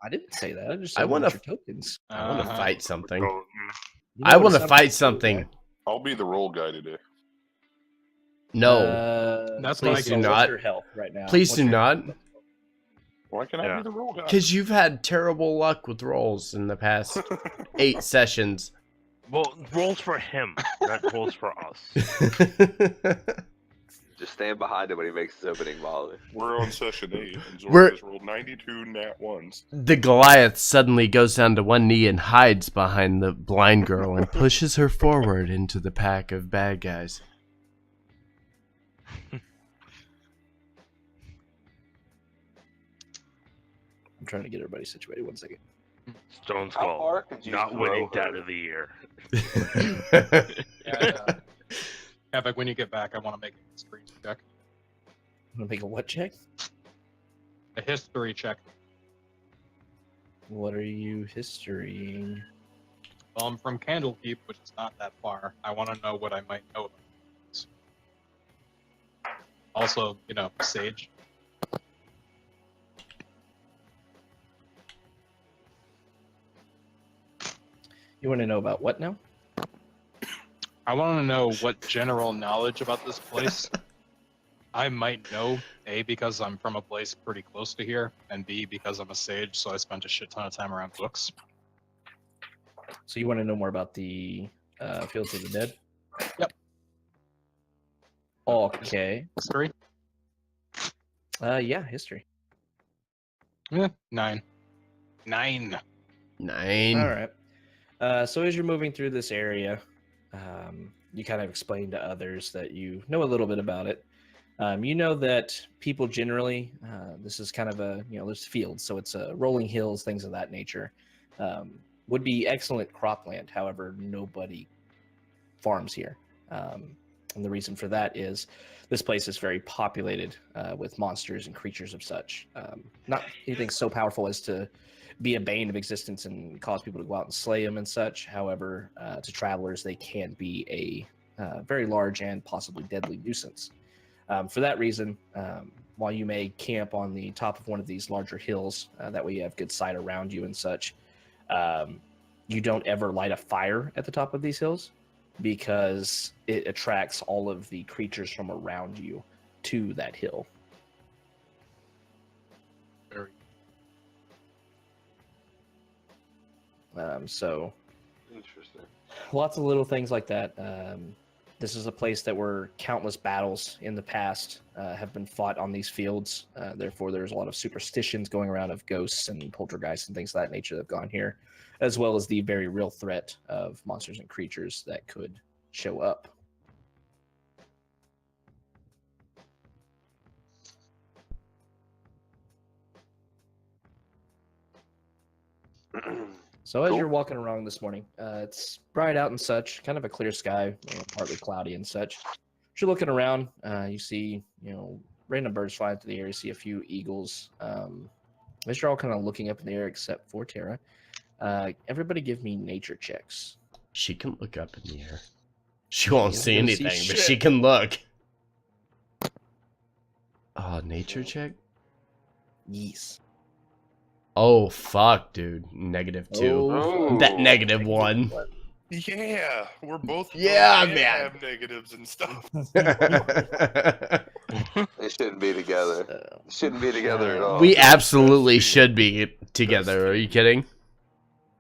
I didn't say that. I just I said wanna what's your tokens. I want to fight something. Oh, You know I what want it to sounds fight like, something. I'll be the roll guy today. No. That's Please what I do can not. What's your health right now? Please What's do your not. health? Why can't I Yeah. be the roll guy? Because you've had terrible luck with rolls in the past 8 sessions. Well, rolls for him, not rolls for us. Just stand behind him when he makes his opening volley. We're on session 8, and We're- Zora has rolled 92 nat 1s. The Goliath suddenly goes down to one knee and hides behind the blind girl and pushes her forward into the pack of bad guys. I'm trying to get everybody situated. 1 second. Stone How Skull, far could you not throw winning her? Dad of the Year. Yeah, Epic, when you get back, I want to make a history check. I'm gonna make a what check? A history check. What are you historying? Well, I'm from Candlekeep, which is not that far. I want to know what I might know about this. Also, Sage. You want to know about what now? I want to know what general knowledge about this place I might know. A, because I'm from a place pretty close to here, and B, because I'm a sage, so I spent a shit ton of time around books. So you want to know more about the Fields of the Dead? Yep. Okay. History? Yeah, history. Yeah, 9. 9. 9. All right. So as you're moving through this area, you kind of explain to others that you know a little bit about it. You know that people generally, this is kind of a, there's fields, so it's rolling hills, things of that nature. Would be excellent cropland. However, nobody farms here. And the reason for that is this place is very populated with monsters and creatures of such. Not anything so powerful as to be a bane of existence and cause people to go out and slay them and such. However, to travelers, they can be a very large and possibly deadly nuisance. For that reason, while you may camp on the top of one of these larger hills, that way you have good sight around you and such, you don't ever light a fire at the top of these hills because it attracts all of the creatures from around you to that hill. Very. So Interesting. lots of little things like that. This is a place that where countless battles in the past have been fought on these fields. Therefore, there's a lot of superstitions going around of ghosts and poltergeists and things of that nature that have gone here, as well as the very real threat of monsters and creatures that could show up. So as Cool. you're walking around this morning, it's bright out and such, kind of a clear sky, partly cloudy and such. As you're looking around, you see, random birds flying through the air. You see a few eagles As you're all kind of looking up in the air, except for Tara, everybody give me nature checks. She can look up in the air. She won't isn't see gonna see anything, but shit. she can look. Nature check? Yes. Oh, fuck, dude. -2. Oh, That Ooh. -1. Yeah, we're both Yeah, and man. have negatives and stuff. They shouldn't be together. Shouldn't be together at all. We Best absolutely team. should be together. Are you kidding?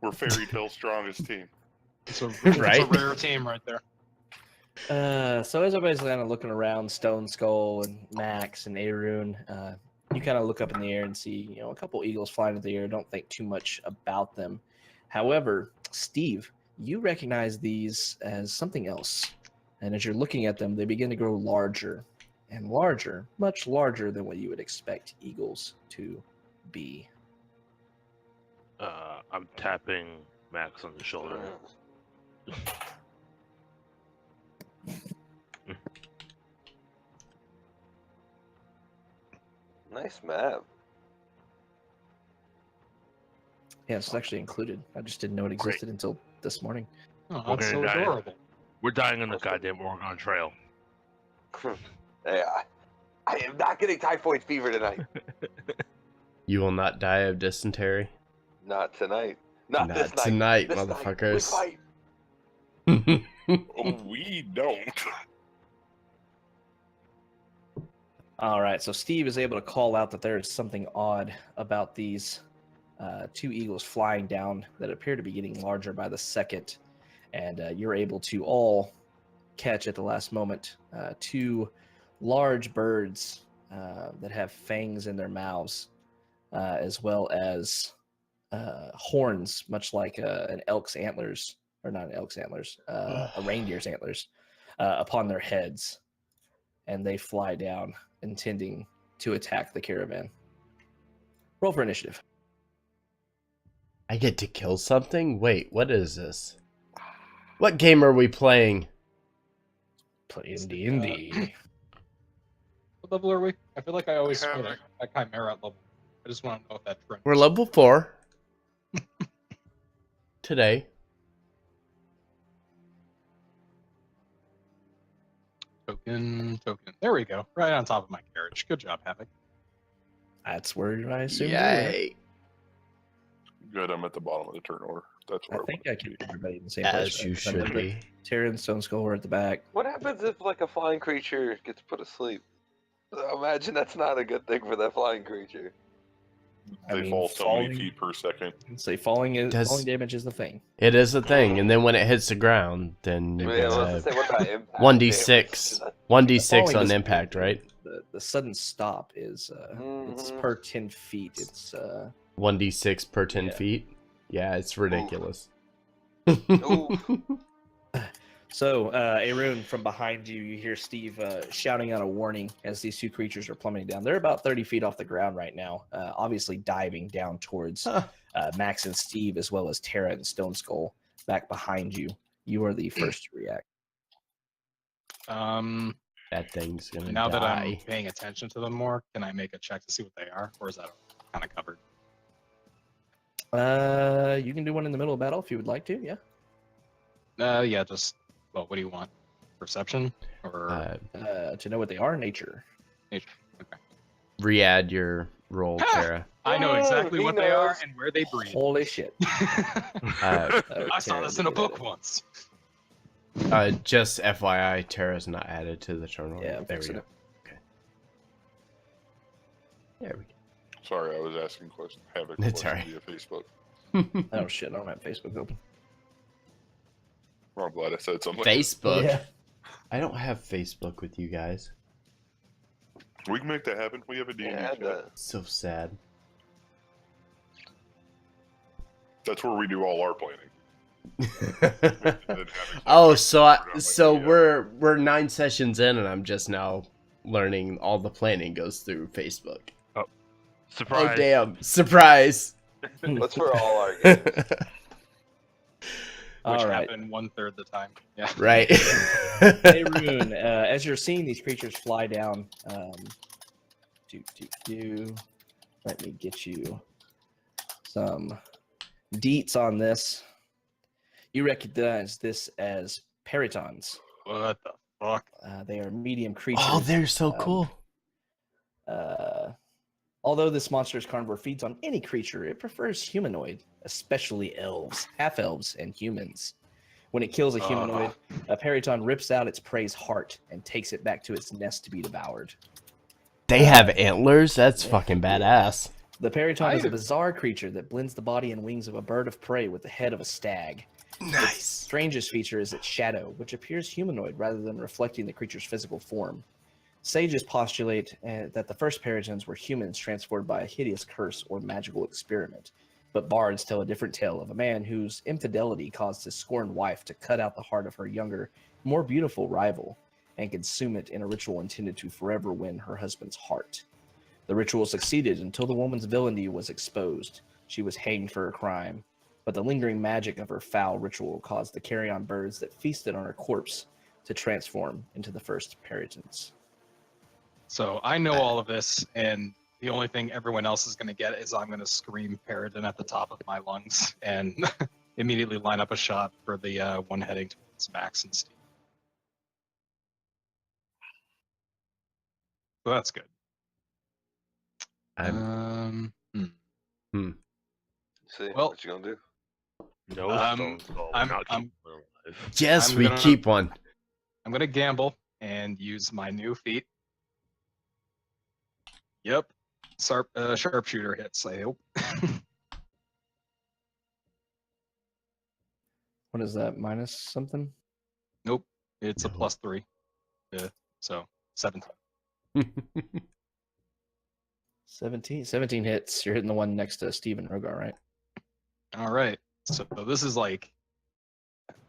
We're fairy tale strongest team. It's a, Right? it's a rare team right there. So as everybody's kind of looking around, Stone Skull and Max and Arun, you kind of look up in the air and see, a couple eagles flying in the air. Don't think too much about them. However, Steve, you recognize these as something else, and as you're looking at them, they begin to grow larger and larger, much larger than what you would expect eagles to be. I'm tapping Max on the shoulder. Nice map. Yeah, it's actually included. I just didn't know it Great. existed until this morning. Oh, We're that's gonna so die. adorable. We're dying on the goddamn Oregon Trail. Hey, I am not getting typhoid fever tonight. You will not die of dysentery. Not tonight. Not this night. tonight, This night, motherfuckers. we fight. Oh, we don't. All right, so Steve is able to call out that there is something odd about these two eagles flying down that appear to be getting larger by the second, and you're able to all catch at the last moment two large birds that have fangs in their mouths, as well as horns, much like an elk's antlers, or not an elk's antlers, a reindeer's antlers, upon their heads, and they fly down, intending to attack the caravan. Roll for initiative. I get to kill something? Wait, what is this? What game are we playing? Playing D&D. What level are we? I feel like I always Havoc. play that Chimera level. I just want to know if that trend. We're level 4. Today. Token. There we go. Right on top of my carriage. Good job, Havoc. That's where I assume you were. Yay. Good, I'm at the bottom of the turn order. That's I where think I kept everybody in the same As place. you right? should be. Terran and Stone Skull were at the back. What happens if like a flying creature gets put asleep? Imagine that's not a good thing for that flying creature. They fall so many feet per second. Say falling Does- damage is the thing. It is a thing, and then when it hits the ground, then you Yeah, get let's say what about impact 1d6. damage? 1d6 Falling on is- impact, right? The sudden stop is it's Mhm. per 10 feet. It's 1d6 per 10 Yeah. feet. Yeah, it's ridiculous. Ooh. So, Arun, from behind you, you hear Steve shouting out a warning as these two creatures are plummeting down. They're about 30 feet off the ground right now, obviously diving down towards Max and Steve, as well as Tara and Stone Skull back behind you. You are the first to react. That thing's gonna Now that I'm die. paying attention to them more, can I make a check to see what they are, or is that kind of covered? You can do one in the middle of battle if you would like to. Yeah. Yeah. Just what do you want? Perception or To know what they are, nature. nature? Okay. Re-add your roll, Tara. I know exactly he what they are knows. and where they breed. Holy shit! Uh, I saw this in a book once. just FYI, Tara's not added to the turn order. Yeah, I'm there we fixing go. it. Okay. There we Sorry, I was asking questions. Havoc It's questions alright. via Facebook. go. Oh shit! I don't have Facebook open. Well, I'm glad I said something. Facebook. Yeah. I don't have Facebook with you guys. We can make that happen. We have a D&D Yeah, chat. So sad. That's where we do all our planning. Oh, so we're 9 sessions in, and I'm just now learning all the planning goes through Facebook. Surprise! Oh damn! Surprise! What's for all our games? Which All right. happened 1/3 the time. Yeah. Right. Hey, Rune, as you're seeing these creatures fly down, let me get you some deets on this. You recognize this as peritons. What the fuck? They are medium creatures. Oh, they're so cool. Although this monstrous carnivore feeds on any creature, it prefers humanoid, especially elves, half-elves, and humans. When it kills a humanoid, a periton rips out its prey's heart and takes it back to its nest to be devoured. They have antlers? That's fucking badass. The periton is a bizarre creature that blends the body and wings of a bird of prey with the head of a stag. Its Nice. strangest feature is its shadow, which appears humanoid rather than reflecting the creature's physical form. Sages postulate that the first peritons were humans transformed by a hideous curse or magical experiment, but bards tell a different tale of a man whose infidelity caused his scorned wife to cut out the heart of her younger, more beautiful rival and consume it in a ritual intended to forever win her husband's heart. The ritual succeeded until the woman's villainy was exposed. She was hanged for her crime, but the lingering magic of her foul ritual caused the carrion birds that feasted on her corpse to transform into the first peritons. So I know all of this, and the only thing everyone else is going to get is I'm going to scream Peridot at the top of my lungs and immediately line up a shot for the one heading towards Max and Steve. So that's good. See, Well, what you gonna do? No stone skull. I'm- Not I'm- keep one alive. Yes, I'm we gonna- keep one. I'm going to gamble and use my new feat. Yep. Sharpshooter hits, I hope. What is that, minus something? Nope. It's a No. +3. Yeah, so 17. 17 hits. You're hitting the one next to Steven Rogar, right? All right. So this is like,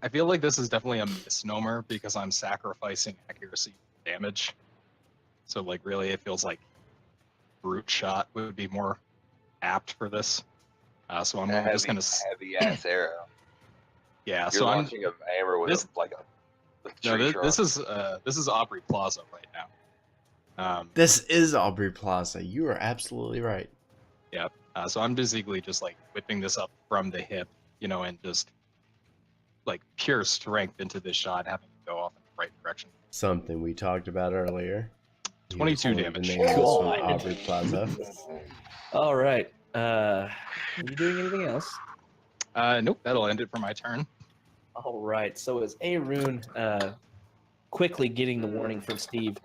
I feel like this is definitely a misnomer because I'm sacrificing accuracy for damage. So like really it feels like brute shot would be more apt for this. So I'm just gonna heavy ass arrow. yeah. You're So I'm launching a hammer with this- a no, tree this trunk. is Aubrey Plaza right now. This is Aubrey Plaza. You are absolutely right. So I'm basically just like whipping this up from the hip, and just like pure strength into this shot, having to go off in the right direction. Something we talked about earlier. 22 One of damage. The names Cool. from Aubrey Plaza. All right. Are you doing anything else? Nope, that'll end it for my turn. All right. So as Arun, quickly getting the warning from Steve,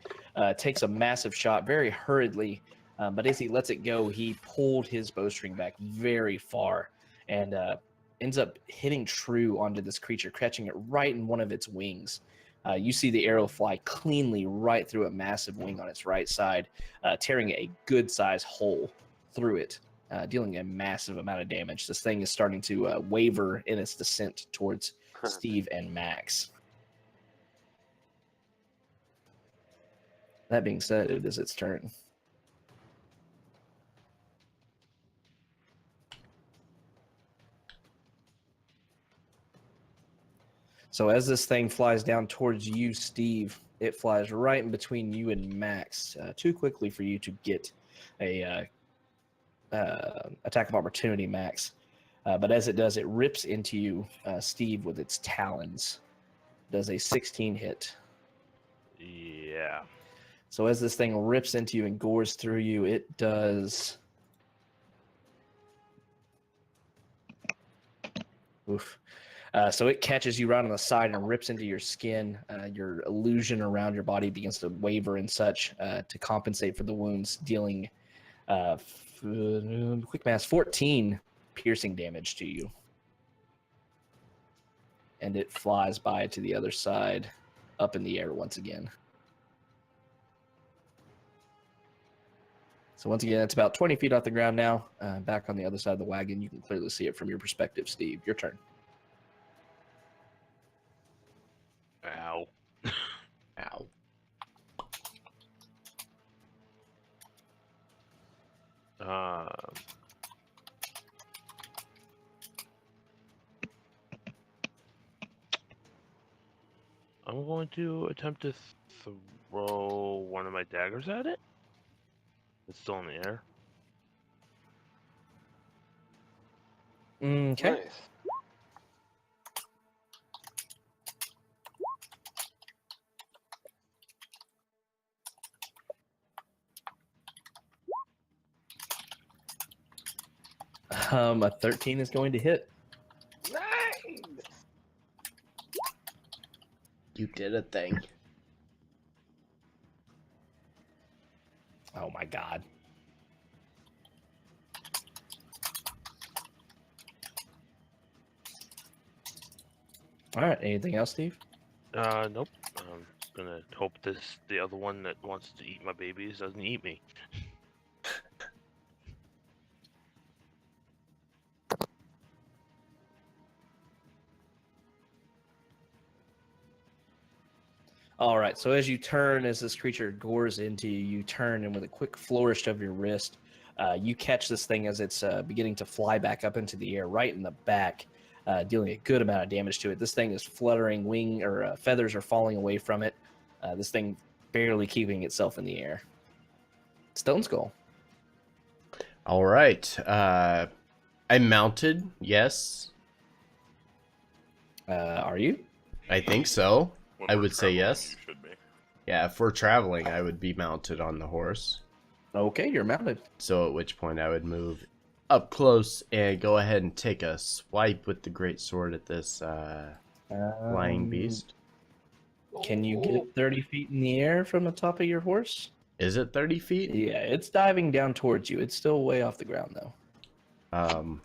takes a massive shot very hurriedly, but as he lets it go, he pulled his bowstring back very far and ends up hitting true onto this creature, catching it right in one of its wings. You see the arrow fly cleanly right through a massive wing on its right side, tearing a good-sized hole through it, dealing a massive amount of damage. This thing is starting to waver in its descent towards Steve and Max. That being said, it is its turn. So as this thing flies down towards you, Steve, it flies right in between you and Max, too quickly for you to get a attack of opportunity, Max. But as it does, it rips into you, Steve, with its talons. Does a 16 hit. Yeah. So as this thing rips into you and gores through you, it does... Oof. So it catches you right on the side and rips into your skin. Your illusion around your body begins to waver and such to compensate for the wounds, dealing quick mass 14 piercing damage to you. And it flies by to the other side, up in the air once again. So once again, it's about 20 feet off the ground now. Back on the other side of the wagon, you can clearly see it from your perspective, Steve. Your turn. Ow. Ow. I'm going to attempt to throw one of my daggers at it. It's still in the air. Okay. Nice. A 13 is going to hit. Nice. You did a thing. Oh my god. All right. Anything else, Steve? Nope. I'm just gonna hope the other one that wants to eat my babies doesn't eat me. All right. So as you turn, as this creature gores into you, you turn, and with a quick flourish of your wrist, you catch this thing as it's beginning to fly back up into the air, right in the back, dealing a good amount of damage to it. This thing is fluttering, wing or feathers are falling away from it. This thing barely keeping itself in the air. Stone Skull. All right. I mounted. Yes, Are you? I think so. When I we're would say traveling, yes. You should be. Yeah, if we're traveling, I would be mounted on the horse. Okay, you're mounted. So at which point I would move up close and go ahead and take a swipe with the great sword at this flying beast. Can you get it 30 feet in the air from the top of your horse? Is it 30 feet? Yeah, it's diving down towards you. It's still way off the ground, though.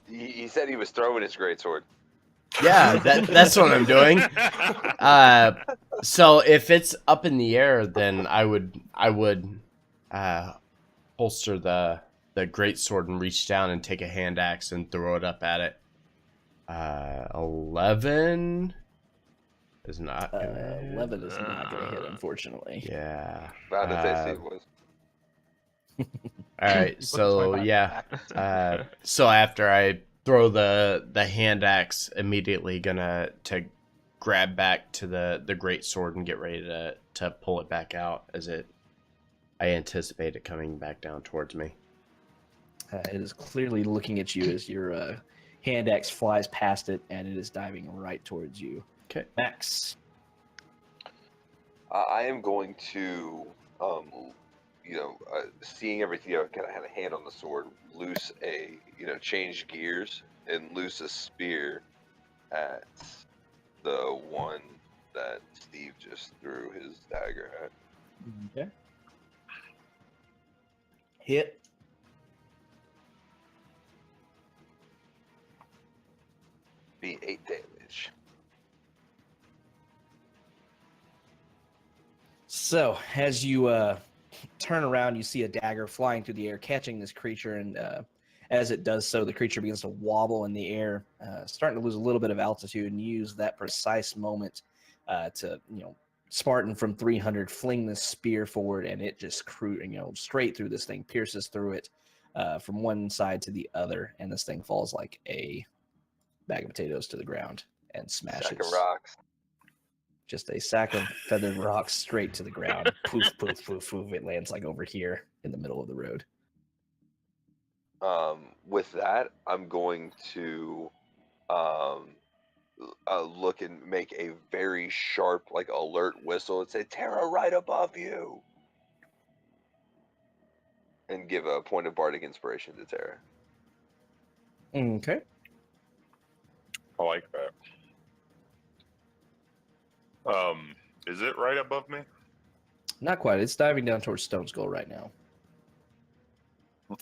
He said he was throwing his greatsword. Yeah, that's what I'm doing. So if it's up in the air, then I would holster the great sword and reach down and take a hand axe and throw it up at it. 11 is not gonna 11 is not going to hit, unfortunately. Yeah. How did they see it was? All right. Put So my yeah. back. So after I throw the hand axe, immediately gonna to grab back to the great sword and get ready to pull it back out as I anticipate it coming back down towards me. It is clearly looking at you as your hand axe flies past it, and it is diving right towards you. Okay. Max. I am going to, seeing everything, kind of had a hand on the sword, change gears and loose a spear at the one that Steve just threw his dagger at. Okay. Hit. Be 8 damage. So, as you turn around, you see a dagger flying through the air, catching this creature, and as it does so, the creature begins to wobble in the air, starting to lose a little bit of altitude, and use that precise moment to, Spartan from 300 fling this spear forward, and it just straight through this thing, pierces through it from one side to the other, and this thing falls like a bag of potatoes to the ground and smashes. Sack of rocks. Just a sack of feathered rocks straight to the ground. Poof, poof, poof, poof. It lands like over here in the middle of the road. With that, I'm going to look and make a very sharp, alert whistle and say, "Terra, right above you!" And give a point of bardic inspiration to Terra. Okay. I like that. Is it right above me? Not quite. It's diving down towards Stone Skull right now.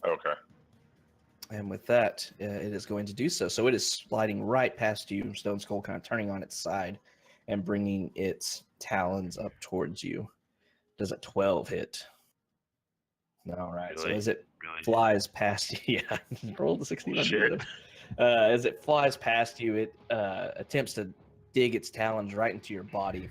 Okay. And with that, it is going to do so. So it is sliding right past you, Stone Skull kind of turning on its side and bringing its talons up towards you. Does a 12 hit? All right. Really? So as it Really? flies past you, yeah, roll the 16 on Shit. it. As it flies past you, it attempts to dig its talons right into your body.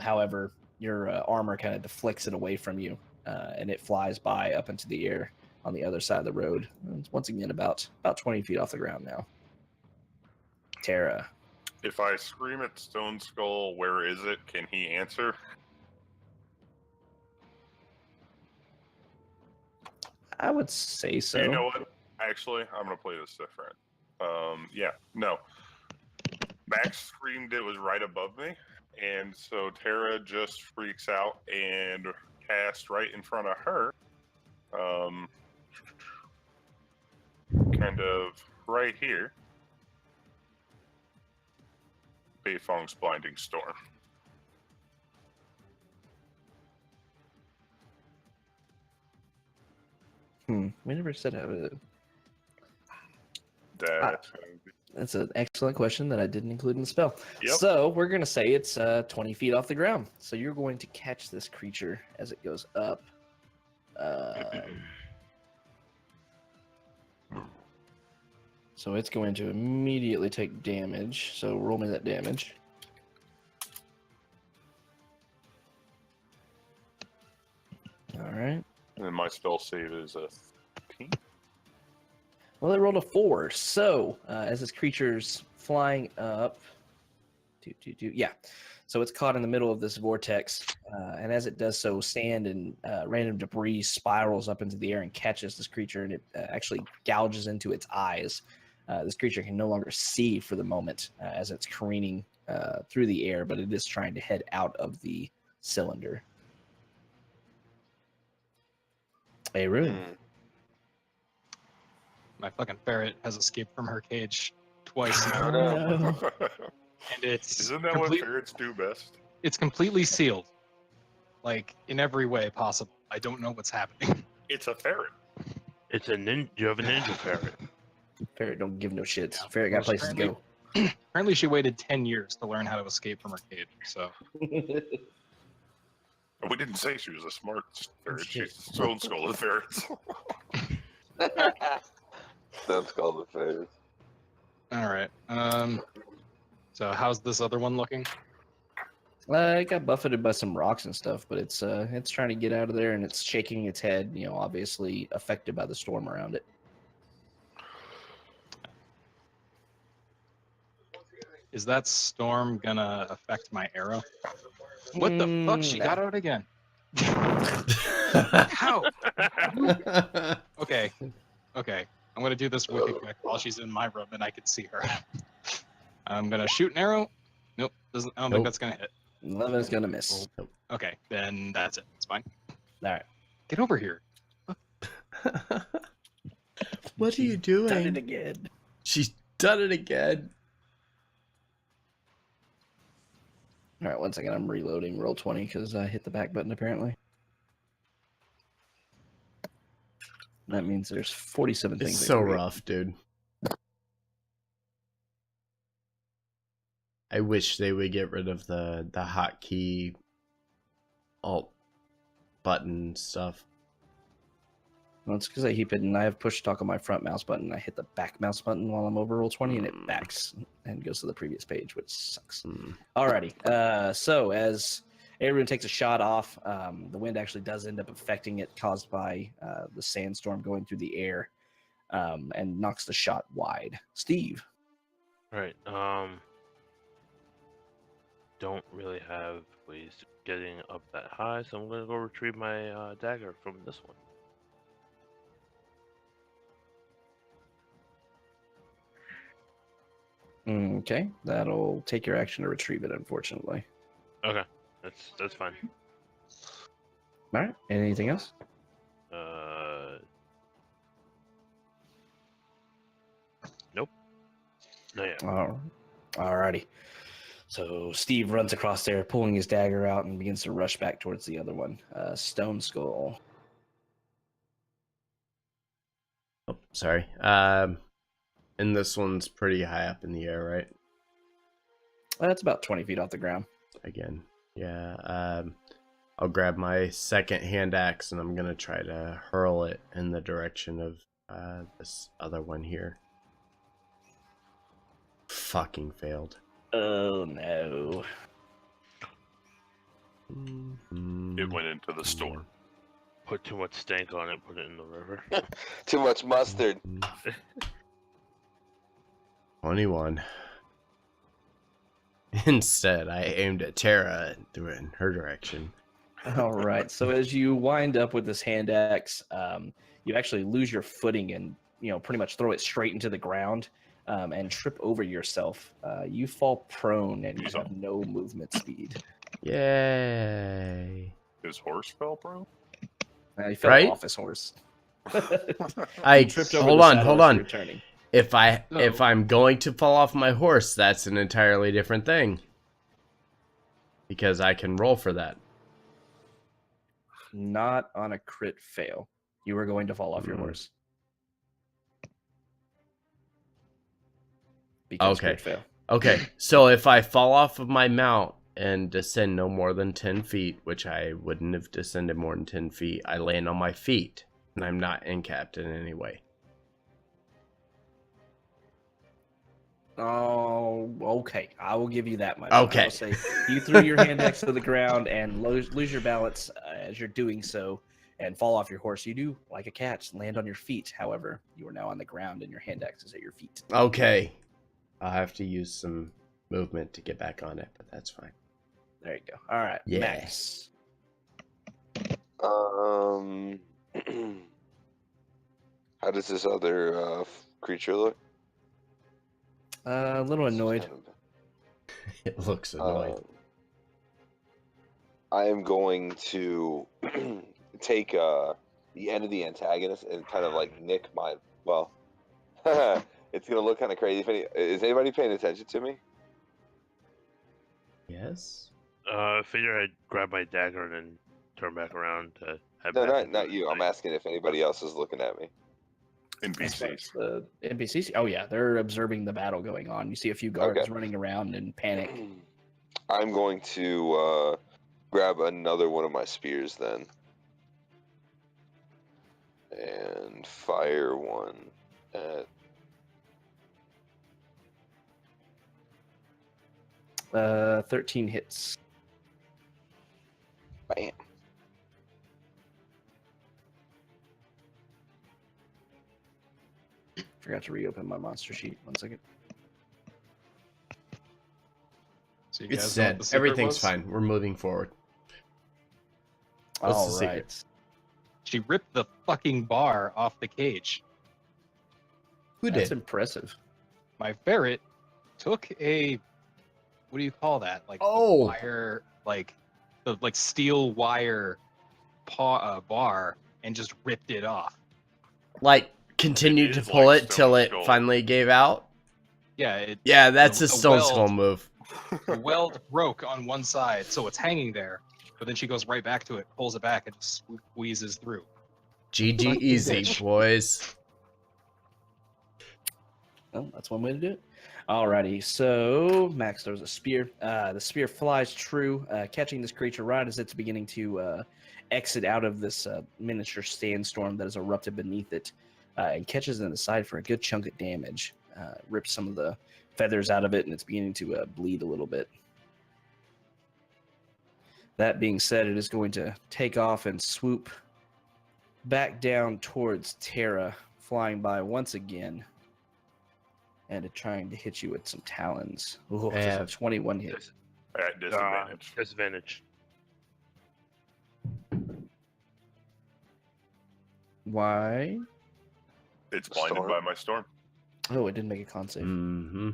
However, your armor kind of deflects it away from you, and it flies by up into the air on the other side of the road. It's once again about 20 feet off the ground now. Terra. If I scream at Stone Skull, where is it? Can he answer? I would say so. You know what? Actually, I'm going to play this different. Yeah, no. Max screamed it was right above me, and so Tara just freaks out and casts right in front of her. Kind of right here. Beifong's Blinding Storm. We never said how to. That's That's an excellent question that I didn't include in the spell. Yep. So we're going to say it's 20 feet off the ground. So you're going to catch this creature as it goes up. So it's going to immediately take damage. So roll me that damage. All right. And then my spell save is a 15. Well, it rolled a 4. So as this creature's flying up, yeah. So it's caught in the middle of this vortex, and as it does so, sand and random debris spirals up into the air and catches this creature, and it actually gouges into its eyes. This creature can no longer see for the moment as it's careening through the air, but it is trying to head out of the cylinder. Hey, Rune. My fucking ferret has escaped from her cage twice now, No. and it's Isn't that what ferrets do best? It's completely sealed, like in every way possible. I don't know what's happening. It's a ferret. It's a ninja. You have a ninja ferret. Ferret don't give no shits. Ferret got places to go. Apparently, she waited 10 years to learn how to escape from her cage. So We didn't say she was a smart ferret. She's a stone skull of ferrets. That's called the phase. all right. So how's this other one looking? It got buffeted by some rocks and stuff, but it's trying to get out of there, and it's shaking its head. You know, obviously affected by the storm around it. Is that storm gonna affect my arrow? What the fuck? She got out again. How? Okay. I'm gonna do this wicked quick while she's in my room and I can see her. I'm gonna shoot an arrow. Nope. I don't think that's gonna hit. 11 is gonna miss. Okay, then that's it. It's fine. All right. Get over here. What are you doing? Done it again. She's done it again. All right, 1 second. I'm reloading roll 20 because I hit the back button apparently. That means there's 47 things. It's I so can read. rough, dude. I wish they would get rid of the hotkey alt button stuff. Well, it's because I keep it, and I have push talk on my front mouse button. I hit the back mouse button while I'm over roll 20, and it backs and goes to the previous page, which sucks. Alrighty. So as everyone takes a shot off, the wind actually does end up affecting it, caused by the sandstorm going through the air, and knocks the shot wide. Steve. Right. Don't really have ways of getting up that high, so I'm gonna go retrieve my dagger from this one. Okay, that'll take your action to retrieve it, unfortunately. Okay, that's fine. All right. Anything else? Nope. No, yeah. Alrighty. So Steve runs across there, pulling his dagger out, and begins to rush back towards the other one. Stone Skull. Oh, sorry. And this one's pretty high up in the air, right? That's about 20 feet off the ground. Again, yeah. I'll grab my second hand axe and I'm gonna try to hurl it in the direction of this other one here. Fucking failed. Oh no. It went into the storm. Put too much stank on it, put it in the river. Too much mustard. 21. Instead, I aimed at Tara and threw it in her direction. All right. So as you wind up with this hand axe, you actually lose your footing and pretty much throw it straight into the ground. and trip over yourself. You fall prone and you He's have up. no movement speed. Yay. His horse fell prone. He fell Right? off his horse. I tripped over hold the on, saddle hold as you on. were turning. If No. I'm going to fall off my horse, that's an entirely different thing. Because I can roll for that. Not on a crit fail. You were going to fall off your Mm. horse. Because Okay. crit fail. Okay, so if I fall off of my mount and descend no more than 10 feet, which I wouldn't have descended more than 10 feet, I land on my feet, and I'm not encapped in any way. Oh, okay. I will give you that much. Okay. I will say you threw your hand next to the ground and lose your balance as you're doing so and fall off your horse. You do, like a catch, land on your feet. However, you are now on the ground and your hand axe is at your feet. Okay. I'll have to use some movement to get back on it, but that's fine. There you go. All right, Yeah. Max. How does this other creature look? A little annoyed. It looks annoyed. I am going to take the end of the antagonist and kind of like nick my. Well, it's gonna look kind of crazy. Is anybody paying attention to me? Yes? I figure I'd grab my dagger and then turn back around to head No, back. not you. I'm asking if anybody else is looking at me. As far as NPCs. the NPCs. Oh yeah, they're observing the battle going on. You see a few guards Okay. running around in panic. I'm going to grab another one of my spears then. And fire one at 13 hits. bam. Forgot to reopen my monster sheet. 1 second. So you It's guys know what set. the secret Everything's was? fine. We're moving forward. What's All the secret? right. She ripped the fucking bar off the cage. Who That's did? impressive. My ferret took a, what do you call that? Like the Oh. wire, like the steel wire bar, and just ripped it off. Like, continued It to is pull like it till Stone it Skull. finally gave out? Yeah, Yeah, that's a the Stone Skull weld- move. the weld broke on one side, so it's hanging there. But then she goes right back to it, pulls it back, and just squeezes through. GG Fucking easy, bitch. boys. Well, that's one way to do it. Alrighty, so Max throws a spear. The spear flies true, catching this creature right as it's beginning to exit out of this miniature sandstorm that has erupted beneath it, and catches it in the side for a good chunk of damage. Rips some of the feathers out of it, and it's beginning to bleed a little bit. That being said, it is going to take off and swoop back down towards Terra, flying by once again. And trying to hit you with some talons. Ooh, just a 21 hit. At disadvantage. Disadvantage. Why? It's blinded Storm. by my storm. Oh, it didn't make a con save. Mm-hmm.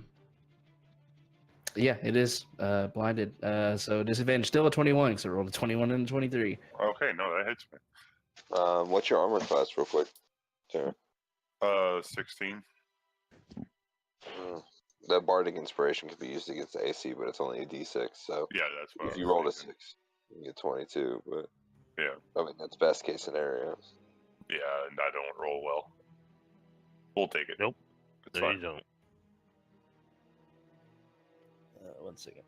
Yeah, it is blinded. So disadvantage. Still a 21, because it rolled a 21 and a 23. Okay, no, that hits me. What's your armor class, real quick? Sarah? 16. That bardic inspiration could be used against the AC, but it's only a D6. So Yeah, that's what if I you was rolled a thinking. 6, you get 22. But Yeah, I mean, that's best case scenario. yeah, and I don't roll well. We'll take it. Nope. It's No, fine. you don't. 1 second.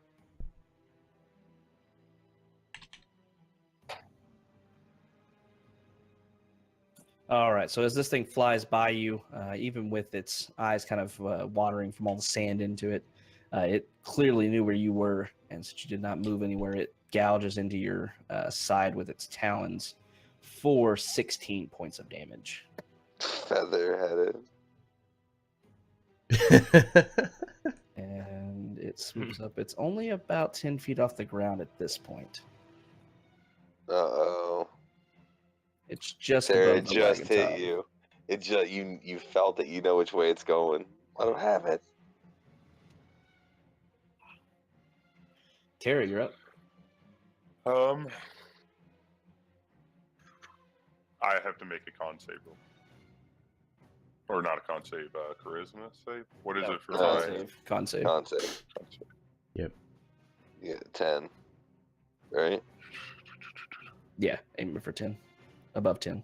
All right, so as this thing flies by you, even with its eyes kind of watering from all the sand into it, it clearly knew where you were, and since you did not move anywhere, it gouges into your side with its talons for 16 points of damage. Feather-headed. And it swoops up. It's only about 10 feet off the ground at this point. Uh-oh. It's just Sarah, above it the just wagon hit top. you. It just you felt it. You know which way it's going. I don't have it. Tara, you're up. I have to make a con save roll. Or not a con save, charisma save? What is it for Con my... save. Con save. Con save. Yep. You get 10. Right? Yeah, aiming for 10. Above 10.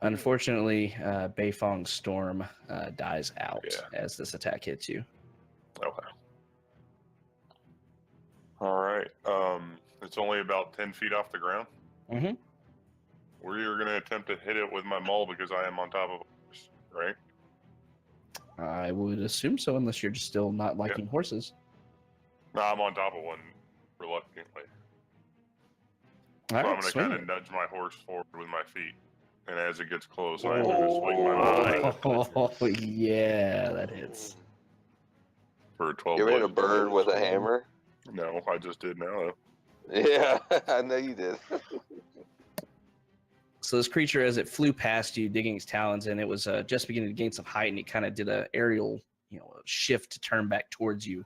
Unfortunately, Beifong's storm dies out as this attack hits you. Okay. Alright. It's only about 10 feet off the ground. Mm-hmm. We're going to attempt to hit it with my maul because I am on top of a horse, right? I would assume so, unless you're just still not liking horses. No, I'm on top of one reluctantly. All So right, I'm going to swing kind of it. nudge my horse forward with my feet. And as it gets close, I'm going to swing my maul at it Oh, yeah, that hits. for 12 You ever hit a bludgeoning bird with a damage. hammer? No, I just did now. Yeah, I know you did. So this creature, as it flew past you, digging its talons in, it was just beginning to gain some height, and it kind of did an aerial, shift to turn back towards you,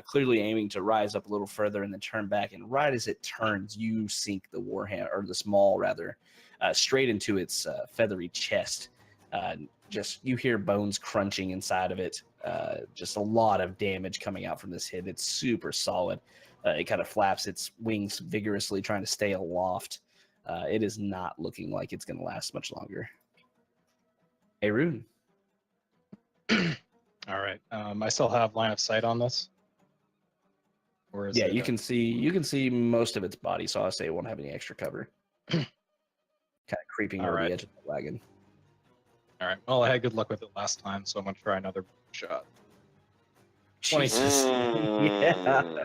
clearly aiming to rise up a little further and then turn back. And right as it turns, you sink the warhammer, or the maul rather, straight into its feathery chest. Just you hear bones crunching inside of it. Just a lot of damage coming out from this hit. It's super solid. It kind of flaps its wings vigorously, trying to stay aloft. It is not looking like it's going to last much longer. Hey, Rune. All right. I still have line of sight on this. Or is it, you can see most of its body, so I'll say it won't have any extra cover. Kind of creeping over the edge of the wagon. All right. Well, I had good luck with it last time, so I'm gonna try another shot. Jesus. Yeah.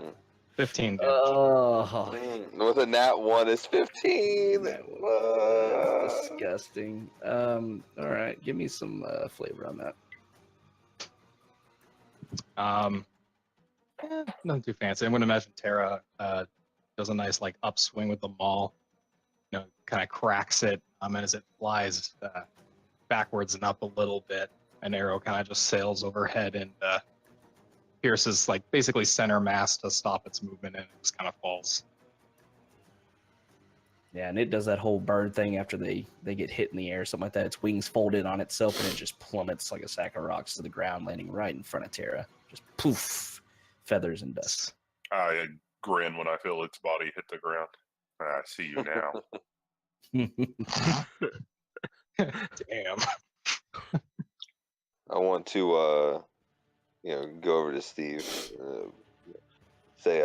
15 damage. Oh, With a nat 1 is 15. that's disgusting. All right, give me some flavor on that. Nothing too fancy. I'm gonna imagine Tara does a nice upswing with the maul. Kind of cracks it, and as it flies backwards and up a little bit, an arrow kind of just sails overhead and pierces basically center mass to stop its movement, and it just kind of falls. Yeah, and it does that whole bird thing after they get hit in the air, something like that. Its wings fold in on itself, and it just plummets like a sack of rocks to the ground, landing right in front of Tara. Just poof, feathers and dust. I grin when I feel its body hit the ground. I see you now. Damn. I want to, go over to Steve, say,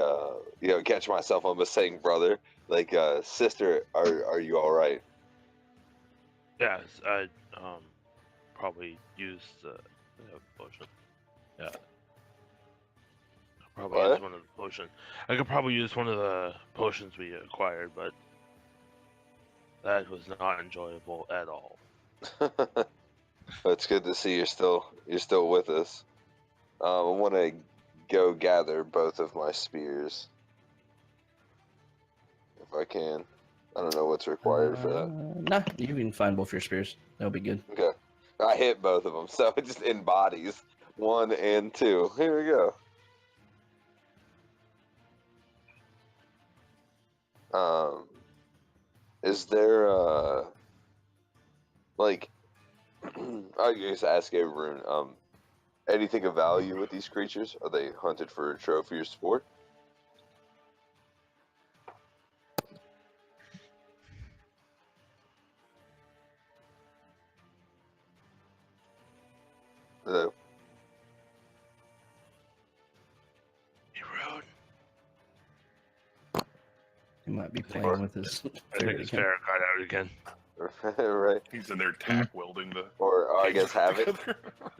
catch myself on saying, brother, sister, are you all right? Yes, I probably use the potion. Yeah. Probably What? use one of the potions. I could probably use one of the potions we acquired, but that was not enjoyable at all. It's good to see you're still with us. I want to go gather both of my spears, if I can. I don't know what's required for that. Nah, you can find both your spears. That'll be good. Okay, I hit both of them, so it just in bodies, 1 and 2. Here we go. Is there I guess ask everyone, anything of value with these creatures? Are they hunted for a trophy or sport? Hello? Hey, Road. He might be playing with his I think his ferret got out again. Right. He's in there tack welding the. Or I guess have it.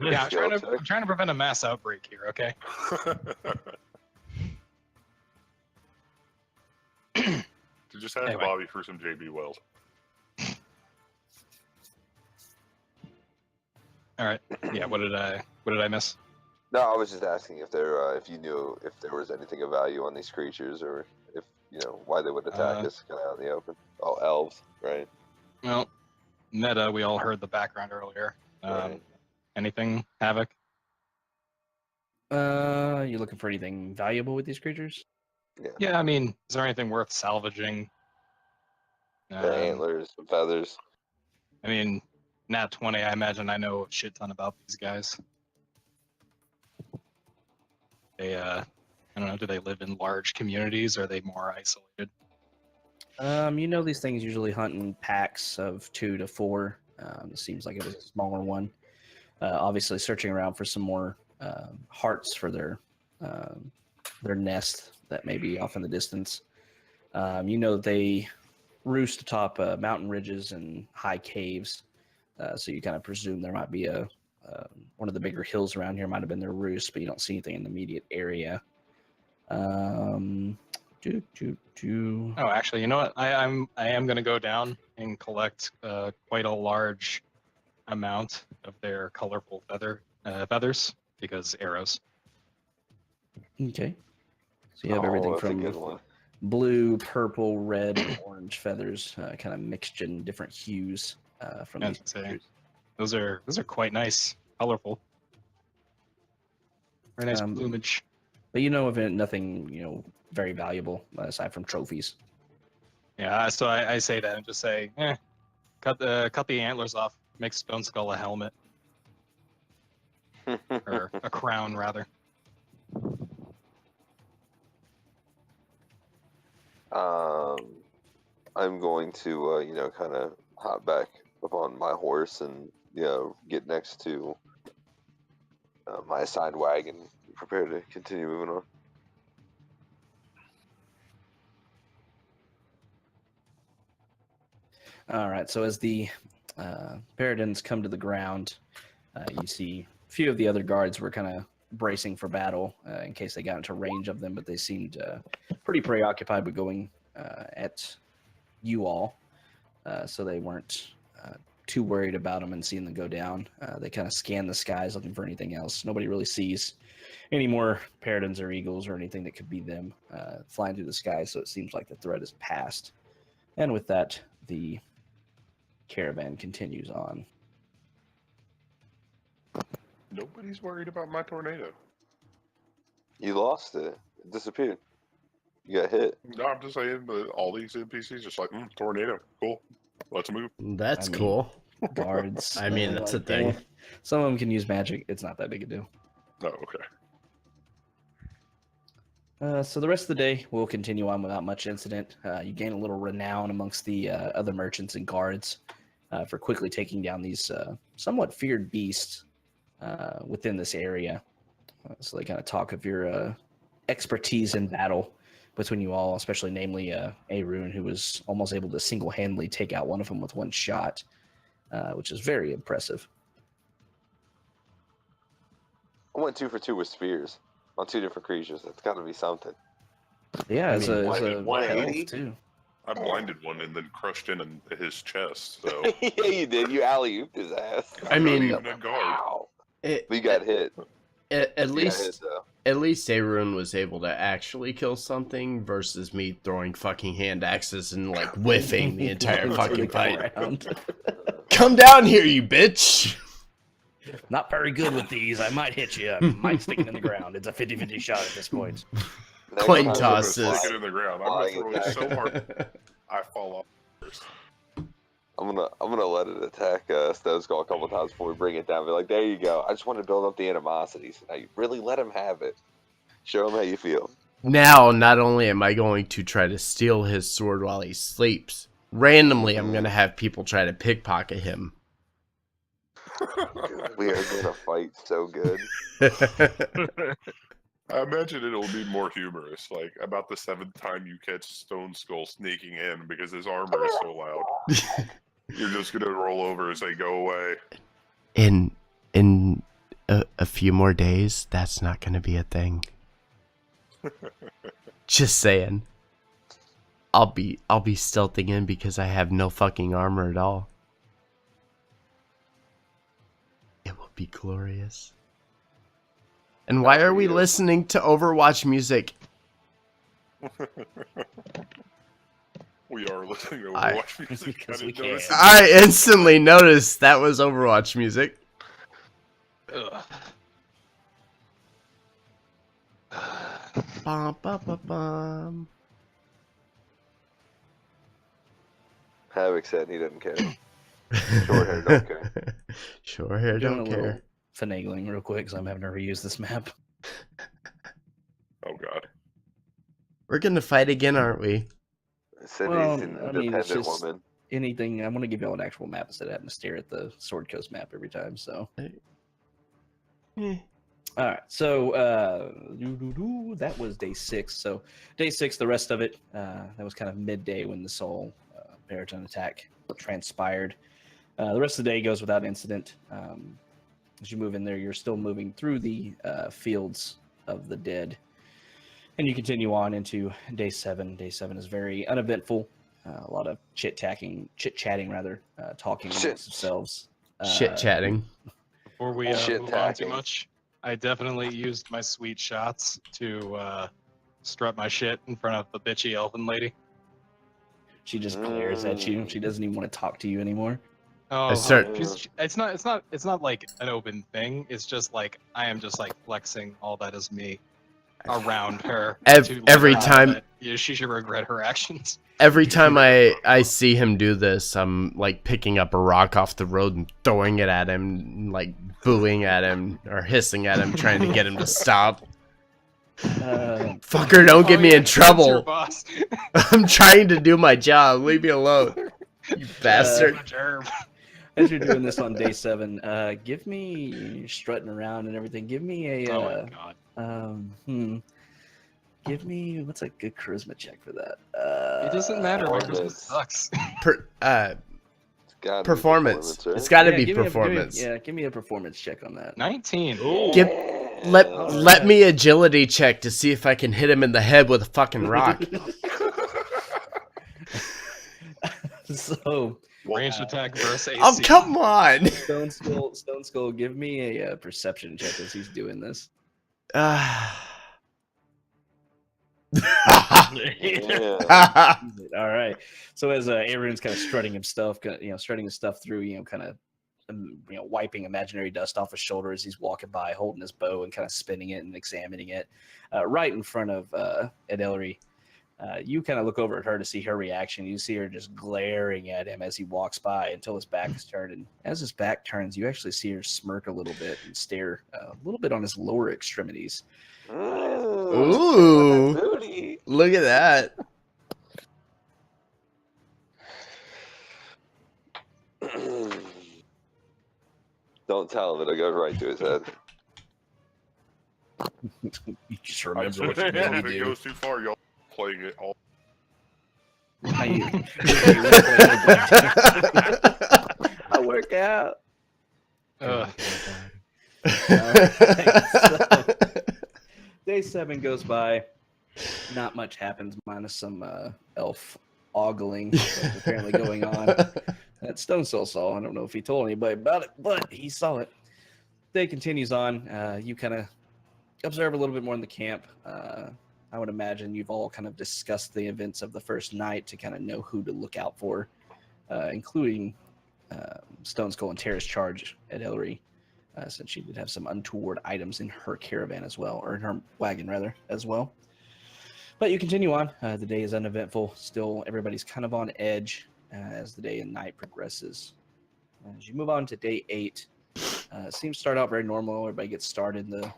Yeah, Skill I'm check. trying to prevent a mass outbreak here. Okay. To just ask Anyway. Bobby for some JB Weld. All right. Yeah. What did I miss? No, I was just asking if if you knew if there was anything of value on these creatures, or if why they would attack us kind of out in the open. Oh, elves, right? Well, meta. We all heard the background earlier. Right. Anything, Havoc? You looking for anything valuable with these creatures? Yeah, I mean, is there anything worth salvaging? The antlers, the feathers. I mean, Nat 20, I imagine I know a shit ton about these guys. They, I don't know, do they live in large communities or are they more isolated? You know, these things usually hunt in packs of 2 to 4. It seems like it was a smaller one. Obviously, searching around for some more hearts for their nest that may be off in the distance. You know, they roost atop mountain ridges and high caves, so you kind of presume there might be one of the bigger hills around here might have been their roost, but you don't see anything in the immediate area. Oh, actually, you know what? I am gonna go down and collect quite a large amount of their colorful feathers because arrows. Okay. So you have everything That's a from good one. blue, purple, red, and orange feathers, kind of mixed in different hues from I these was gonna say, creatures. those are quite nice, colorful, very nice Um, plumage. But you know of nothing, very valuable aside from trophies. Yeah, so I say that and just say, cut the antlers off, make Stone Skull a helmet or a crown rather. I'm going to, kind of hop back up on my horse and, get next to my assigned wagon, prepare to continue moving on. All right. So as the Paradins come to the ground, you see a few of the other guards were kind of bracing for battle in case they got into range of them, but they seemed pretty preoccupied with going at you all, so they weren't too worried about them and seeing them go down. They kind of scan the skies looking for anything else. Nobody really sees any more Paradins or eagles or anything that could be them flying through the sky, so it seems like the threat is past. And with that, the caravan continues on. Nobody's worried about my tornado. You lost it. It disappeared. You got hit. No, I'm just saying that all these NPCs just like, tornado, cool. Let's move. That's I mean, cool. Guards. I mean, that's a thing. Some of them can use magic. It's not that big a deal. Oh, okay. So the rest of the day will continue on without much incident. You gain a little renown amongst the other merchants and guards for quickly taking down these somewhat feared beasts within this area. So they kind of talk of your expertise in battle between you all, especially namely Arun, who was almost able to single-handedly take out one of them with one shot, which is very impressive. I went 2 for 2 with spears on 2 different creatures. That's got to be something. Yeah, I as mean, a 180? health, too. I blinded one and then crushed in his chest, so Yeah, you did. You alley-ooped his ass. I I'm not mean- even a guard. Wow. It, But you got hit. at You got hit, least though. at least Arun was able to actually kill something versus me throwing fucking hand axes and like whiffing the entire Into fucking the fight. ground. Come down here, you bitch! Not very good with these. I might hit you. I might stick it in the ground. It's a 50-50 shot at this point. Next Coin time, I'm gonna tosses. stick it in the ground. I'm gonna throw it so hard I fall off first. I'm gonna let it attack Stone Skull a couple times before we bring it down. Be like, there you go. I just want to build up the animosity. So now you really let him have it. Show him how you feel. Now, not only am I going to try to steal his sword while he sleeps, randomly I'm going to have people try to pickpocket him. We are gonna fight so good. I imagine it'll be more humorous, like about the 7th time you catch Stone Skull sneaking in because his armor is so loud. You're just gonna roll over and say, "Go away." In a few more days, that's not going to be a thing. Just saying. I'll be stealthing in because I have no fucking armor at all. It will be glorious. And why are we listening to Overwatch music? We are listening to I- Overwatch music. I Because we didn't notice can. it. I instantly noticed that was Overwatch music. Ugh. Bum, bum, bum, bum. Havoc said he doesn't care. Short hair don't care. Short hair I'm doing don't a little care. finagling real quick because I'm having to reuse this map. Oh God. We're gonna fight again, aren't we? Cindy's Well, an I mean, it's independent just- woman. Anything, I want to give y'all an actual map instead of having to stare at the Sword Coast map every time. So, Eh. all right. So, that was day 6. So, day 6, the rest of it, that was kind of midday when this whole baritone attack transpired. The rest of the day goes without incident. As you move in there, you're still moving through the fields of the dead. And you continue on into day 7. Day 7 is very uneventful. A lot of chit-chatting, talking amongst themselves. Shit chatting. Before we Shit move on too tacking. much, I definitely used my sweet shots to strut my shit in front of the bitchy elfin lady. She just glares at you. She doesn't even want to talk to you anymore. Oh, start- it's not like an open thing. It's just like I am just like flexing all that is me around her. to let Every her know time- that, she should regret her actions. Every time I see him do this, I'm like picking up a rock off the road and throwing it at him, like booing at him or hissing at him, trying to get him to stop. Fucker, don't get Oh, me yeah, in that's your trouble. boss. I'm trying to do my job. Leave me alone, you bastard. Gerb. As you're doing this on day 7, give me strutting around and everything. Give me a Oh my god. give me what's a good charisma check for that? It doesn't matter. My charisma performance. sucks. It's gotta be Performance. right? It's got to be give me performance. give me a performance check on that. 19. Let me agility check to see if I can hit him in the head with a fucking rock. So Ranged attack versus AC. Oh, come on. Stone Skull, give me a perception check as he's doing this. Yeah. All right. So as Aaron's kind of strutting his stuff through, kind of, wiping imaginary dust off his shoulder as he's walking by, holding his bow and kind of spinning it and examining it, right in front of Ed Ellery. You kind of look over at her to see her reaction. You see her just glaring at him as he walks by until his back is turned. And as his back turns, you actually see her smirk a little bit and stare a little bit on his lower extremities. Ooh. Booty. Look at that. Don't tell him, it'll go right to his head. You just I remember what you if really it do. goes too far, y'all playing it all. How you- I work out. Day 7 goes by. Not much happens, minus some elf ogling that's apparently going on. That Stone Soul saw. I don't know if he told anybody about it, but he saw it. Day continues on. You kind of observe a little bit more in the camp. I would imagine you've all kind of discussed the events of the first night to kind of know who to look out for, including Stone Skull and Terrace charge at Ellery, since she did have some untoward items in her caravan as well, or in her wagon rather, as well. But you continue on. The day is uneventful. Still, everybody's kind of on edge as the day and night progresses. As you move on to day 8, it seems to start out very normal. Everybody gets started in the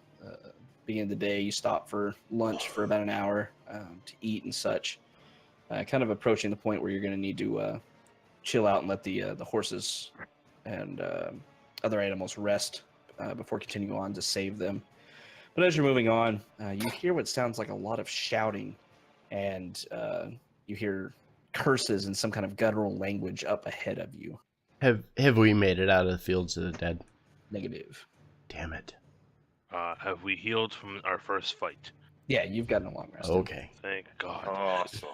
beginning of the day. You stop for lunch for about an hour to eat and such. Kind of approaching the point where you're going to need to chill out and let the horses and other animals rest before continuing on to save them. But as you're moving on, you hear what sounds like a lot of shouting, and you hear curses in some kind of guttural language up ahead of you. Have we made it out of the fields of the dead? Negative. Damn it. Have we healed from our first fight? Yeah, you've gotten a long rest. Okay. Thank God. Awesome.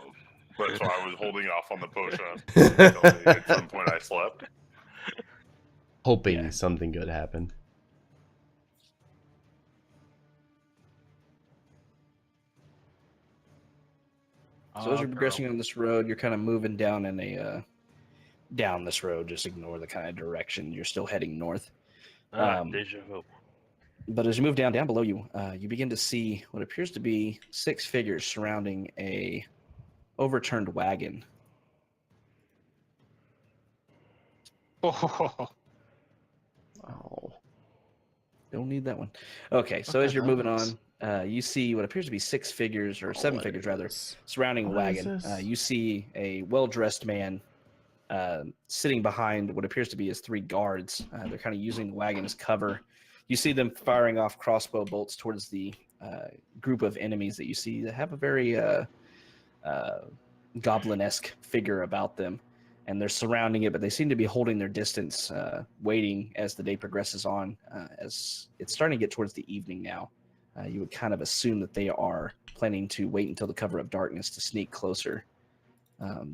That's why I was holding off on the potion until at some point I slept. Hoping something good happened. So as you're progressing on this road, you're kind of moving down in a down this road. Just ignore the kind of direction. You're still heading north. Deja vu. But as you move down below you, you begin to see what appears to be 6 figures surrounding a overturned wagon. Oh, Oh. Don't need that one. Okay, so as you're moving on, you see what appears to be 6 figures, or 7 What figures is rather, this? surrounding a What is wagon. this? You see a well-dressed man sitting behind what appears to be his 3 guards. They're kind of using the wagon as cover. You see them firing off crossbow bolts towards the group of enemies that you see that have a very goblin-esque figure about them. And they're surrounding it, but they seem to be holding their distance, waiting as the day progresses on. As it's starting to get towards the evening now, you would kind of assume that they are planning to wait until the cover of darkness to sneak closer.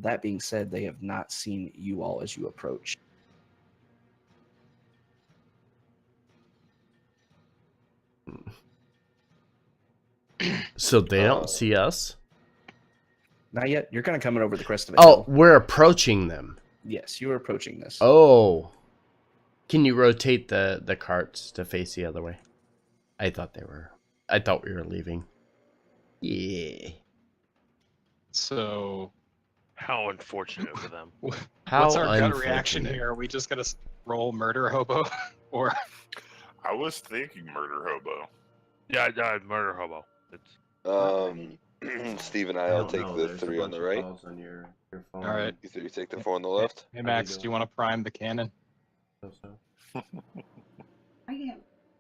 That being said, they have not seen you all as you approach. So they don't see us? Not yet. You're kind of coming over the crest of a Oh, hill. we're approaching them. Yes, you are approaching this. Oh. Can you rotate the carts to face the other way? I thought we were leaving. Yeah. so How unfortunate for them. How what's our gut reaction unfortunate. here? Are we just gonna roll murder hobo, or I was thinking murder hobo. Yeah, murder hobo. It's Steve and I'll take the 3 on the right. On your phone. all right? You take the 4 on the left. Hey Max, do you want to prime the cannon? I am.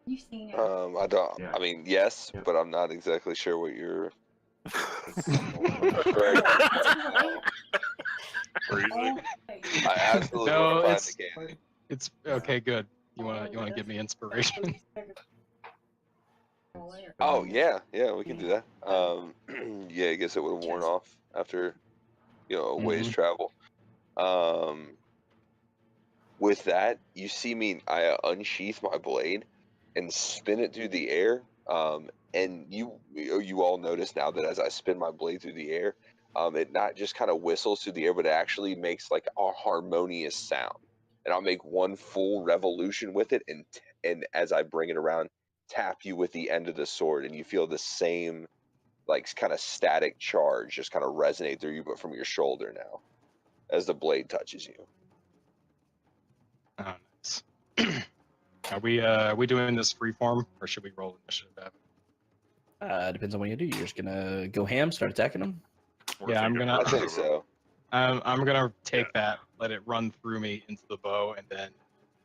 You've seen it. I don't. Yeah. I mean, yes, Yeah. but I'm not exactly sure what you're. Freezing. I absolutely No, want to find it's- the cannon. It's okay. Good. You wanna give me inspiration? Oh yeah, we can do that. Yeah, I guess it would have worn off after, a ways Mhm. travel. With that, you see me. I unsheath my blade and spin it through the air. And you all notice now that as I spin my blade through the air, it not just kind of whistles through the air, but it actually makes like a harmonious sound. And I'll make one full revolution with it, and as I bring it around, tap you with the end of the sword, and you feel the same like kind of static charge just kind of resonate through you, but from your shoulder now, as the blade touches you. Oh, nice. Are we doing this freeform, or should we roll initiative? Depends on what you do. You're just gonna go ham, start attacking them. We're Yeah, I'm thinking gonna- I murder think hobo. so. I'm gonna take that, let it run through me into the bow, and then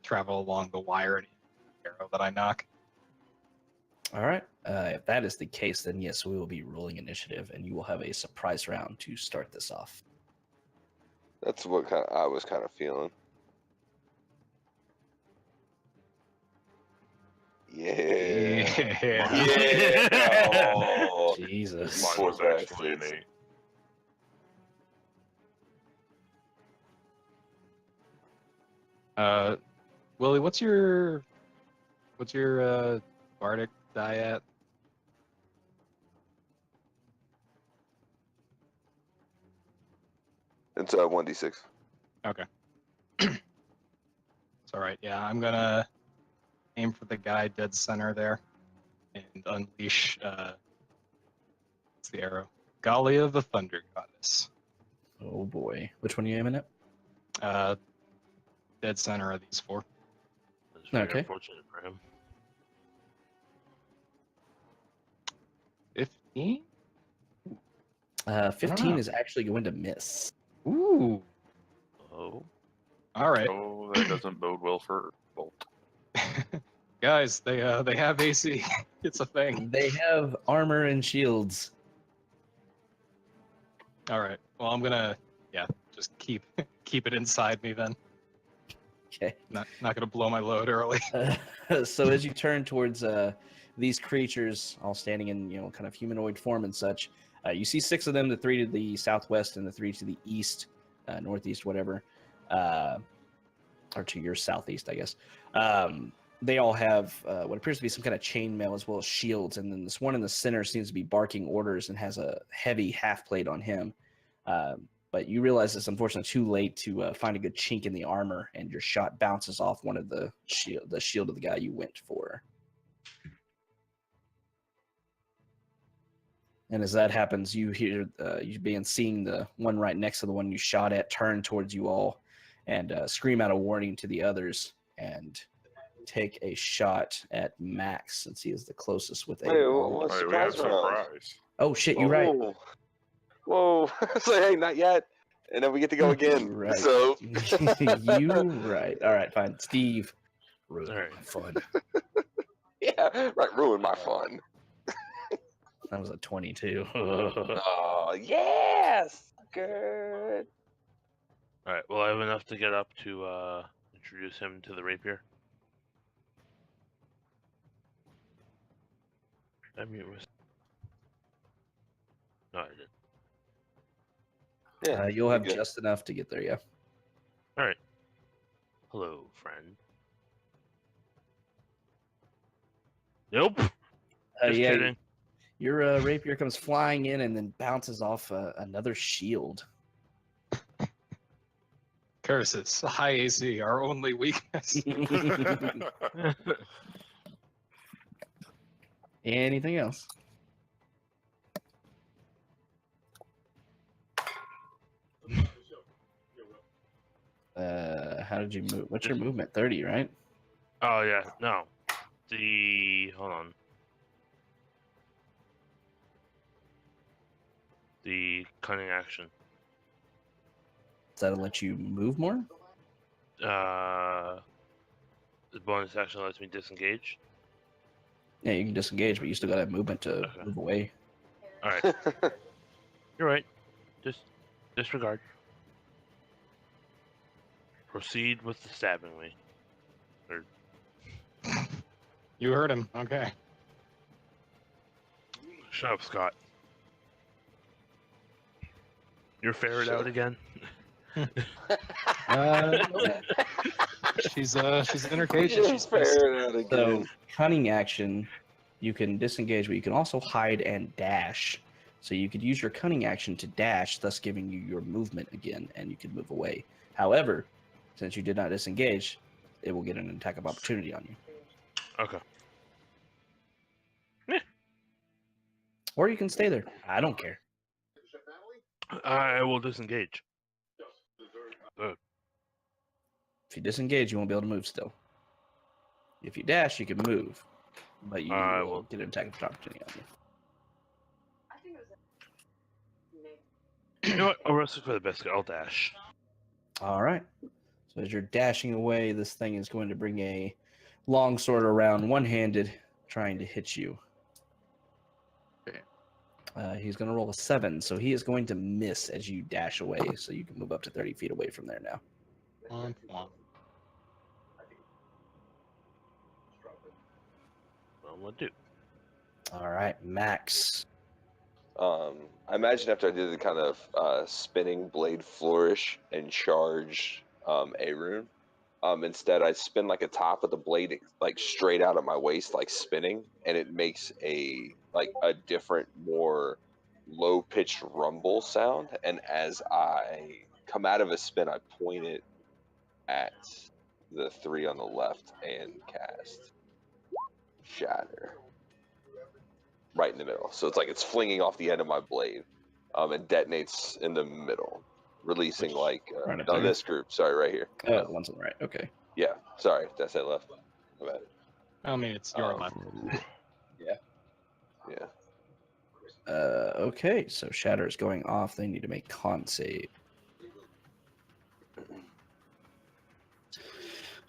travel along the wire and hit the arrow that I knock. All right. If that is the case, then yes, we will be rolling initiative, and you will have a surprise round to start this off. That's what I was kind of feeling. Yeah. Yeah. Oh, Jesus. Mine Poor was actually an bastards. 8. Willie, what's your bardic die at? It's 1d6. Okay. It's all right. Yeah, I'm gonna aim for the guy dead center there, and unleash. What's the arrow? Galia the Thunder Goddess. Oh boy. Which one are you aiming at? Dead center of these 4. It's very Okay. unfortunate for him. 15. 15 Ah. is actually going to miss. Ooh. Oh. All right. Oh, that doesn't bode well for Bolt. Guys, they have AC. It's a thing. They have armor and shields. All right. Well, I'm gonna just keep it inside me then. Okay. Not gonna blow my load early. So as you turn towards these creatures, all standing in kind of humanoid form and such, you see 6 of them, the 3 to the southwest and the 3 to the east, northeast, whatever, or to your southeast, I guess. They all have what appears to be some kind of chainmail as well as shields, and then this one in the center seems to be barking orders and has a heavy half plate on him. But you realize it's unfortunately too late to find a good chink in the armor, and your shot bounces off one of the shield of the guy you went for. And as that happens, you hear you begin seeing the one right next to the one you shot at turn towards you all and scream out a warning to the others and take a shot at Max since he is the closest with a Wait, long. what Hey, we have surprise round? surprise. Oh shit, you're right. Whoa. Whoa. It's like, hey, not yet. And then we get to go again. Right. So You right. All right, fine. Steve, ruin All right. my fun. yeah, right, ruin my fun. That was a 22. Oh yes. Good. All right. Well, I have enough to get up to introduce him to the rapier. I mean, it was. No, I didn't. Yeah. You'll we have good. just enough to get there, yeah. All right. Hello, friend. Nope. Just Yeah, kidding. your rapier comes flying in and then bounces off another shield. Curses. High AC, our only weakness. Anything else? How did you move? What's your movement? 30, right? Oh yeah. No. Hold on. The cunning action. Does that let you move more? The bonus action lets me disengage. Yeah, you can disengage, but you still got to have movement to Okay. move away. All right. You're right. Just disregard. Proceed with the stabbing me. You heard him. Okay. Shut up, Scott. You're ferret out again? She's in her cage and Just she's pissed. fair out So, again. cunning action, you can disengage, but you can also hide and dash. So you could use your cunning action to dash, thus giving you your movement again, and you can move away. However, since you did not disengage, it will get an attack of opportunity on you. Okay. Or you can stay there. I don't care. I will disengage. If you disengage, you won't be able to move still. If you dash, you can move, but you I will will. get an attack of opportunity on you. You know what? I'll risk it for the biscuit. I'll dash. All right. So as you're dashing away, this thing is going to bring a long sword around one-handed, trying to hit you. He's going to roll a 7, so he is going to miss as you dash away, so you can move up to 30 feet away from there now. Come on. Well, what do? All right, Max. I imagine after I did the kind of spinning blade flourish and charge a rune, instead I spin like a top of the blade like straight out of my waist, like spinning, and it makes a different, more low pitched rumble sound. And as I come out of a spin, I point it at the 3 on the left and cast Shatter. Right in the middle. So it's like it's flinging off the end of my blade and detonates in the middle, releasing like right up no, there? this group. Sorry, right here. Oh, the one's on the right. Okay. Yeah, sorry, that's that left. My bad. I mean, it's your left. Yeah. Okay, so Shatter is going off. They need to make con save.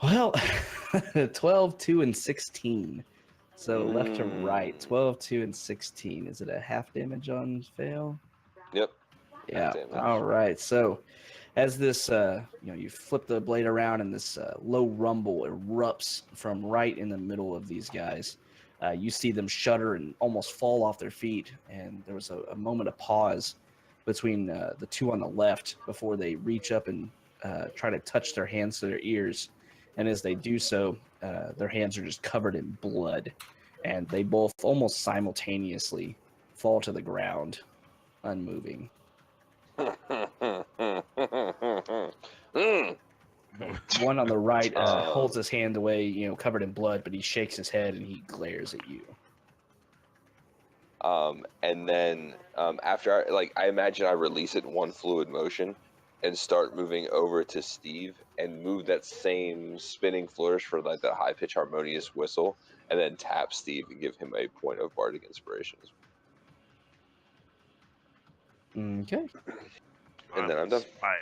Well, 12, 2, and 16. So left to right, 12, 2, and 16. Is it a half damage on fail? Yep. Yeah. Damage. All right. So as this, you flip the blade around and this low rumble erupts from right in the middle of these guys. You see them shudder and almost fall off their feet. And there was a moment of pause between the 2 on the left before they reach up and try to touch their hands to their ears. And as they do so, their hands are just covered in blood. And they both almost simultaneously fall to the ground, unmoving. One on the right holds his hand away, covered in blood, but he shakes his head and he glares at you. And then after I imagine I release it in one fluid motion and start moving over to Steve and move that same spinning flourish for like the high pitch harmonious whistle, and then tap Steve and give him a point of bardic inspiration. Okay. And then I'm done. Inspired.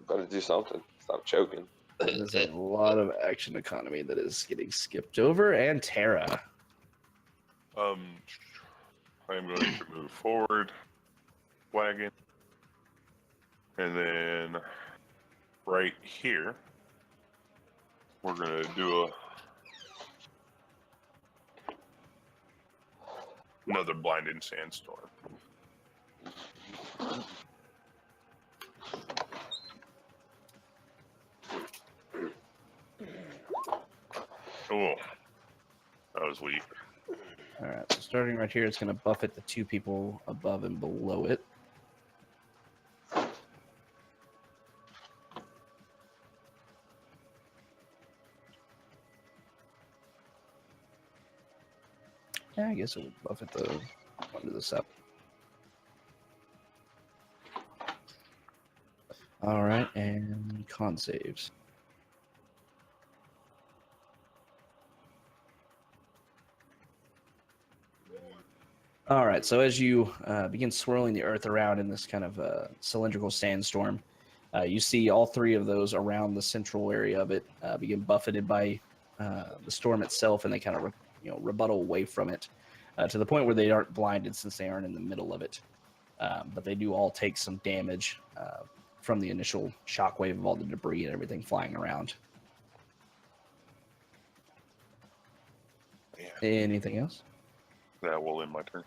Gotta do something. Stop choking. There's a lot of action economy that is getting skipped over. And Tara. I'm going to move forward, wagon, and then right here, we're gonna do another blinding sandstorm. Oh, that was weak. All right, so starting right here, it's going to buffet the two people above and below it. Yeah, I guess it would buffet the one to the south. All right, and con saves. All right, so as you begin swirling the earth around in this kind of cylindrical sandstorm, you see all three of those around the central area of it begin buffeted by the storm itself, and they kind of rebuttal away from it to the point where they aren't blinded since they aren't in the middle of it. But they do all take some damage from the initial shockwave of all the debris and everything flying around. Yeah. Anything else? That will end my turn.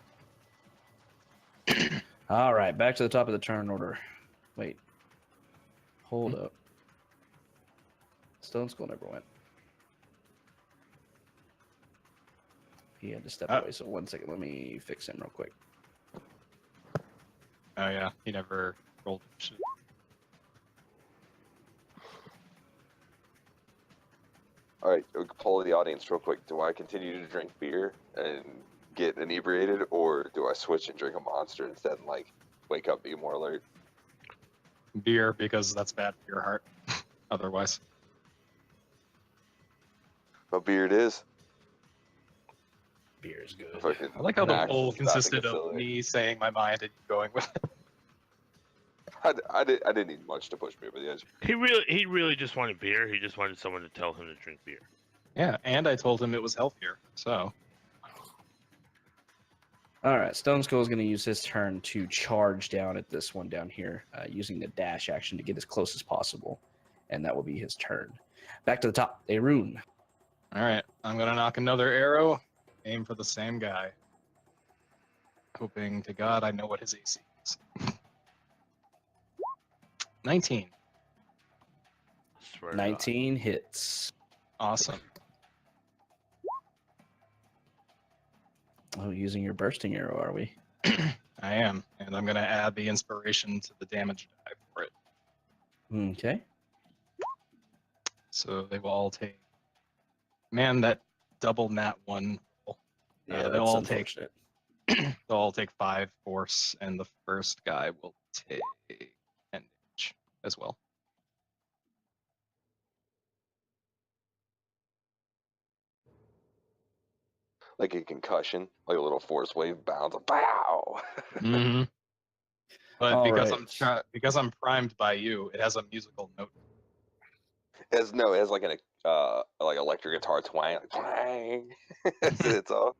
All right, back to the top of the turn order. Wait. Hold up. Stone Skull never went. He had to step away, so 1 second. Let me fix him real quick. Oh yeah, he never rolled shit. All right, poll the audience real quick. Do I continue to drink beer and get inebriated, or do I switch and drink a monster instead and like wake up, be more alert? Beer, because that's bad for your heart. Otherwise, But beer it is. Beer is good. Fucking I like how the Max poll is about to consisted get of silly. me saying my mind and you going with it. I didn't need much to push me over the edge. He really just wanted beer. He just wanted someone to tell him to drink beer. Yeah, and I told him it was healthier. So All right, Stone Skull is going to use his turn to charge down at this one down here, using the dash action to get as close as possible, and that will be his turn. Back to the top, Arun. all right, I'm gonna knock another arrow. Aim for the same guy. Hoping to God I know what his AC is. 19. Swear to God. 19 hits. Awesome. Oh, using your bursting arrow, are we? I am, and I'm gonna add the inspiration to the damage die for it. Okay. So they will all take. Man, that double nat one. Yeah, they'll that's all take. unfortunate. They'll all take 5 force, and the first guy will take 10 damage as well. Like a concussion, like a little force wave bounce. Pow! Mm-hmm. But All because I'm primed by you, it has a musical note. It has like an like electric guitar twang, like twang. It's all.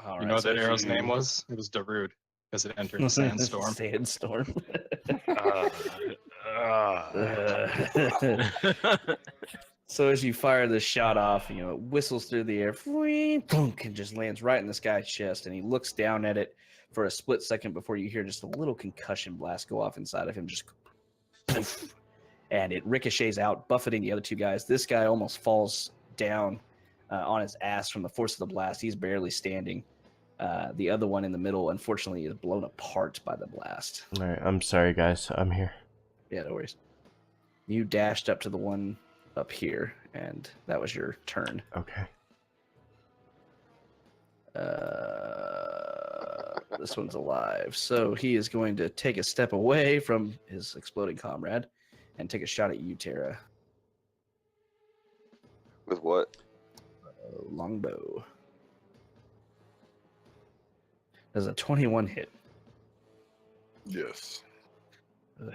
All You right, know what so that as arrow's you- name was? It was Darude, because it entered the sandstorm. Sandstorm. So as you fire this shot off, it whistles through the air, and just lands right in this guy's chest, and he looks down at it for a split second before you hear just a little concussion blast go off inside of him, just poof, and it ricochets out, buffeting the other two guys. This guy almost falls down on his ass from the force of the blast. He's barely standing. The other one in the middle, unfortunately, is blown apart by the blast. All right, I'm sorry, guys. I'm here. Yeah, no worries. You dashed up to the one up here, and that was your turn. Okay. This one's alive, so he is going to take a step away from his exploding comrade and take a shot at you, Tara. With what? Longbow. Does a 21 hit? Yes.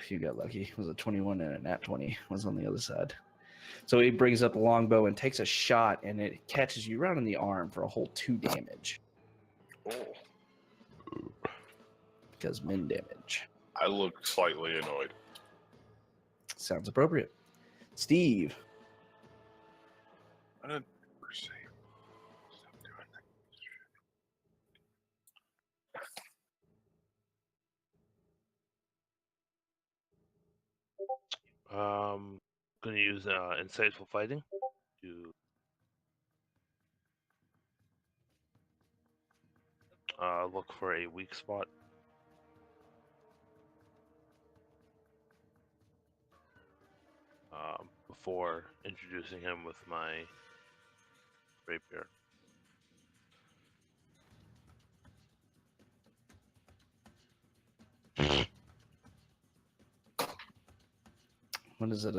You got lucky. It was a 21 and a nat 20 was on the other side. So he brings up the longbow and takes a shot, and it catches you right in the arm for a whole 2 damage. Oh. Because min damage. I look slightly annoyed. Sounds appropriate. Steve. I didn't ever say stop doing Gonna use insightful fighting to look for a weak spot. Before introducing him with my rapier. What is it?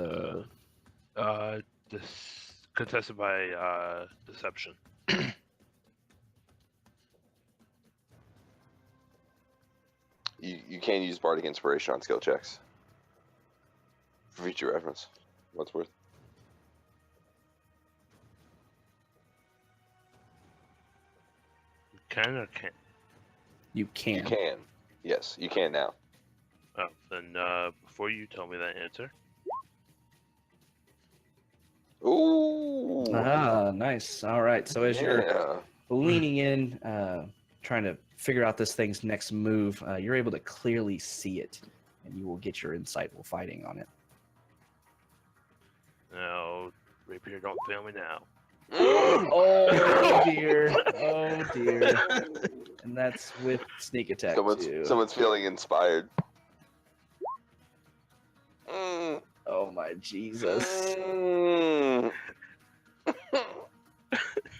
Contested by deception. You can use Bardic Inspiration on skill checks. For future reference. What's worth? You can or can't? You can. You can. Yes, you can now. Oh, then before you tell me that answer. Ooh. Ah, nice. All right. So as you're Yeah. leaning in, trying to figure out this thing's next move, you're able to clearly see it, and you will get your insightful fighting on it. No, rapier, don't fail me now. Oh dear. Oh dear. And that's with sneak attack too. Someone's feeling inspired. Mm. Oh my Jesus. Mm.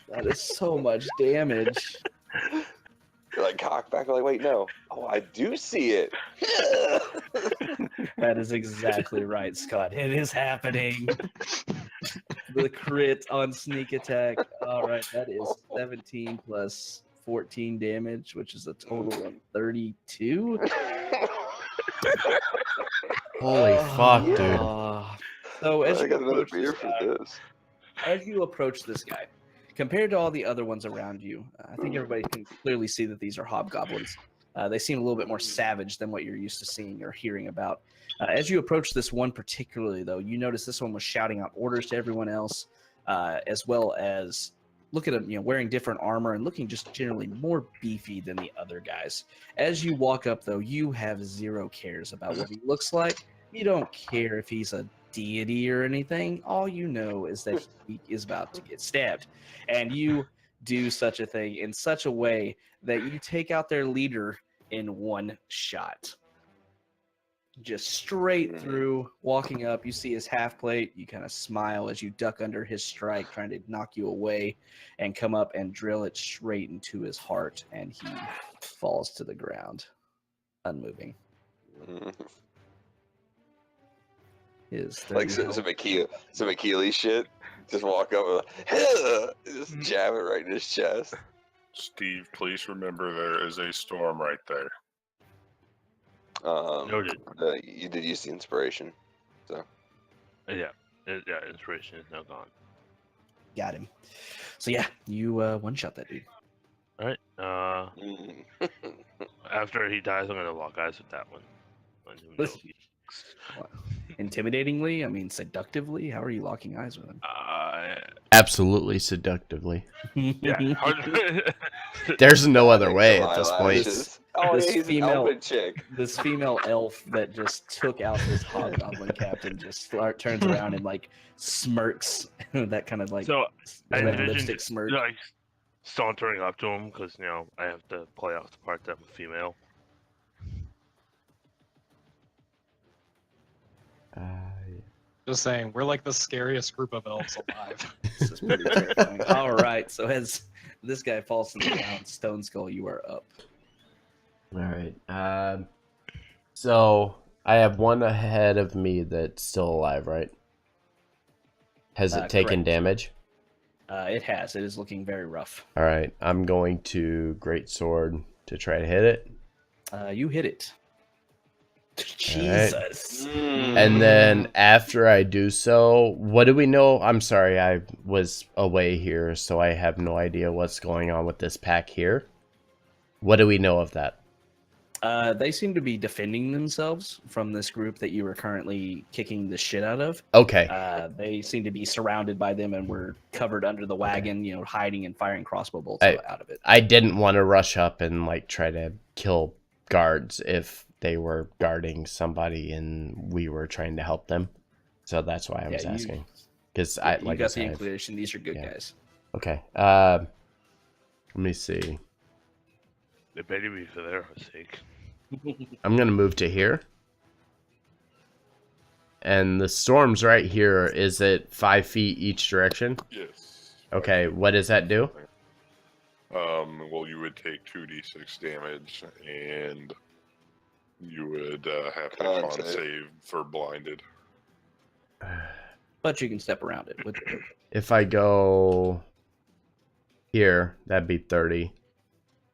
That is so much damage. You're like cock back. Like, wait, no. Oh, I do see it. That is exactly right, Scott. It is happening. The crit on sneak attack. All right, that is 17 plus 14 damage, which is a total of 32. Holy fuck, dude. So as I you got another approach beer this for guy, this. compared to all the other ones around you, I think everybody can clearly see that these are hobgoblins. They seem a little bit more savage than what you're used to seeing or hearing about. As you approach this one particularly, though, you notice this one was shouting out orders to everyone else, as well as look at him, wearing different armor and looking just generally more beefy than the other guys. As you walk up, though, you have zero cares about what he looks like. You don't care if he's a deity or anything. All you know is that he is about to get stabbed, and you do such a thing in such a way that you take out their leader in one shot. Just straight through, walking up, you see his half plate, you kind of smile as you duck under his strike, trying to knock you away, and come up and drill it straight into his heart, and he falls to the ground, unmoving. Like some Achilles shit. Just walk up and just jab it right in his chest. Steve, please remember there is a storm right there. Noted. You did use the inspiration, so. Yeah, inspiration is now gone. Got him. So yeah, you one-shot that dude. All right. After he dies, I'm gonna lock eyes with that one. Intimidatingly? I mean, seductively? How are you locking eyes with him? Absolutely seductively. Yeah. There's no other way at this point. This female elf that just took out this hobgoblin captain just turns around and like smirks. That kind of like so I envisioned lipstick smirk. like sauntering up to him because I have to play off the part that I'm a female. Just saying, we're like the scariest group of elves alive. This is pretty terrifying. All right, so as this guy falls to the ground. Stone Skull, you are up. All right. So I have one ahead of me that's still alive, right? Has it taken Correct. damage? It has. It is looking very rough. All right. I'm going to Great Sword to try to hit it. You hit it. Jesus. And then after I do so, what do we know? I'm sorry, I was away here, so I have no idea what's going on with this pack here. What do we know of that? They seem to be defending themselves from this group that you are currently kicking the shit out of. Okay. They seem to be surrounded by them and were covered under the wagon, hiding and firing crossbow bolts out of it. I didn't want to rush up and like try to kill guards if they were guarding somebody and we were trying to help them. So that's why I was asking. Because I you got the inclination. These are good guys. Okay. Let me see. They better be for their sake. I'm gonna move to here. And the storm's right here. Is it 5 feet each direction? Yes. Okay, what does that do? Well, you would take 2d6 damage, and you would have to con save for blinded. But you can step around it. If I go here, that'd be 30.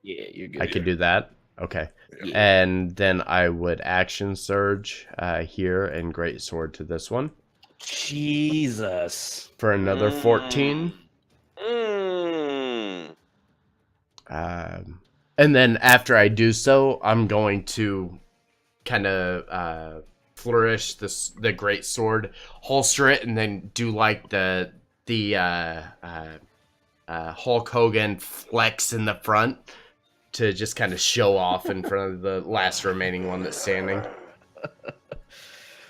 Yeah, you're good. I could do that? Okay. Yeah. And then I would action surge here and great sword to this one. Jesus. For another 14. And then after I do so, I'm going to kind of flourish the great sword, holster it, and then do like the Hulk Hogan flex in the front to just kind of show off in front of the last remaining one that's standing.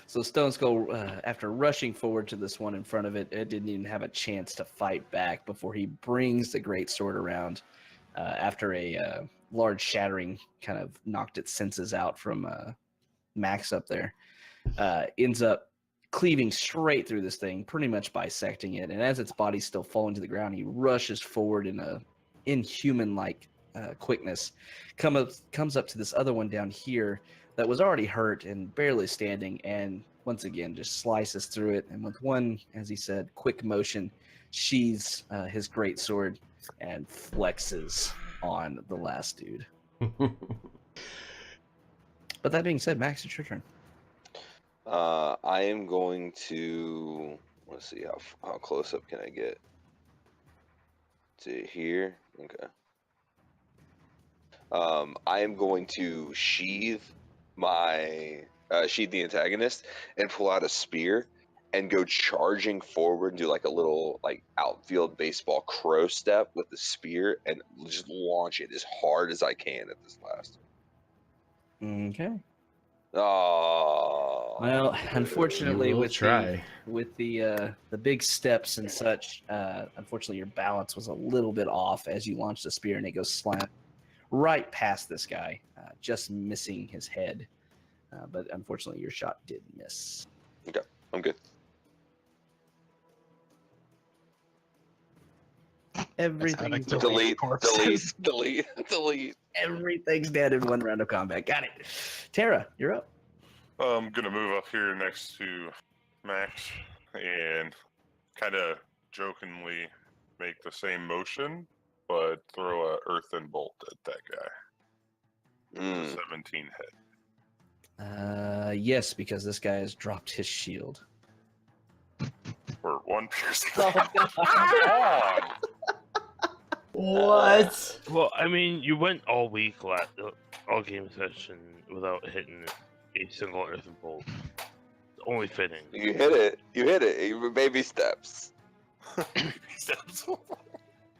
So Stone Skull, after rushing forward to this one in front of it, it didn't even have a chance to fight back before he brings the great sword around. After a large shattering kind of knocked its senses out from Max up there, ends up cleaving straight through this thing, pretty much bisecting it. And as its body's still falling to the ground, he rushes forward in a inhuman-like quickness, comes up to this other one down here that was already hurt and barely standing, and once again just slices through it. And with one, as he said, quick motion, sheathes his great sword and flexes on the last dude. But that being said, Max, it's your turn. I am going to, let's see, how close up can I get to here? Okay. I am going to sheathe the antagonist and pull out a spear and go charging forward and do like a little like outfield baseball crow step with the spear and just launch it as hard as I can at this last. Okay. Oh. Well, unfortunately, with try. the big steps and such, unfortunately your balance was a little bit off as you launched the spear, and it goes slam right past this guy, just missing his head. But unfortunately, your shot did miss. Okay, I'm good. Everything's delete. Everything's dead in one round of combat. Got it. Tara, you're up. I'm gonna move up here next to Max and kind of jokingly make the same motion, but throw a earthen bolt at that guy. 17 hit. Yes, because this guy has dropped his shield. For one piercing. Oh, What? Well, I mean, you went all week, all game session, without hitting a single earthen bolt. It's only fitting. You hit it. Baby steps. Baby steps.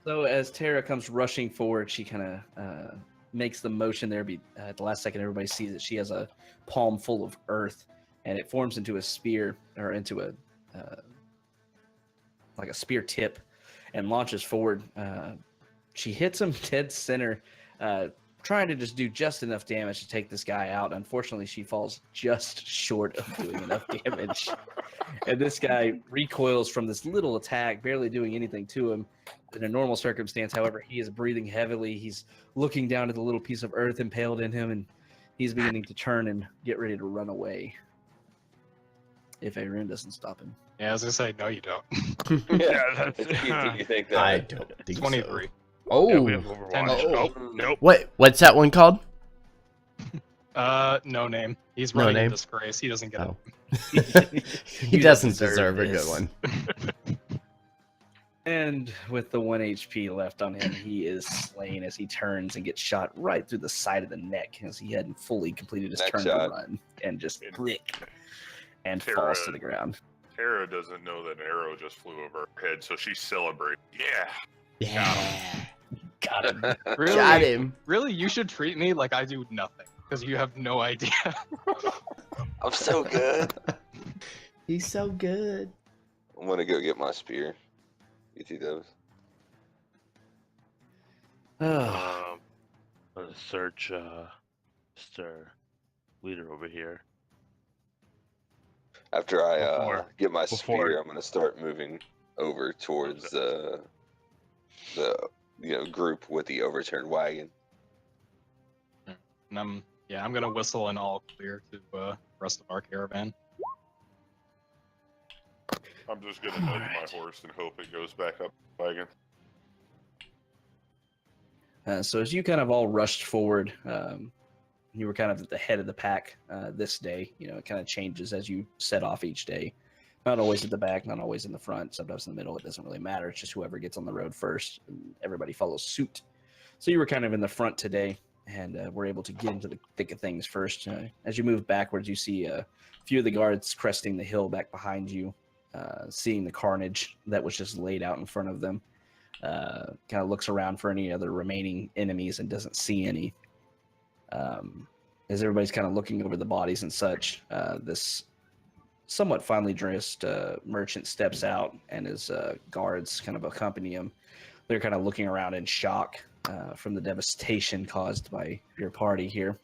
So as Tara comes rushing forward, she kind of makes the motion there. At the last second, everybody sees that she has a palm full of earth, and it forms into a spear, or into a like a spear tip, and launches forward. She hits him dead center, trying to just do just enough damage to take this guy out. Unfortunately, she falls just short of doing enough damage. And this guy recoils from this little attack, barely doing anything to him. In a normal circumstance, however, he is breathing heavily. He's looking down at the little piece of earth impaled in him, and he's beginning to turn and get ready to run away. If Aaron doesn't stop him. Yeah, I was gonna say no, you don't. Yeah, that's you think that? I don't think 23. so. Oh, Yeah, we have Overwatch. Oh. Oh, nope. what's that one called? No name. He's No running name? in disgrace. He doesn't get Oh. it. He doesn't deserve a good one. And with the 1 HP left on him, he is slain as he turns and gets shot right through the side of the neck as he hadn't fully completed his Neck turn shot. to run and just flick and Tara- falls to the ground. Tara doesn't know that an arrow just flew over her head, so she celebrates. Yeah. Yeah. Got him. Really? Got him. Really? You should treat me like I do nothing because you have no idea. I'm so good. He's so good. I'm gonna go get my spear. You see those? Oh, I'm gonna search Mr. Leader over here. After I get my before- spear, I'm gonna start moving over towards the group with the overturned wagon. And I'm gonna whistle and all clear to the rest of our caravan. I'm just gonna nudge my horse and hope it goes back up the wagon. So as you kind of all rushed forward, you were kind of at the head of the pack this day. You know, it kind of changes as you set off each day. Not always at the back, not always in the front, sometimes in the middle. It doesn't really matter. It's just whoever gets on the road first, and everybody follows suit. So you were kind of in the front today, and were able to get into the thick of things first. As you move backwards, you see a few of the guards cresting the hill back behind you, seeing the carnage that was just laid out in front of them. Kind of looks around for any other remaining enemies and doesn't see any. As everybody's kind of looking over the bodies and such, this somewhat finely dressed merchant steps out, and his guards kind of accompany him. They're kind of looking around in shock from the devastation caused by your party here.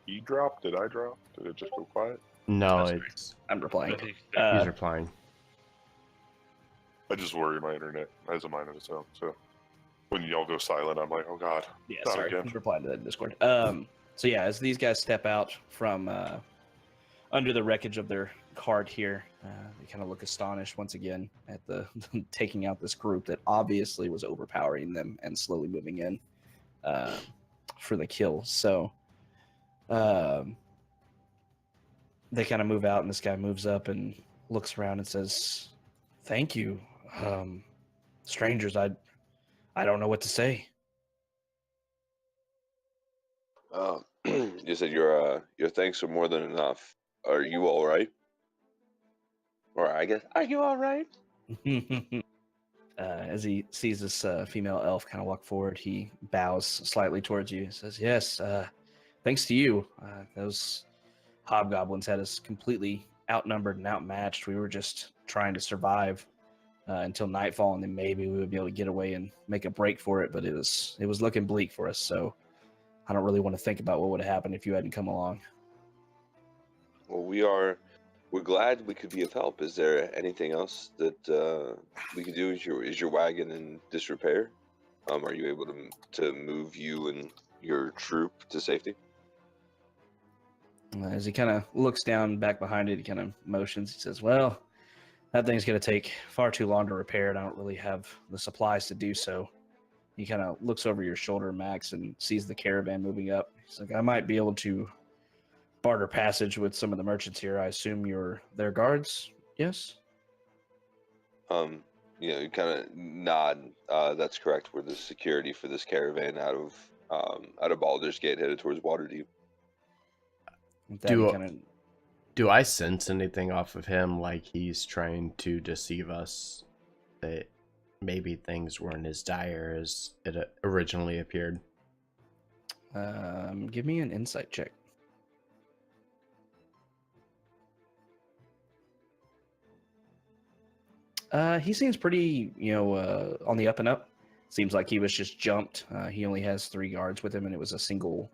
He dropped? Did I drop? Did it just go quiet? No, That's it's I'm replying. I think he's replying. I just worry my internet has a mind of its own. So when y'all go silent, I'm like, oh god. Yeah, Not sorry. again. He's replying to that in Discord. So yeah, as these guys step out from under the wreckage of their cart here, they kind of look astonished once again at the taking out this group that obviously was overpowering them and slowly moving in for the kill. So they kind of move out, and this guy moves up and looks around and says, "Thank you, strangers. I don't know what to say." You said your thanks are more than enough. Are you all right? Or I guess, are you all right? As he sees this female elf kind of walk forward, he bows slightly towards you and says, "Yes, thanks to you. Those hobgoblins had us completely outnumbered and outmatched. We were just trying to survive until nightfall, and then maybe we would be able to get away and make a break for it. But it was looking bleak for us. So I don't really want to think about what would have happened if you hadn't come along." Well, we're glad we could be of help. Is there anything else that we could do? Is your wagon in disrepair? Are you able to move you and your troop to safety? As he kind of looks down back behind it, he kind of motions. He says, "Well, that thing's going to take far too long to repair, and I don't really have the supplies to do so." He kind of looks over your shoulder, Max, and sees the caravan moving up. He's like, "I might be able to barter passage with some of the merchants here. I assume you're their guards, yes?" You kind of nod. That's correct. We're the security for this caravan out of Baldur's Gate, headed towards Waterdeep. With that, he kinda, Do I sense anything off of him, like he's trying to deceive us, that maybe things weren't as dire as it originally appeared? Give me an insight check. He seems pretty, on the up and up. Seems like he was just jumped. He only has 3 guards with him, and it was a single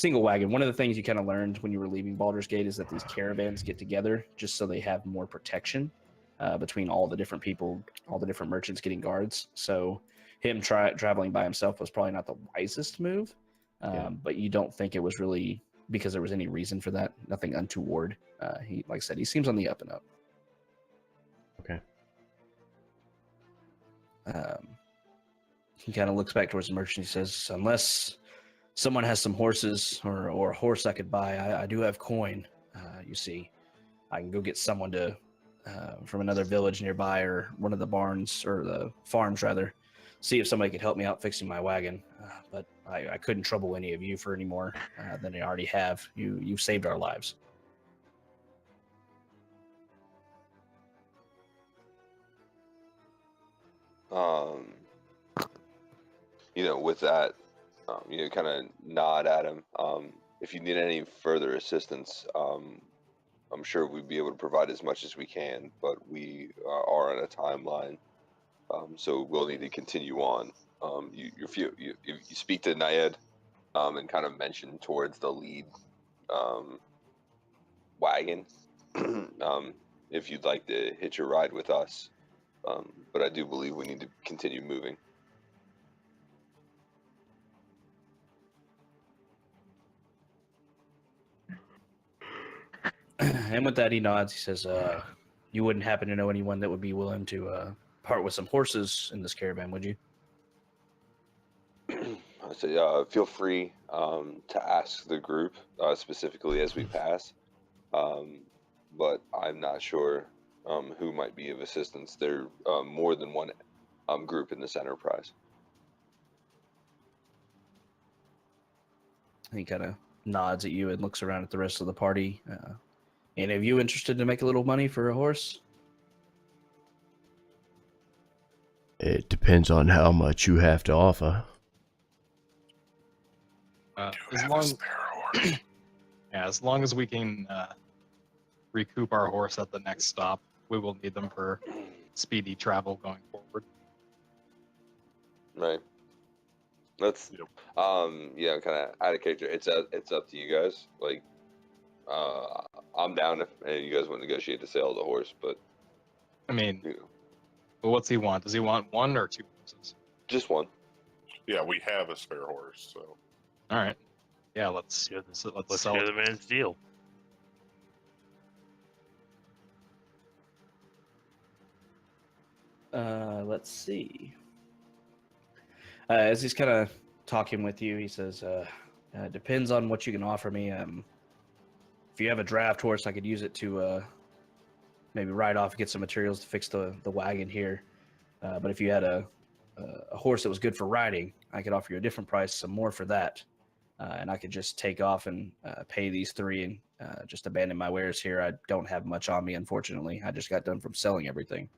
wagon. One of the things you kind of learned when you were leaving Baldur's Gate is that these caravans get together just so they have more protection between all the different people, all the different merchants getting guards. So him traveling by himself was probably not the wisest move, but you don't think it was really because there was any reason for that. Nothing untoward. He, like I said, he seems on the up and up. Okay. He kind of looks back towards the merchant. He says, unless someone has some horses or a horse I could buy, I do have coin. You see, I can go get someone to from another village nearby or one of the barns or the farms rather, see if somebody could help me out fixing my wagon. But I couldn't trouble any of you for any more than I already have. You've saved our lives. With that, kind of nod at him. If you need any further assistance, I'm sure we'd be able to provide as much as we can, but we are on a timeline, so we'll need to continue on. You speak to Nayed, and kind of mention towards the lead wagon, if you'd like to hitch a ride with us. But I do believe we need to continue moving. And with that, he nods. He says, you wouldn't happen to know anyone that would be willing to part with some horses in this caravan, would you? I say, feel free to ask the group specifically as we pass, but I'm not sure who might be of assistance. There are more than one group in this enterprise. He kind of nods at you and looks around at the rest of the party. Any of you interested to make a little money for a horse? It depends on how much you have to offer. As long as we can recoup our horse at the next stop, we will need them for speedy travel going forward. Right. Let's kind of out of character. It's up to you guys. Like, I'm down if you guys want to negotiate the sale of the horse, but I mean, but what's he want? Does he want 1 or 2 horses? Just 1. Yeah, we have a spare horse, so. All right. Yeah, let's hear sell the man's deal. Let's see. As he's kind of talking with you, he says, depends on what you can offer me. If you have a draft horse, I could use it to maybe ride off and get some materials to fix the wagon here. But if you had a horse that was good for riding, I could offer you a different price, some more for that. And I could just take off and pay these 3 and just abandon my wares here. I don't have much on me, unfortunately. I just got done from selling everything.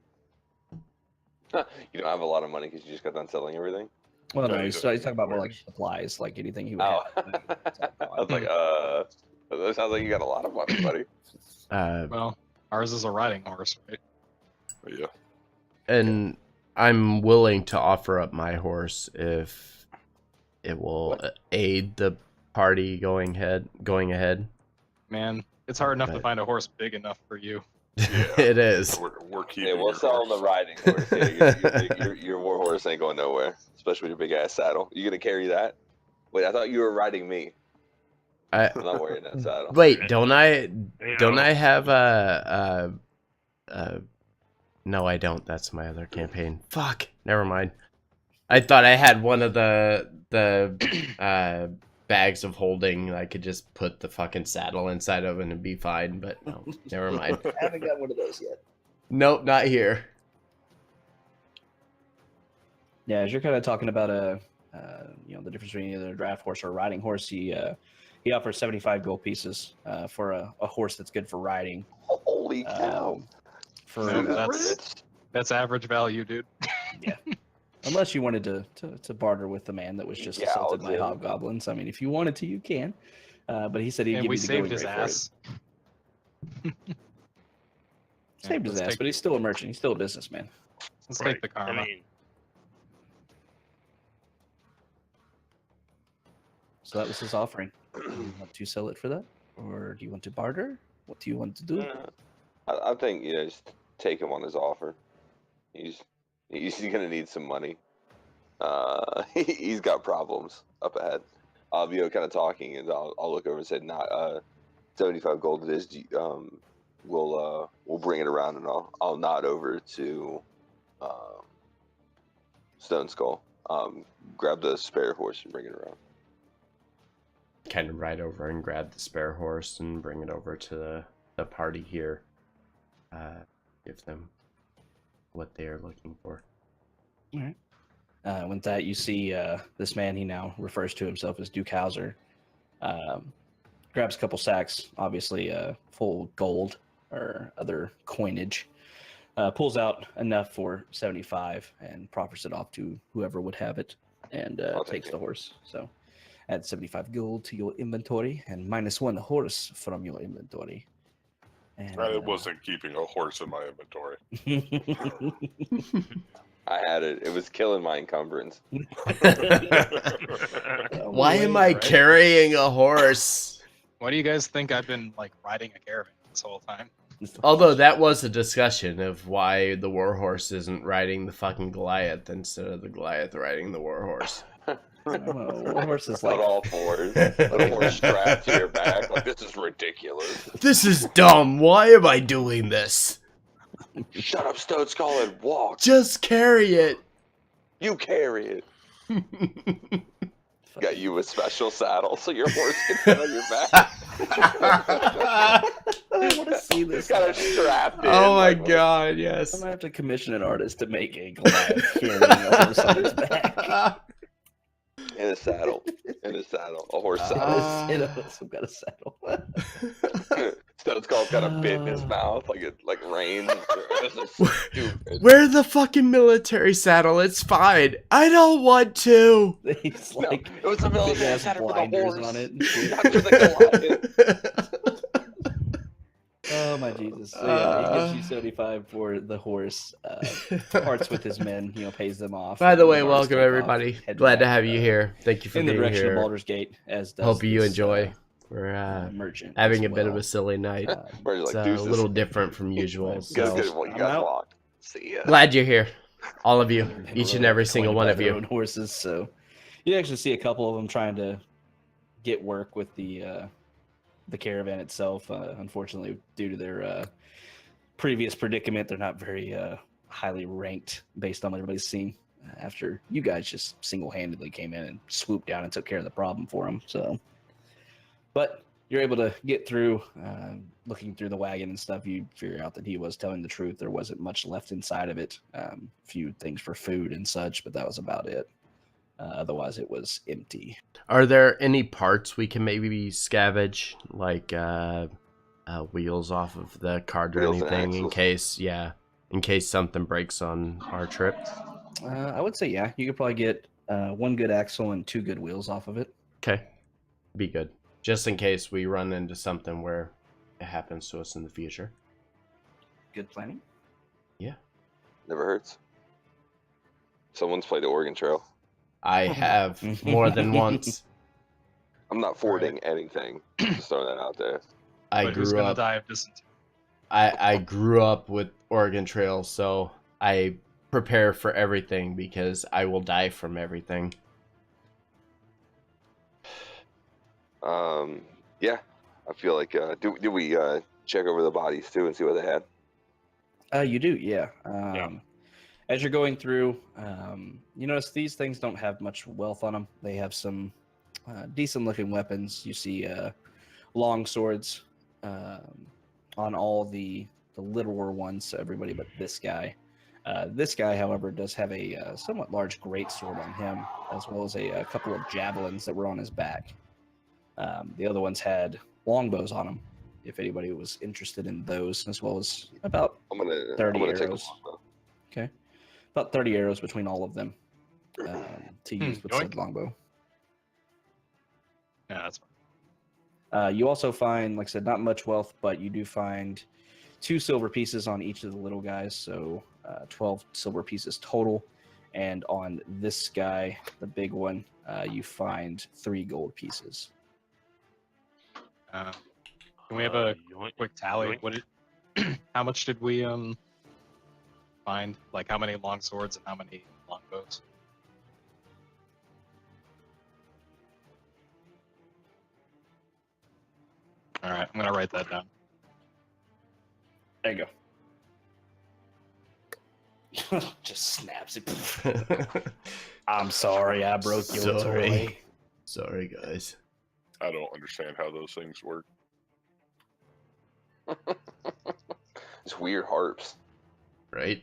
You don't have a lot of money because you just got done selling everything? Well, no, he's talking about more like supplies, like anything he would have. I was like, that sounds like you got a lot of money, buddy. Well, ours is a riding horse, right? Yeah. And I'm willing to offer up my horse if it will aid the party going ahead. Man, it's hard enough to find a horse big enough for you. Yeah, it is. We're keeping. Hey, we'll sell him the riding horse. Yeah, your war horse ain't going nowhere, especially with your big ass saddle. You gonna carry that? Wait, I thought you were riding me. I'm not wearing that saddle. Wait, don't I have a no, I don't. That's my other campaign. Fuck. Never mind. I thought I had one of the bags of holding. I could just put the fucking saddle inside of it and it'd be fine, but no, never mind. I haven't got one of those yet. Nope, not here. Yeah, as you're kind of talking about the difference between either a draft horse or a riding horse, he offers 75 gold pieces for a horse that's good for riding. Holy cow! That's average value, dude. Yeah. Unless you wanted to barter with the man that was just Yeah, assaulted I'll by do. hobgoblins. I mean, if you wanted to, you can. But he said he'd And give we you the saved going his rate for it. ass. Saved his ass, but he's still a merchant. He's still a businessman. Let's Right. take the karma. I mean, So that was his offering. Do you want to sell it for that, or do you want to barter? What do you want to do? I think just take him on his offer. He's gonna need some money. He's got problems up ahead. I'll be kind of talking, and I'll look over and say, "Not 75 gold it is. We'll bring it around," and I'll nod over to Stone Skull. Grab the spare horse and bring it around. Kind of ride over and grab the spare horse and bring it over to the party here. Give them what they are looking for. All right. With that, you see this man, he now refers to himself as Duke Hauser, grabs a couple sacks, obviously full of gold or other coinage, pulls out enough for 75 and proffers it off to whoever would have it, and takes the horse. So add 75 gold to your inventory and -1 horse from your inventory. And, I wasn't keeping a horse in my inventory. I had it. It was killing my encumbrance. Why am I carrying a horse? Why do you guys think I've been like riding a caravan this whole time? Although that was a discussion of why the warhorse isn't riding the fucking Goliath instead of the Goliath riding the warhorse. Horse is Not like all fours. Little horse strapped to your back. Like, this is ridiculous. This is dumb. Why am I doing this? Shut up, Stone Skull, and walk. Just carry it. You carry it. Got you a special saddle so your horse can fit on your back. I want to see this. Got it strapped in. Oh my like, god, yes. I'm gonna have to commission an artist to make a Goliath carrying a horse on his back. In a saddle. A horse saddle. Some kind of saddle. Stone Skull's got a bit in his mouth, like it rains. This is stupid. Wear the fucking military saddle. It's fine. I don't want to. He's No, like it was a big military ass saddle for the blinders horse. on it. And shit. Not for the Goliath. Oh my Jesus! So yeah, he gives you 75 for the horse. Parts with his men, pays them off. By the way, Bars welcome take off, everybody. head Glad to back, have you here. Thank you for in the being direction of here. Baldur's Gate. As does Hope you this, enjoy. We're merchant having as a bit of well. a silly night. Where It's he's like, a "Deuces." little different from usual. Good, So good. Well, you I'm guys out. walked. See ya. glad you're here, all of you, They each were and every single acquainted one by of their own you. horses. So you actually see a couple of them trying to get work with the caravan itself. Unfortunately, due to their previous predicament, they're not very highly ranked based on what everybody's seen. After you guys just single-handedly came in and swooped down and took care of the problem for them. So, but you're able to get through. Looking through the wagon and stuff, you figure out that he was telling the truth. There wasn't much left inside of it. A few things for food and such, but that was about it. Otherwise, it was empty. Are there any parts we can maybe scavenge, like wheels off of the cart or Wheels and anything, axles. in case something breaks on our trip? I would say, yeah, you could probably get 1 good axle and 2 good wheels off of it. Okay, be good. Just in case we run into something where it happens to us in the future. Good planning. Never hurts. Someone's played the Oregon Trail. I have more than once. I'm not forwarding anything. Just throwing that out there. I But who's grew gonna up. die of dysentery? I grew up with Oregon Trail, so I prepare for everything because I will die from everything. Yeah. I feel like do we check over the bodies too and see what they had? You do, yeah. Yeah. As you're going through, you notice these things don't have much wealth on them. They have some decent-looking weapons. You see long swords on all the littler ones, so everybody but this guy. This guy, however, does have a somewhat large greatsword on him, as well as a couple of javelins that were on his back. The other ones had longbows on them, if anybody was interested in those, as well as about I'm gonna 30 take a arrows. look. About 30 arrows between all of them. to use with yoink. said longbow. Yeah, that's fine. You also find, like I said, not much wealth, but you do find 2 silver pieces on each of the little guys, so 12 silver pieces total. And on this guy, the big one, you find 3 gold pieces. Can we have a yoink, quick tally? yoink. What did, how much did we find? Like how many long swords and how many longbows? All right, I'm gonna write that down. There you go. Just snaps it. I'm sorry, I broke your Sorry. toy. Sorry, guys. I don't understand how those things work. It's weird harps. Right?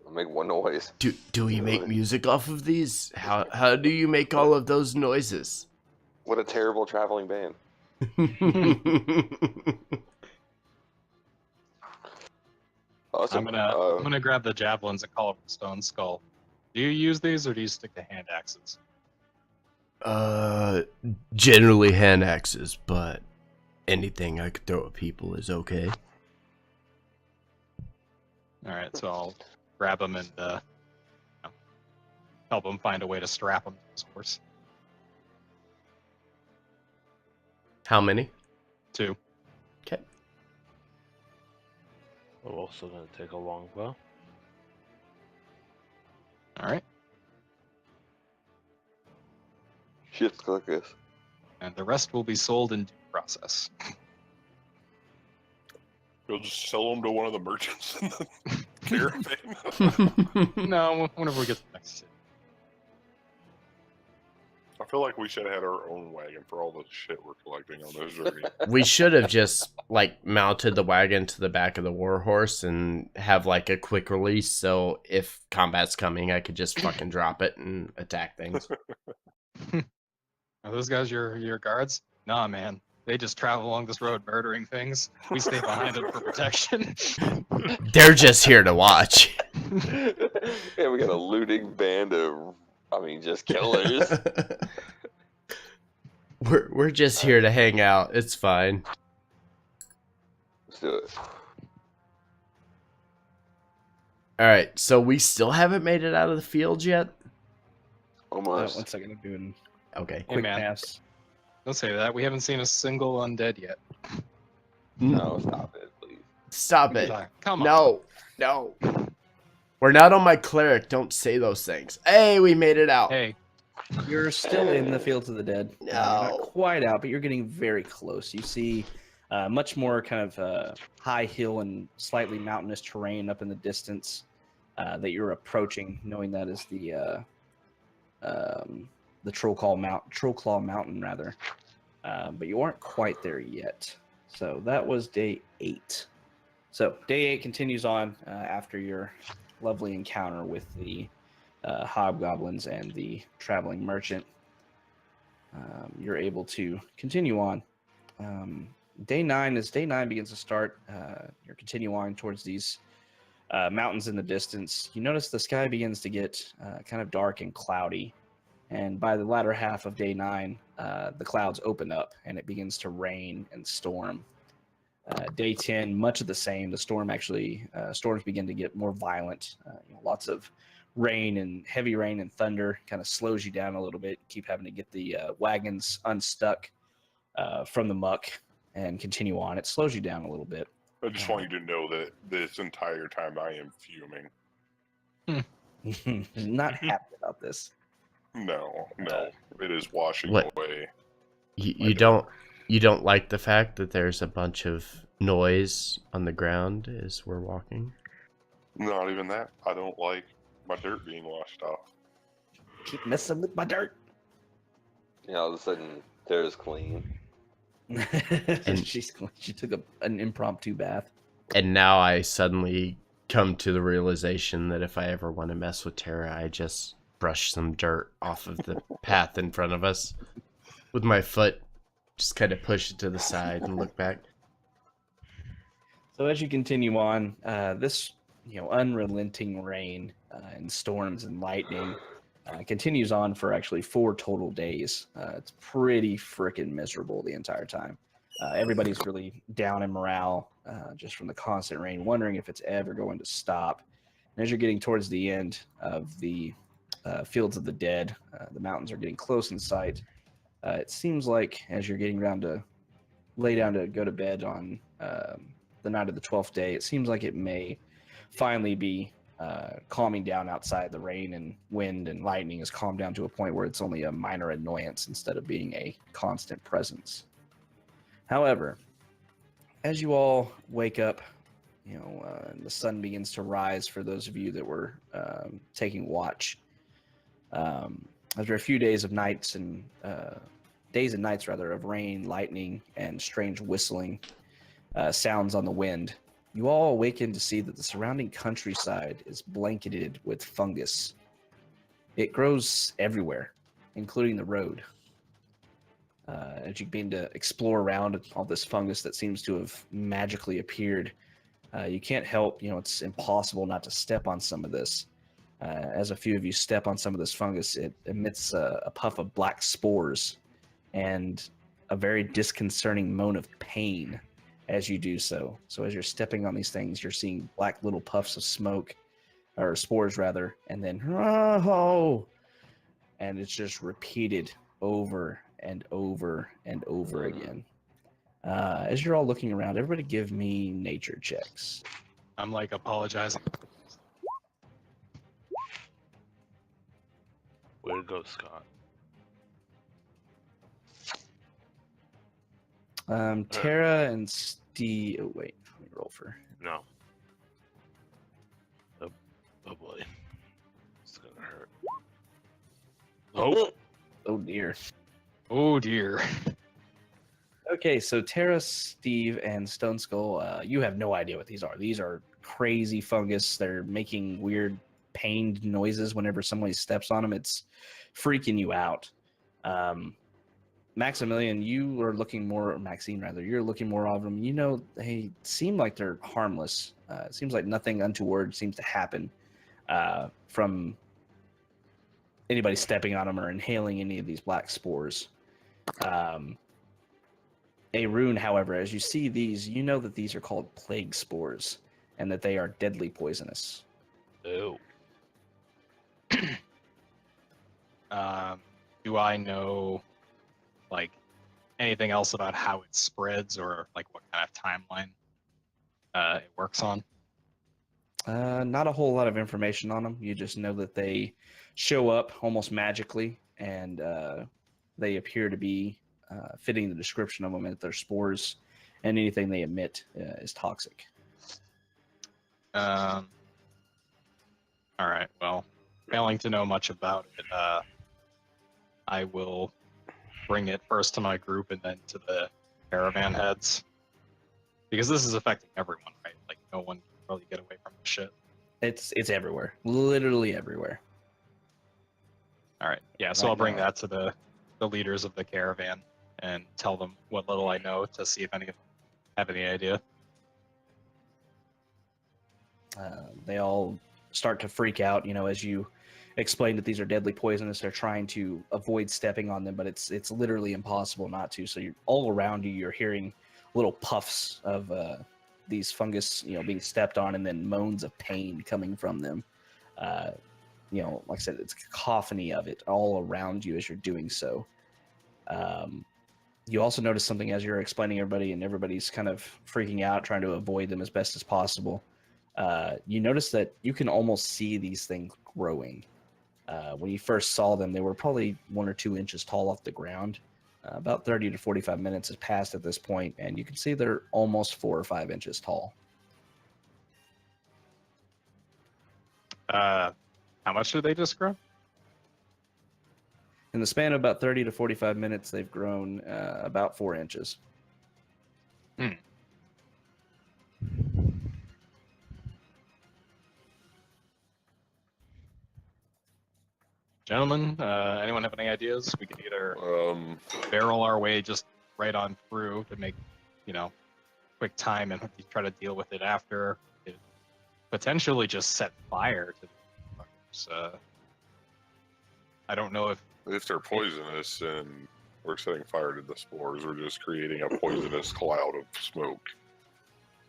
They'll make one noise. Do we make music off of these? How do you make all of those noises? What a terrible traveling band. Awesome. I'm gonna grab the javelins and call it a stone skull. Do you use these or do you stick to hand axes? Generally hand axes, but anything I could throw at people is okay. All right, so I'll grab them and help him find a way to strap him to his horse. How many? 2. Okay. We're also gonna take a longbow. All right, Shit's like this. and the rest will be sold in due process. You'll just sell them to one of the merchants in the caravan. No, whenever we get to the next city. I feel like we should have had our own wagon for all the shit we're collecting on those journeys. We should have just like mounted the wagon to the back of the warhorse and have like a quick release, so if combat's coming, I could just fucking drop it and attack things. Are those guys your guards? Nah, man. They just travel along this road murdering things. We stay behind them for protection. They're just here to watch. Yeah, we got a looting band of, just killers. We're just here to hang out. It's fine. Let's do it. All right, so we still haven't made it out of the fields yet. Almost. 1 second, I'm doing Okay. Hey, quick man. pass. Don't say that. We haven't seen a single undead yet. No, stop it, please. Stop it. Come on. No. We're not on my cleric. Don't say those things. Hey, we made it out. Hey, You're still in the Fields of the Dead. You're not No. quite out, but you're getting very close. You see much more kind of high hill and slightly mountainous terrain up in the distance that you're approaching, knowing that is the Trollclaw Mountain, rather. But you aren't quite there yet. So that was day 8. So day 8 continues on after your lovely encounter with the hobgoblins and the traveling merchant. You're able to continue on. Day 9, as day 9 begins to start, you're continuing on towards these mountains in the distance. You notice the sky begins to get kind of dark and cloudy. And by the latter half of day 9, the clouds open up and it begins to rain and storm. Day 10, much of the same. The storms begin to get more violent. Lots of rain and heavy rain and thunder kind of slows you down a little bit. Keep having to get the wagons unstuck from the muck and continue on. It slows you down a little bit. I just want you to know that this entire time I am fuming. Not happy about this. No, it is washing What? away. You don't like the fact that there's a bunch of noise on the ground as we're walking? Not even that. I don't like my dirt being washed off. Keep messing with my dirt. All of a sudden, Tara's clean. She took an impromptu bath. And now I suddenly come to the realization that if I ever want to mess with Tara, I just brush some dirt off of the path in front of us with my foot. Just kind of push it to the side and look back. So as you continue on, this unrelenting rain and storms and lightning Continues on for actually 4 total days. It's pretty freaking miserable the entire time. Everybody's really down in morale just from the constant rain, wondering if it's ever going to stop. And as you're getting towards the end of the Fields of the Dead, the mountains are getting close in sight. It seems like as you're getting around to lay down to go to bed on the night of the 12th day, it seems like it may finally be calming down outside. The rain and wind and lightning has calmed down to a point where it's only a minor annoyance instead of being a constant presence. However, as you all wake up, and the sun begins to rise for those of you that were taking watch. After a few days of nights and nights of rain, lightning, and strange whistling sounds on the wind, you all awaken to see that the surrounding countryside is blanketed with fungus. It grows everywhere, including the road. As you begin to explore around all this fungus that seems to have magically appeared, you can't help, it's impossible not to step on some of this. As a few of you step on some of this fungus, it emits a puff of black spores and a very disconcerting moan of pain as you do so. So as you're stepping on these things, you're seeing black little puffs of smoke, or spores rather, and then oh, and it's just repeated over and over and over again. As you're all looking around, everybody give me nature checks. I'm like apologizing. Way to go, Scott. Tara and Steve. Oh wait, let me roll for. No. Oh boy. It's gonna hurt. Oh. Oh dear. Oh dear. Okay, so Tara, Steve, and Stone Skull, you have no idea what these are. These are crazy fungus. They're making weird pained noises whenever somebody steps on them. It's freaking you out. Maximilian, you are looking more, or Maxine rather, you're looking more of them. They seem like they're harmless. It seems like nothing untoward seems to happen from anybody stepping on them or inhaling any of these black spores. A rune, however, as you see these, you know that these are called plague spores and that they are deadly poisonous. Oh. Do I know like anything else about how it spreads or like what kind of timeline it works on? Not a whole lot of information on them. You just know that they show up almost magically, and they appear to be fitting the description of them, and that their spores and anything they emit is toxic. All right. Well, failing to know much about it, I will bring it first to my group and then to the caravan heads, because this is affecting everyone, right? Like no one can really get away from the shit. It's everywhere, literally everywhere. All right. Yeah. So Right I'll bring now. that to the leaders of the caravan and tell them what little I know to see if any of them have any idea. They all start to freak out, as you explain that these are deadly poisonous. They're trying to avoid stepping on them, but it's literally impossible not to. So you're all around you, you're hearing little puffs of these fungus, being stepped on, and then moans of pain coming from them. Like I said, it's a cacophony of it all around you as you're doing so. You also notice something as you're explaining everybody, and everybody's kind of freaking out, trying to avoid them as best as possible. You notice that you can almost see these things growing. When you first saw them, they were probably 1 or 2 inches tall off the ground. About 30 to 45 minutes has passed at this point, and you can see they're almost 4 or 5 inches tall. How much did they just grow? In the span of about 30 to 45 minutes, they've grown about 4 inches. Gentlemen, anyone have any ideas? We could either barrel our way just right on through to make, quick time and try to deal with it after. We could potentially just set fire to the I don't know If they're poisonous and we're setting fire to the spores, we're just creating a poisonous cloud of smoke.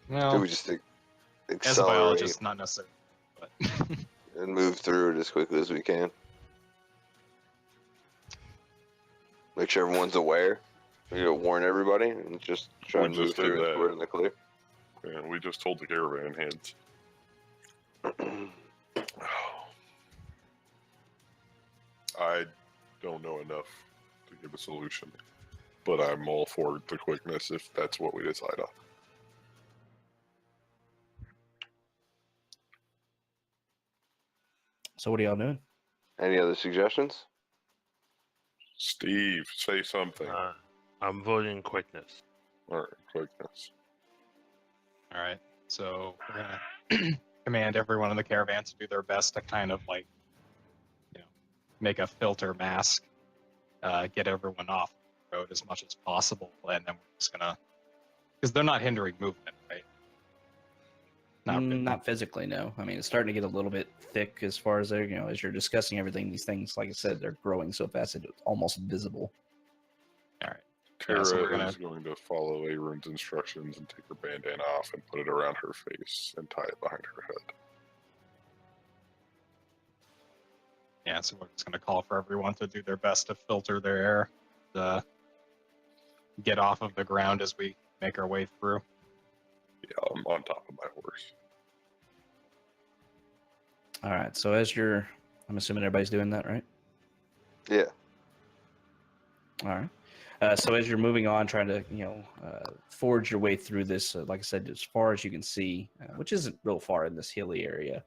Do well, we just as a accelerate biologist, not necessarily. But and move through it as quickly as we can? Make sure everyone's aware. Warn everybody and just try We and move just did through that. until we're in the clear. And we just told the caravan heads. I don't know enough to give a solution, but I'm all for the quickness if that's what we decide on. So what are y'all doing? Any other suggestions? Steve, say something. I'm voting quickness. All right, quickness. all right, so we're gonna command everyone in the caravan to do their best to kind of like, make a filter mask, get everyone off the road as much as possible, and then we're just gonna, because they're not hindering movement, right? Not really. Not physically, no. I mean, it's starting to get a little bit thick as far as as you're discussing everything. These things, like I said, they're growing so fast it's almost visible. All right. Tara Yeah, so we're is going to follow Aaron's instructions and take her bandana off and put it around her face and tie it behind her head. Yeah, so we're just going to call for everyone to do their best to filter their air, to get off of the ground as we make our way through. Yeah, I'm on top of my horse. All right. So I'm assuming everybody's doing that, right? Yeah. All right. So as you're moving on, trying to forge your way through this, like I said, as far as you can see, which isn't real far in this hilly area,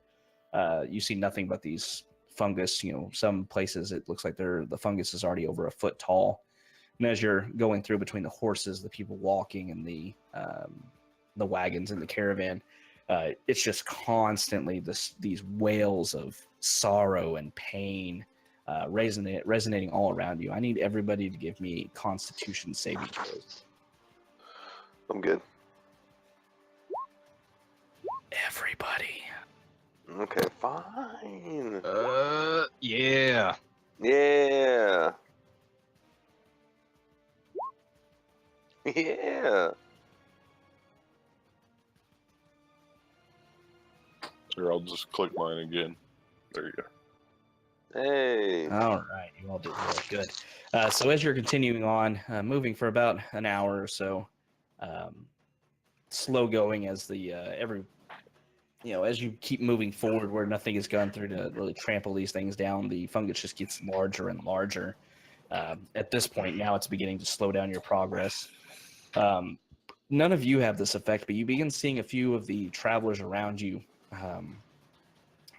you see nothing but these fungus. Some places it looks like the fungus is already over a foot tall. And as you're going through between the horses, the people walking, and the wagons and the caravan, it's just constantly these wails of sorrow and pain. Resonating all around you. I need everybody to give me Constitution saving throws. I'm good. Everybody. Okay, fine. Yeah. Yeah. Yeah. Here, I'll just click mine again. There you go. Hey. All right, you all did really good. So as you're continuing on, moving for about an hour or so, slow going as as you keep moving forward where nothing has gone through to really trample these things down, the fungus just gets larger and larger. At this point, now it's beginning to slow down your progress. None of you have this effect, but you begin seeing a few of the travelers around you.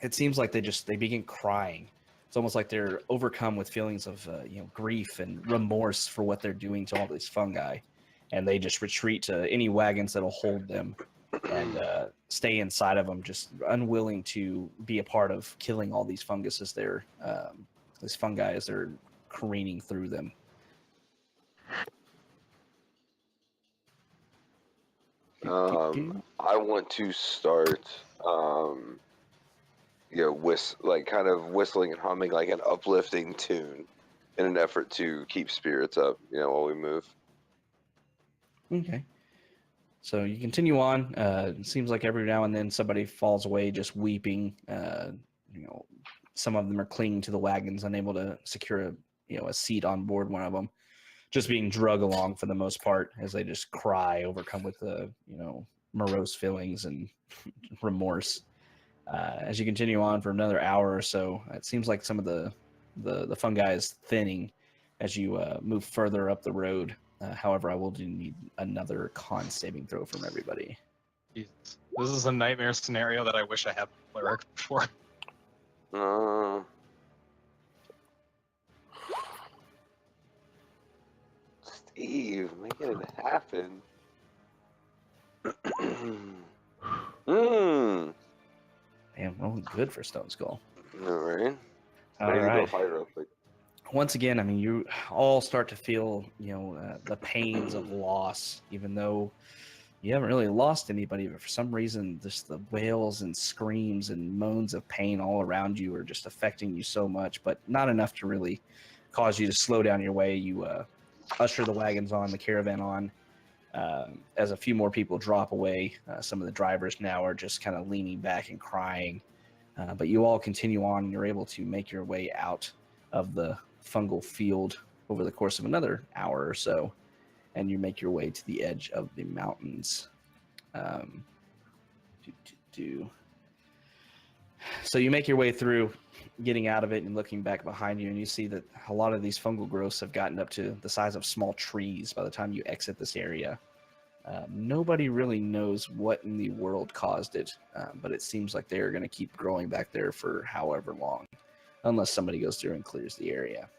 It seems like they begin crying. It's almost like they're overcome with feelings of grief and remorse for what they're doing to all these fungi, and they just retreat to any wagons that'll hold them and stay inside of them, just unwilling to be a part of killing all these fungus as these fungi as they're careening through them. I want to start kind of whistling and humming like an uplifting tune in an effort to keep spirits up, while we move. Okay. So you continue on. It seems like every now and then somebody falls away just weeping. Some of them are clinging to the wagons, unable to secure a seat on board one of them, just being drug along for the most part as they just cry, overcome with morose feelings and remorse. As you continue on for another hour or so, it seems like some of the fungi is thinning as you move further up the road. However, I will need another con saving throw from everybody. Jesus. This is a nightmare scenario that I wish I had a cleric before. Steve, make it happen. Damn, rolling good for Stone Skull. All right. All I need to go right. fight real quick. Once again, I mean, you all start to feel, the pains of loss, even though You haven't really lost anybody, but for some reason, just the wails and screams and moans of pain all around you are just affecting you so much, but not enough to really cause you to slow down your way. You usher the wagons on, the caravan on. As a few more people drop away, some of the drivers now are just kind of leaning back and crying. But you all continue on, and you're able to make your way out of the fungal field over the course of another hour or so, and you make your way to the edge of the mountains. So you make your way through, getting out of it and looking back behind you, and you see that a lot of these fungal growths have gotten up to the size of small trees by the time you exit this area. Nobody really knows what in the world caused it, but it seems like they're going to keep growing back there for however long, unless somebody goes through and clears the area.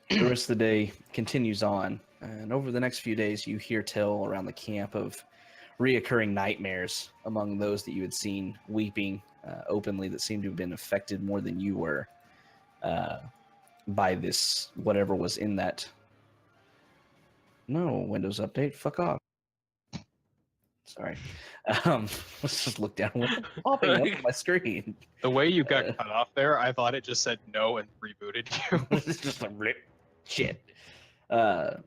The rest of the day continues on, and over the next few days, you hear tell around the camp of reoccurring nightmares among those that you had seen weeping openly that seemed to have been affected more than you were by this, whatever was in that. No, Windows update, fuck off. Sorry. Let's just look down. What's popping up on my screen? The way you got cut off there, I thought it just said no and rebooted you. It's just like blip. Shit. But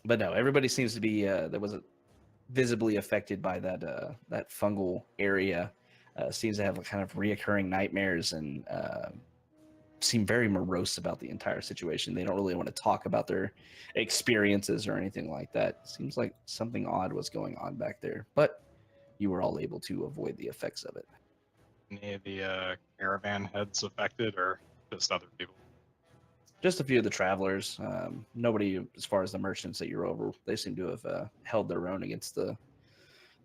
no, everybody seems to be that was visibly affected by that fungal area. Seems to have kind of reoccurring nightmares and seem very morose about the entire situation. They don't really want to talk about their experiences or anything like that. Seems like something odd was going on back there, but you were all able to avoid the effects of it. Any of the caravan heads affected, or just other people? Just a few of the travelers. Nobody, as far as the merchants that you're over, they seem to have held their own against the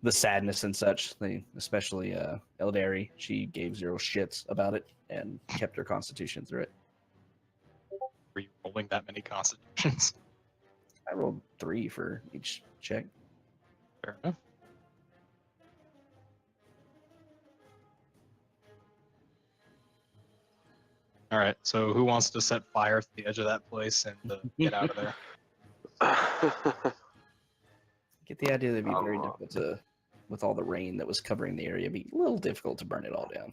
sadness and such. They, especially Eldari, she gave zero shits about it and kept her constitution through it. Were you rolling that many constitutions? I rolled 3 for each check. Fair enough. All right, so who wants to set fire to the edge of that place and get out of there? Get the idea that it'd be very difficult to, with all the rain that was covering the area, it'd be a little difficult to burn it all down.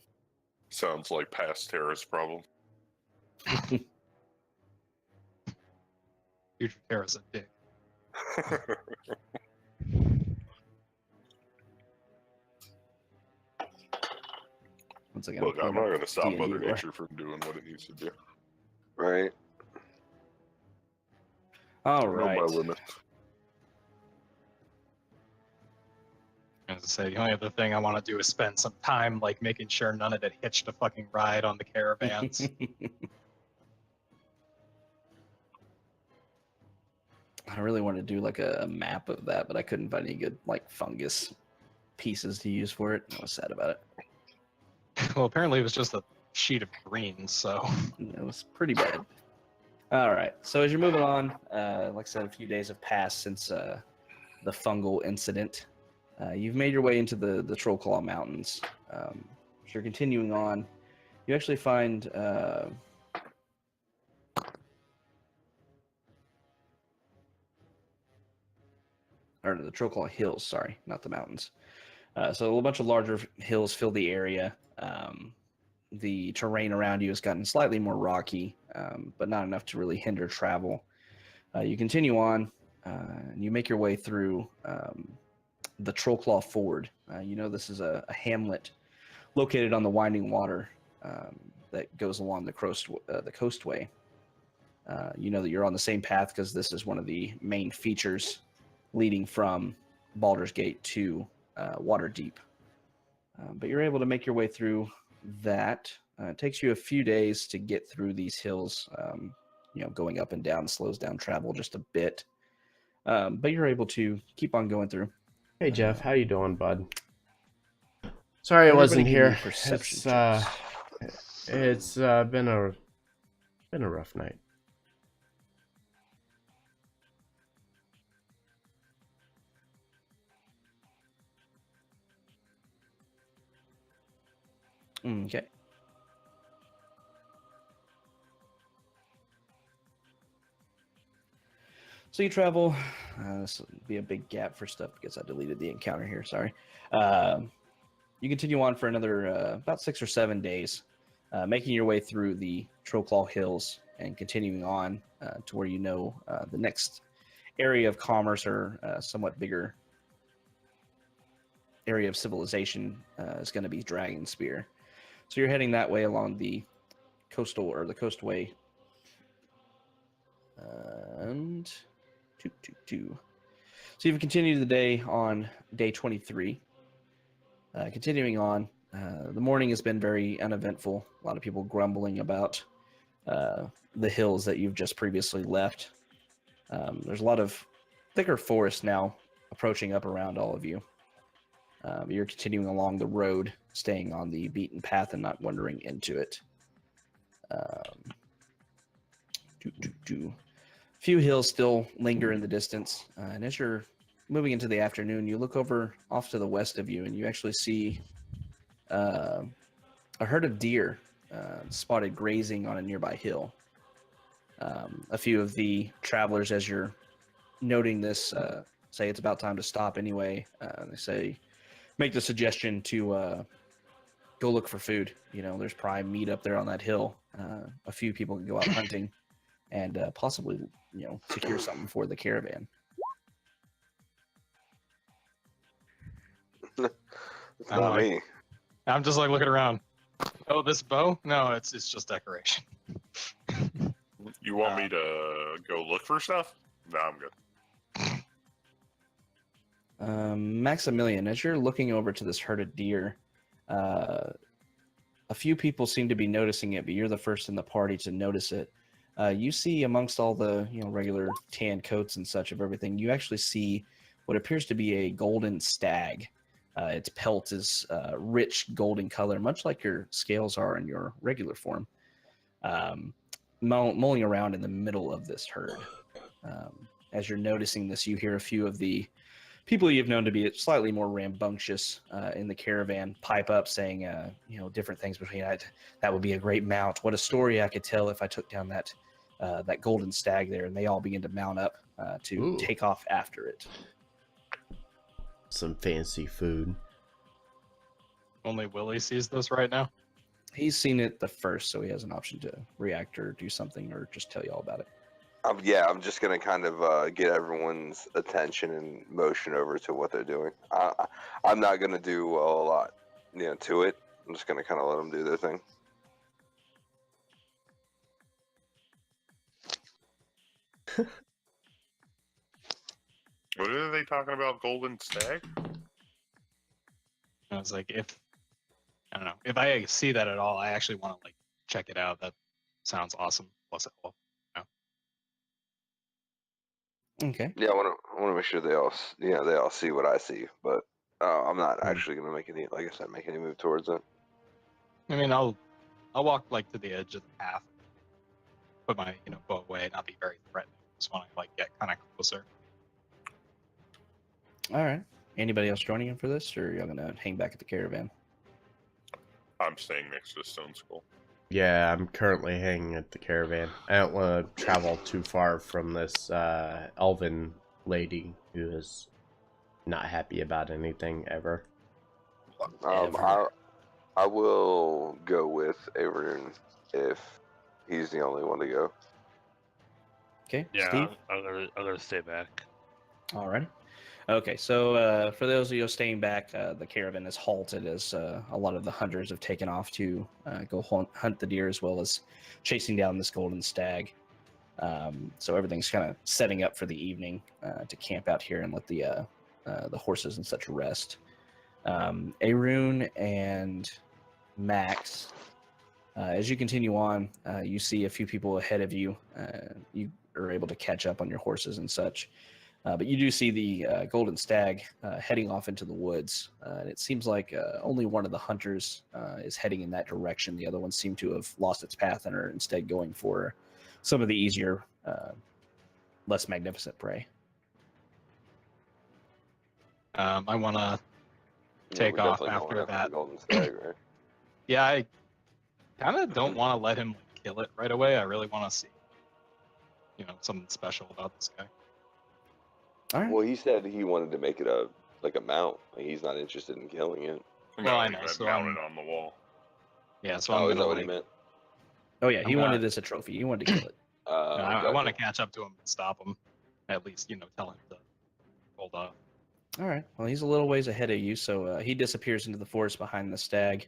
Sounds like past terrorist problem. Future terrorist dick. Once again, Look, I'm not going to stop D&D Mother lore. Nature from doing what it needs to do. Right. All Know right. my limits. As I say, the only other thing I want to do is spend some time like making sure none of it hitched a fucking ride on the caravans. I really wanted to do like a map of that, but I couldn't find any good like fungus pieces to use for it. I was sad about it. Well, apparently it was just a sheet of green, so It was pretty bad. All right. So as you're moving on, like I said, a few days have passed since the fungal incident. You've made your way into the Trollclaw Mountains. As you're continuing on, you actually find or the Trollclaw Hills, sorry, not the mountains. So a bunch of larger hills fill the area. The terrain around you has gotten slightly more rocky, but not enough to really hinder travel. You continue on, and you make your way through the Trollclaw Ford. You know this is a hamlet located on the winding water that goes along the coastway. You know that you're on the same path because this is one of the main features leading from Baldur's Gate to Waterdeep. But you're able to make your way through that. It takes you a few days to get through these hills. You know, going up and down slows down travel just a bit. But you're able to keep on going through. Hey Jeff, how you doing, bud? Sorry I Everybody wasn't give me here. perception It's been a rough night. Okay. So you travel This will be a big gap for stuff because I deleted the encounter here. Sorry. You continue on for another about 6 or 7 days, making your way through the Trollclaw Hills and continuing on to where the next area of commerce or somewhat bigger area of civilization is going to be Dragon Spear. So you're heading that way along the coastal or the coastway. And so you've continued the day on day 23. Continuing on, the morning has been very uneventful. A lot of people grumbling about the hills that you've just previously left. There's a lot of thicker forest now approaching up around all of you. You're continuing along the road, staying on the beaten path and not wandering into it. Few hills still linger in the distance, and as you're moving into the afternoon, you look over off to the west of you, and you actually see a herd of deer spotted grazing on a nearby hill. A few of the travelers, as you're noting this, say it's about time to stop anyway. They make the suggestion to go look for food. There's prime meat up there on that hill. A few people can go out hunting and possibly, secure something for the caravan. It's not me. I'm just like looking around. Oh, this bow? No, it's just decoration. You want me to go look for stuff? No, I'm good. Maximilian, as you're looking over to this herd of deer, a few people seem to be noticing it, but you're the first in the party to notice it. You see amongst all the regular tan coats and such of everything, you actually see what appears to be a golden stag. Its pelt is rich golden color, much like your scales are in your regular form, mulling around in the middle of this herd. As you're noticing this, you hear a few of the people you've known to be slightly more rambunctious in the caravan pipe up, saying, different things between that would be a great mount. What a story I could tell if I took down that golden stag there. And they all begin to mount up to take off after it. Some fancy food. Only Willie sees this right now. He's seen it the first, so he has an option to react or do something or just tell you all about it. I'm just gonna kind of get everyone's attention and motion over to what they're doing. I'm not gonna do a lot, to it. I'm just gonna kind of let them do their thing. What are they talking about? Golden stag? I was like, I don't know, if I see that at all, I actually want to check it out. That sounds awesome. Plus, Okay. Yeah, I want to make sure they all see what I see, but I'm not actually gonna make any move towards it. I mean, I'll walk to the edge of the path, put my bow away, not be very threatening. Just want to get kind of closer. All right. Anybody else joining him for this, or y'all gonna hang back at the caravan? I'm staying next to Stone Skull. Yeah, I'm currently hanging at the caravan. I don't want to travel too far from this elven lady who is not happy about anything ever. I will go with Arun if he's the only one to go. Okay. Yeah, Steve? I'm gonna stay back. All right. Okay, so for those of you staying back, the caravan is halted as a lot of the hunters have taken off to go hunt the deer as well as chasing down this golden stag. So everything's kind of setting up for the evening to camp out here and let the horses and such rest. Arun and Max, as you continue on, you see a few people ahead of you. You are able to catch up on your horses and such. But you do see the golden stag heading off into the woods. And it seems like only one of the hunters is heading in that direction. The other ones seem to have lost its path and are instead going for some of the easier, less magnificent prey. I want to take off after that. Golden stag, right? Yeah, I kind of don't want to let him kill it right away. I really want to see, something special about this guy. All right. Well, he said he wanted to make it a mount. Like, he's not interested in killing it. Well, I leave know, that so mounted I'm- on the wall. Yeah, so Oh, I'm is that gonna what he like. meant? Oh yeah, I'm he gonna- wanted this a trophy. You wanted to kill it. I want to Gotcha. catch up to him and stop him. At least, tell him to hold off. All right. Well, he's a little ways ahead of you, so he disappears into the forest behind the stag.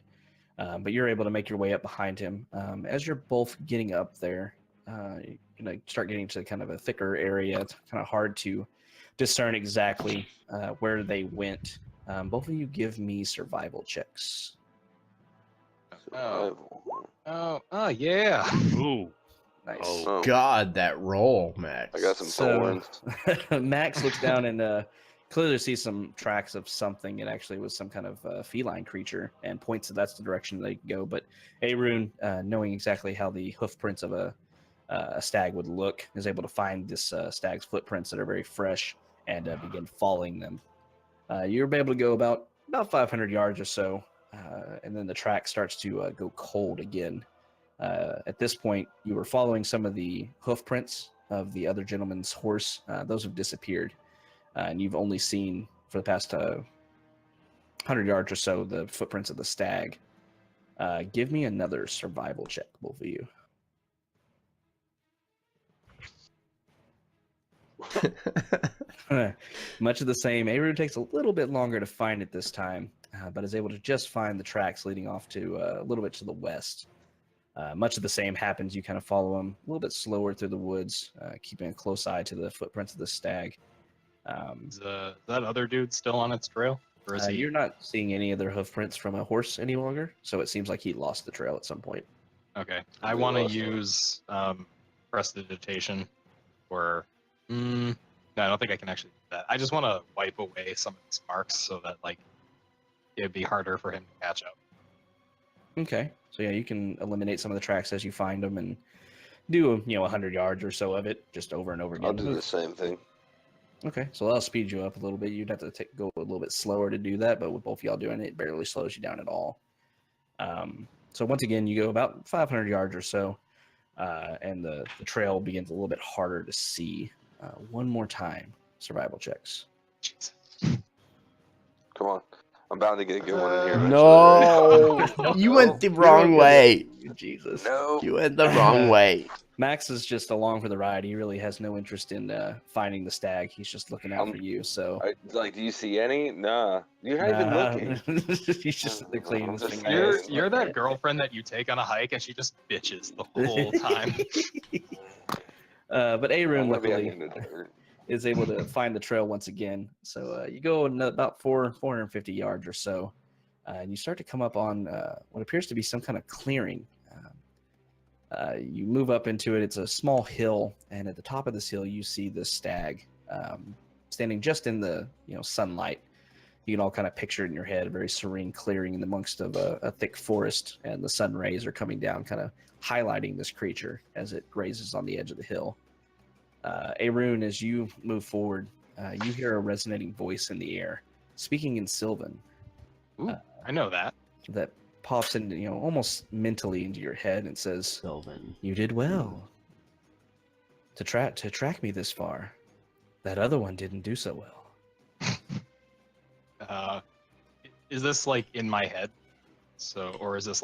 But you're able to make your way up behind him. As you're both getting up there, you start getting to kind of a thicker area. It's kind of hard to discern exactly where they went. Both of you give me survival checks. Oh, yeah. Ooh. Nice. Oh, Oh. God, that roll, Max. I got some So thorns. Max looks down and clearly sees some tracks of something. It actually was some kind of feline creature and points that that's the direction they can go. But Arun, knowing exactly how the hoof prints of a stag would look, is able to find this stag's footprints that are very fresh and begin following them. You're able to go about 500 yards or so, and then the track starts to go cold again. At this point, you were following some of the hoof prints of the other gentleman's horse. Those have disappeared, and you've only seen for the past 100 yards or so the footprints of the stag. Give me another survival check, both of you. Much of the same. Aru takes a little bit longer to find it this time, but is able to just find the tracks leading off to a little bit to the west. Much of the same happens. You kind of follow him a little bit slower through the woods, keeping a close eye to the footprints of the stag. Is that other dude still on its trail? Or is he? You're not seeing any other hoof prints from a horse any longer, so it seems like he lost the trail at some point. Okay. I We want to lost him. use prestidigitation, or no, I don't think I can actually do that. I just want to wipe away some of these marks so that it'd be harder for him to catch up. Okay, so yeah, you can eliminate some of the tracks as you find them and do 100 yards or so of it just over and over again. I'll do the same thing. Okay, so that'll speed you up a little bit. You'd have to go a little bit slower to do that, but with both y'all doing it, it barely slows you down at all. So once again, you go about 500 yards or so, and the trail begins a little bit harder to see. One more time, survival checks. Jesus. Come on. I'm bound to get a good one in here eventually. No, you went the wrong way. Jesus. No. You went the wrong way. Max is just along for the ride. He really has no interest in finding the stag. He's just looking out for you. So, Do you see any? Nah. You're not even looking. He's just sitting there cleaning his Just- fingers. You're that girlfriend that you take on a hike and she just bitches the whole time. But I Arun, wanna be out luckily, in the dirt. is able to find the trail once again. So you go about 450 yards or so, and you start to come up on what appears to be some kind of clearing. You move up into it. It's a small hill, and at the top of this hill, you see this stag standing just in the sunlight. You can all kind of picture it in your head, a very serene clearing in the amongst of a thick forest, and the sun rays are coming down, kind of highlighting this creature as it grazes on the edge of the hill. Arun, as you move forward, you hear a resonating voice in the air, speaking in Sylvan, Ooh, I know that. that pops into, almost mentally into your head and says, Sylvan. "You did well to track me this far. That other one didn't do so well." Is this in my head? Or is this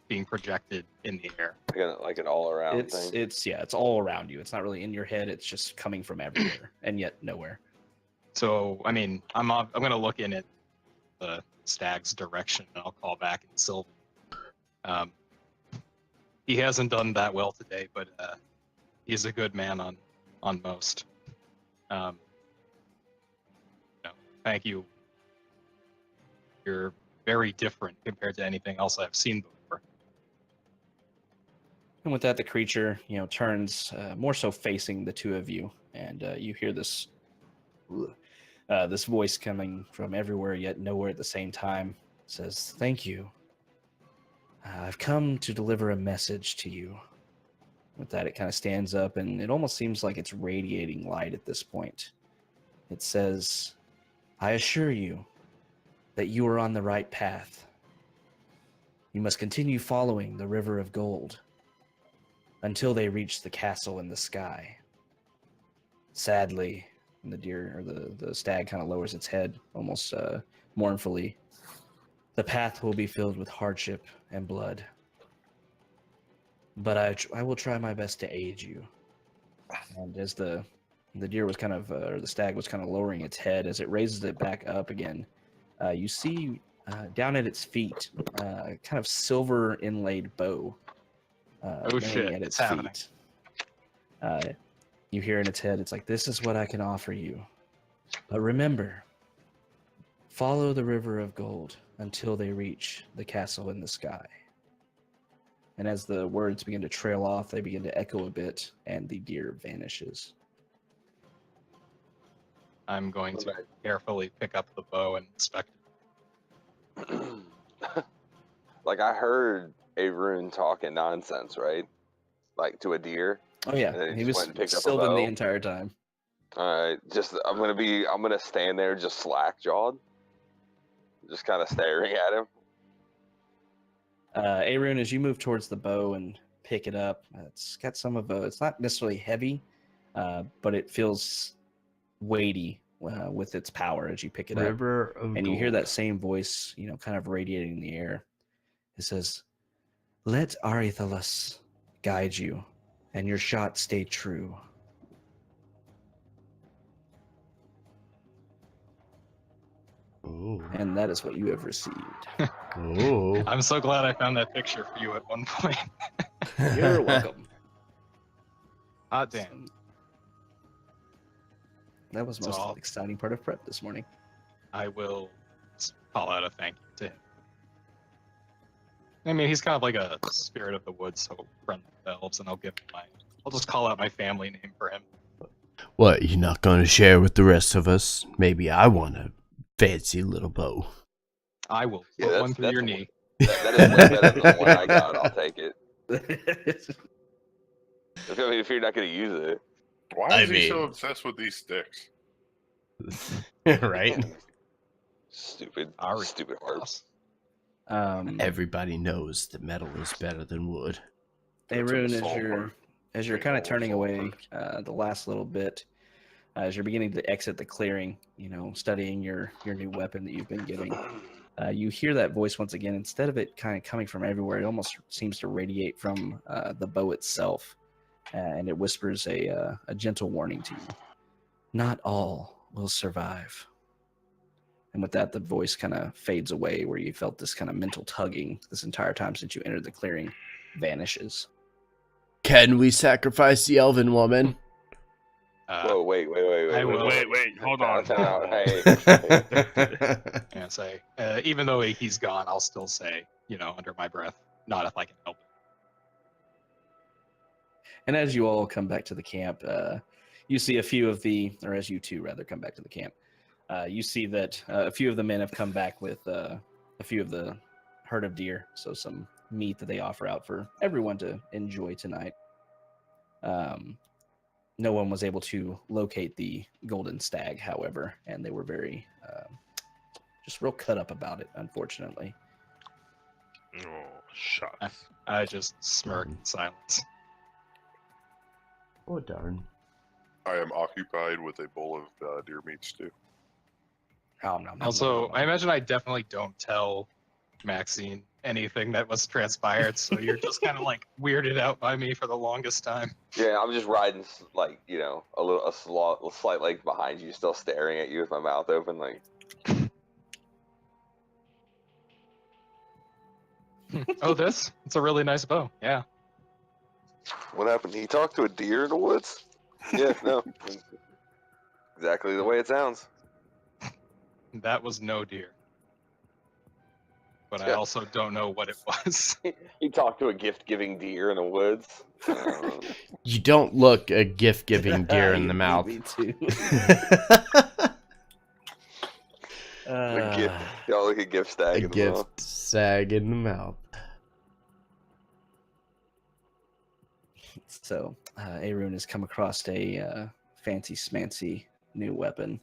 being projected in the air? Like an all around It's thing. it's all around you. It's not really in your head. It's just coming from everywhere and yet nowhere. So I mean, I'm gonna look in at the stag's direction and I'll call back in Sylvan. He hasn't done that well today, but he's a good man on most. Thank you. You're very different compared to anything else I've seen before. And with that, the creature, turns more so facing the two of you, and you hear this voice coming from everywhere yet nowhere at the same time. It says, "Thank you. I've come to deliver a message to you." With that, it kind of stands up, and it almost seems like it's radiating light at this point. It says, "I assure you that you are on the right path. You must continue following the river of gold until they reach the castle in the sky. Sadly, And the deer or the stag kind of lowers its head, almost mournfully. The path will be filled with hardship and blood, but I will try my best to aid you. And as the deer was kind of, or the stag was kind of lowering its head, as it raises it back up again, you see down at its feet, kind of silver inlaid bow. Oh, laying shit, at it's its happening. feet. You hear in its head, it's like, this is what I can offer you. But remember, follow the river of gold until they reach the castle in the sky. And as the words begin to trail off, they begin to echo a bit, and the deer vanishes. I'm going to Okay. carefully pick up the bow and inspect it. Like I heard a rune talking nonsense, right? Like to a deer. Oh yeah, And then he just was went and picked up a sylvan the bow. entire time. All right, I'm gonna stand there just slack jawed, just kind of staring at him. Arun, as you move towards the bow and pick it up, it's got some of a. It's not necessarily heavy, but it feels weighty with its power as you pick it up. River of And you hear Gold. that same voice, kind of radiating in the air. It says, "Let Arethalus guide you, and your shot stay true." Ooh. And that is what you have received. Ooh. I'm so glad I found that picture for you at one point. You're welcome. Hot damn. That was So most I'll- exciting part of prep this morning. I will call out a thank you to him. I mean, he's kind of like a spirit of the woods, so friendly with elves, and I'll just call out my family name for him. What, you're not going to share with the rest of us? Maybe I want a fancy little bow. I will Yeah, put one through your that's- knee. That is way better than the one I got. I'll take it. If you're not gonna use it, Why is I he so mean- obsessed with these sticks? Right? stupid Ari. harps. Everybody knows that metal is better than wood. That's an Arun, assault harp. as you're Big kind of old turning assault away harp. the last little bit, as you're beginning to exit the clearing, studying your new weapon that you've been getting, you hear that voice once again. Instead of it kind of coming from everywhere, it almost seems to radiate from the bow itself, and it whispers a gentle warning to you. Not all will survive. And with that, the voice kind of fades away, where you felt this kind of mental tugging this entire time since you entered the clearing vanishes. Can we sacrifice the elven woman? Whoa, wait. I will- Wait, hold on. Time out. Hey, And say, even though he's gone, I'll still say, under my breath, not if I can help it. And as you all come back to the camp, you see a few of or as you two rather come back to the camp, you see that a few of the men have come back with a few of the herd of deer, so some meat that they offer out for everyone to enjoy tonight. No one was able to locate the golden stag, however, and they were very just real cut up about it, unfortunately. Oh, shucks. I just smirk in silence. Oh, darn. I am occupied with a bowl of deer meat stew. Also, I imagine I definitely don't tell Maxine anything that was transpired, so you're just kind of like weirded out by me for the longest time. yeah, I'm just riding a slight leg behind you, still staring at you with my mouth open, like. Oh, this? It's a really nice bow. Yeah. What happened? He talked to a deer in the woods? Yeah, no. Exactly the way it sounds. That was no deer. But I Yeah. also don't know what it was. He talked to a gift-giving deer in the woods. You don't look a gift-giving deer in the mouth. Me too. Y'all look a gift stag A in the mouth. gift sag in the mouth. So, Arun has come across a fancy smancy new weapon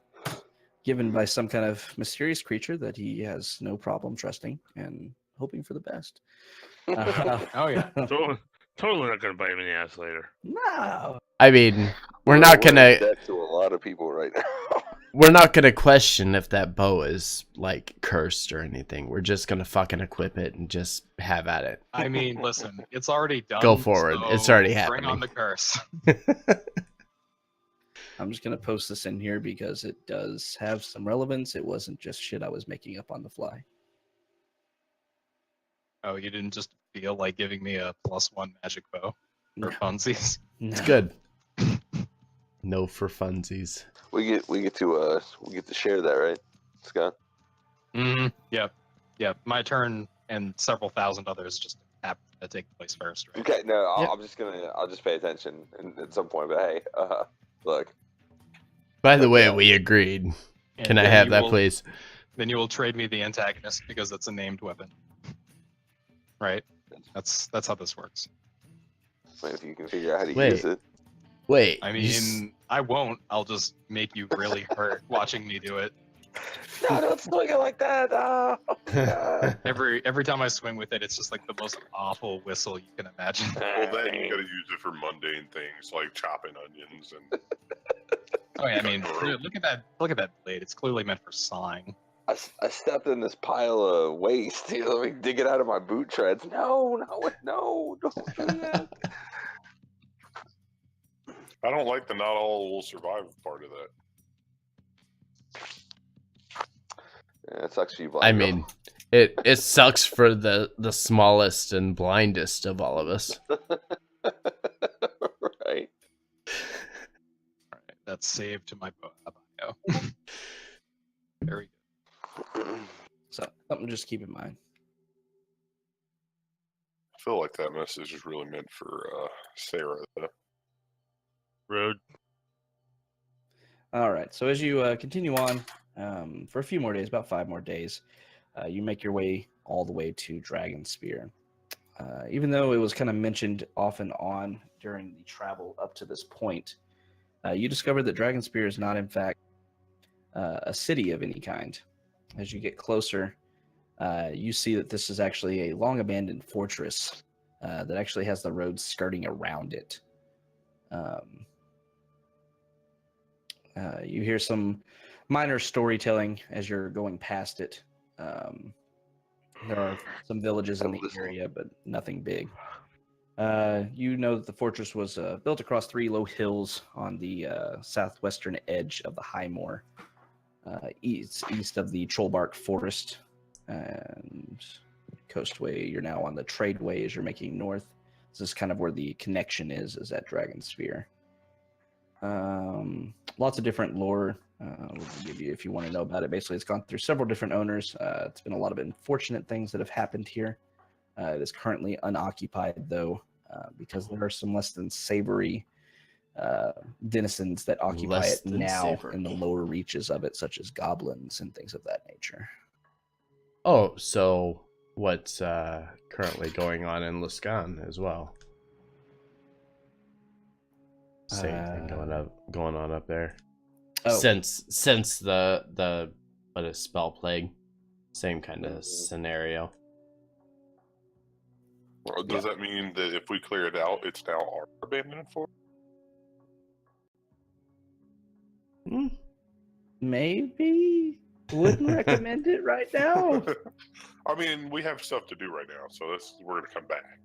given by some kind of mysterious creature that he has no problem trusting and hoping for the best. Oh, yeah. Totally not gonna bite him in the ass later. No. I mean, we're not gonna. Death to a lot of people right now. We're not gonna question if that bow is like cursed or anything. We're just gonna fucking equip it and just have at it. I mean, listen, it's already done. Go forward. It's already so Bring happening. on the curse. I'm just gonna post this in here because it does have some relevance. It wasn't just shit I was making up on the fly. Oh, you didn't just feel like giving me a +1 magic bow for No. funsies? It's good. No for funsies. We get to share that, right, Scott? Yep. My turn and several thousand others just happen to take place first, right? Okay, no, Yep. I'll just pay attention at some point. But hey, look. By the But way, yeah. we agreed. And Can I then have you that, will- please? Then you will trade me the antagonist because it's a named weapon. Right? That's how this works. If you can figure out how to Wait. use it. Wait. I you s- mean, I won't. I'll just make you really hurt watching me do it. No, don't swing it like that. Oh, God. Every time I swing with it, it's just like the most awful whistle you can imagine. Well, then you gotta use it for mundane things like chopping onions and. Oh yeah, I mean, look at that blade. It's clearly meant for sawing. I stepped in this pile of waste. Let me dig it out of my boot treads. No, don't do that. I don't like the not all will survive part of that. Yeah, it sucks for you, blind I girl. mean, it sucks for the smallest and blindest of all of us. Right. Alright, that's saved to my bio. Very good. So something to just keep in mind. I feel like that message is really meant for Sarah. Though. Road. All right. So as you continue on for a few more days, about 5 more days, you make your way all the way to Dragon Spear. Even though it was kind of mentioned off and on during the travel up to this point, you discover that Dragon Spear is not, in fact, a city of any kind. As you get closer, you see that this is actually a long abandoned fortress that actually has the road skirting around it. You hear some minor storytelling as you're going past it. There are some villages in the area, but nothing big. You know that the fortress was built across 3 low hills on the southwestern edge of the High Moor, east of the Trollbark Forest. And Coastway, you're now on the Tradeway as you're making north. This is kind of where the connection is at Dragon Spear. Lots of different lore we'll give you if you want to know about it. Basically, it's gone through several different owners. It's been a lot of unfortunate things that have happened here. It is currently unoccupied, though, because there are some less than savory denizens that occupy Less it than now savory. in the lower reaches of it, such as goblins and things of that nature. Oh, so what's currently going on in Luskan as well? Same thing going on up there. Oh. Since the what is spell plague, same kind of scenario. Well, does that mean that if we clear it out, it's now our abandoned forest? Maybe wouldn't recommend it right now. I mean, we have stuff to do right now, so we're gonna come back.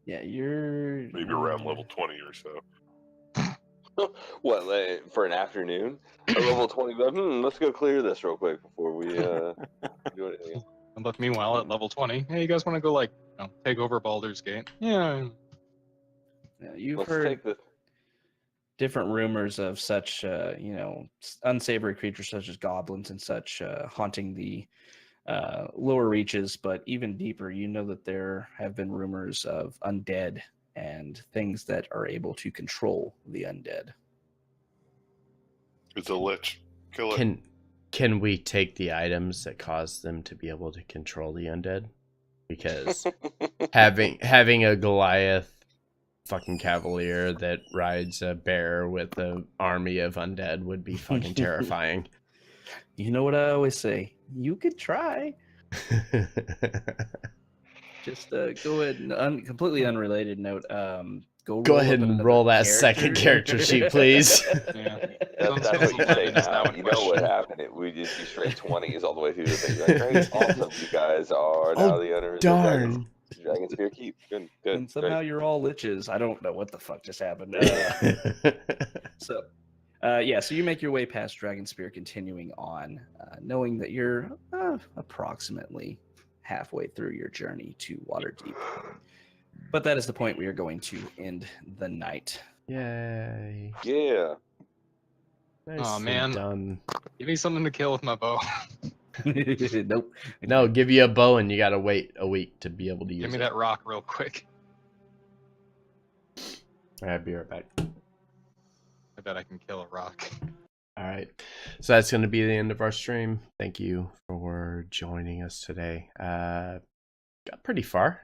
Yeah, you're Maybe around level 20 or so. What, like, for an afternoon? A level 20, let's go clear this real quick before we do anything. But meanwhile, at level 20, hey, you guys want to go take over Baldur's Gate? Yeah. You've Let's heard take the different rumors of such, unsavory creatures such as goblins and such haunting the lower reaches, but even deeper, you know that there have been rumors of undead and things that are able to control the undead. It's a lich. Kill it. Can we take the items that cause them to be able to control the undead? Because having a Goliath fucking cavalier that rides a bear with an army of undead would be fucking terrifying. You know what I always say? You could try. Just go ahead and completely unrelated note. go Go roll ahead up and another roll that second character sheet, please. Yeah. That's what you say It's now. now in You know what question. happened. We just be straight 20s all the way through the thing. Like, great, awesome. You guys are now Oh, the owners of darn. Dragon Spear Keep. Good, And somehow great. you're all liches. I don't know what the fuck just happened. So, so you make your way past Dragon Spear, continuing on, knowing that you're approximately halfway through your journey to Waterdeep. But that is the point we are going to end the night. Yay. Yeah. Nicely man. done. Give me something to kill with my bow. Nope. No, give you a bow and you gotta wait a week to be able to use Give me it. that rock real quick. Alright, be right back. I bet I can kill a rock. Alright, so that's going to be the end of our stream. Thank you for joining us today. Got pretty far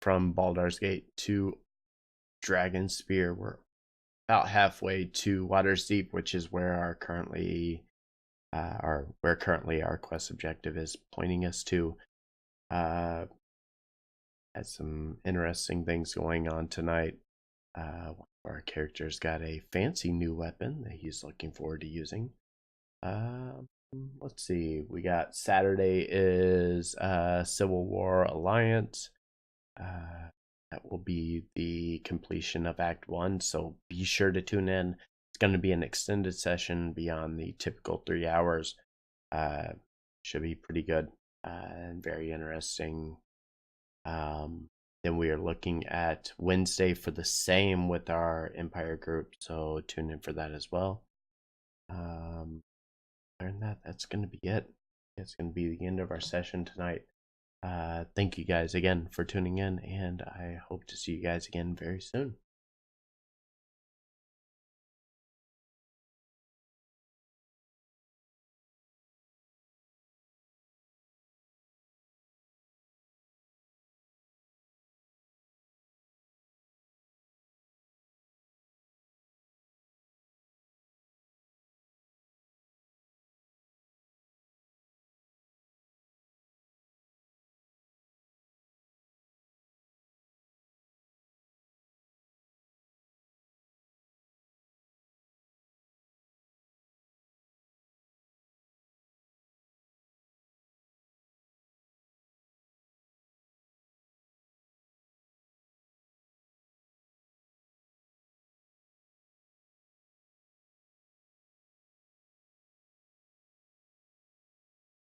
from Baldur's Gate to Dragon Spear. We're about halfway to Water's Deep, which is where our quest objective is pointing us to. Had some interesting things going on tonight. Our character's got a fancy new weapon that he's looking forward to using. Let's see. We got Saturday is Civil War Alliance. That will be the completion of Act 1, so be sure to tune in. It's going to be an extended session beyond the typical 3 hours. Should be pretty good and very interesting. Then we are looking at Wednesday for the same with our Empire group, so tune in for that as well. Other than that, that's going to be it. It's going to be the end of our session tonight. Thank you guys again for tuning in, and I hope to see you guys again very soon.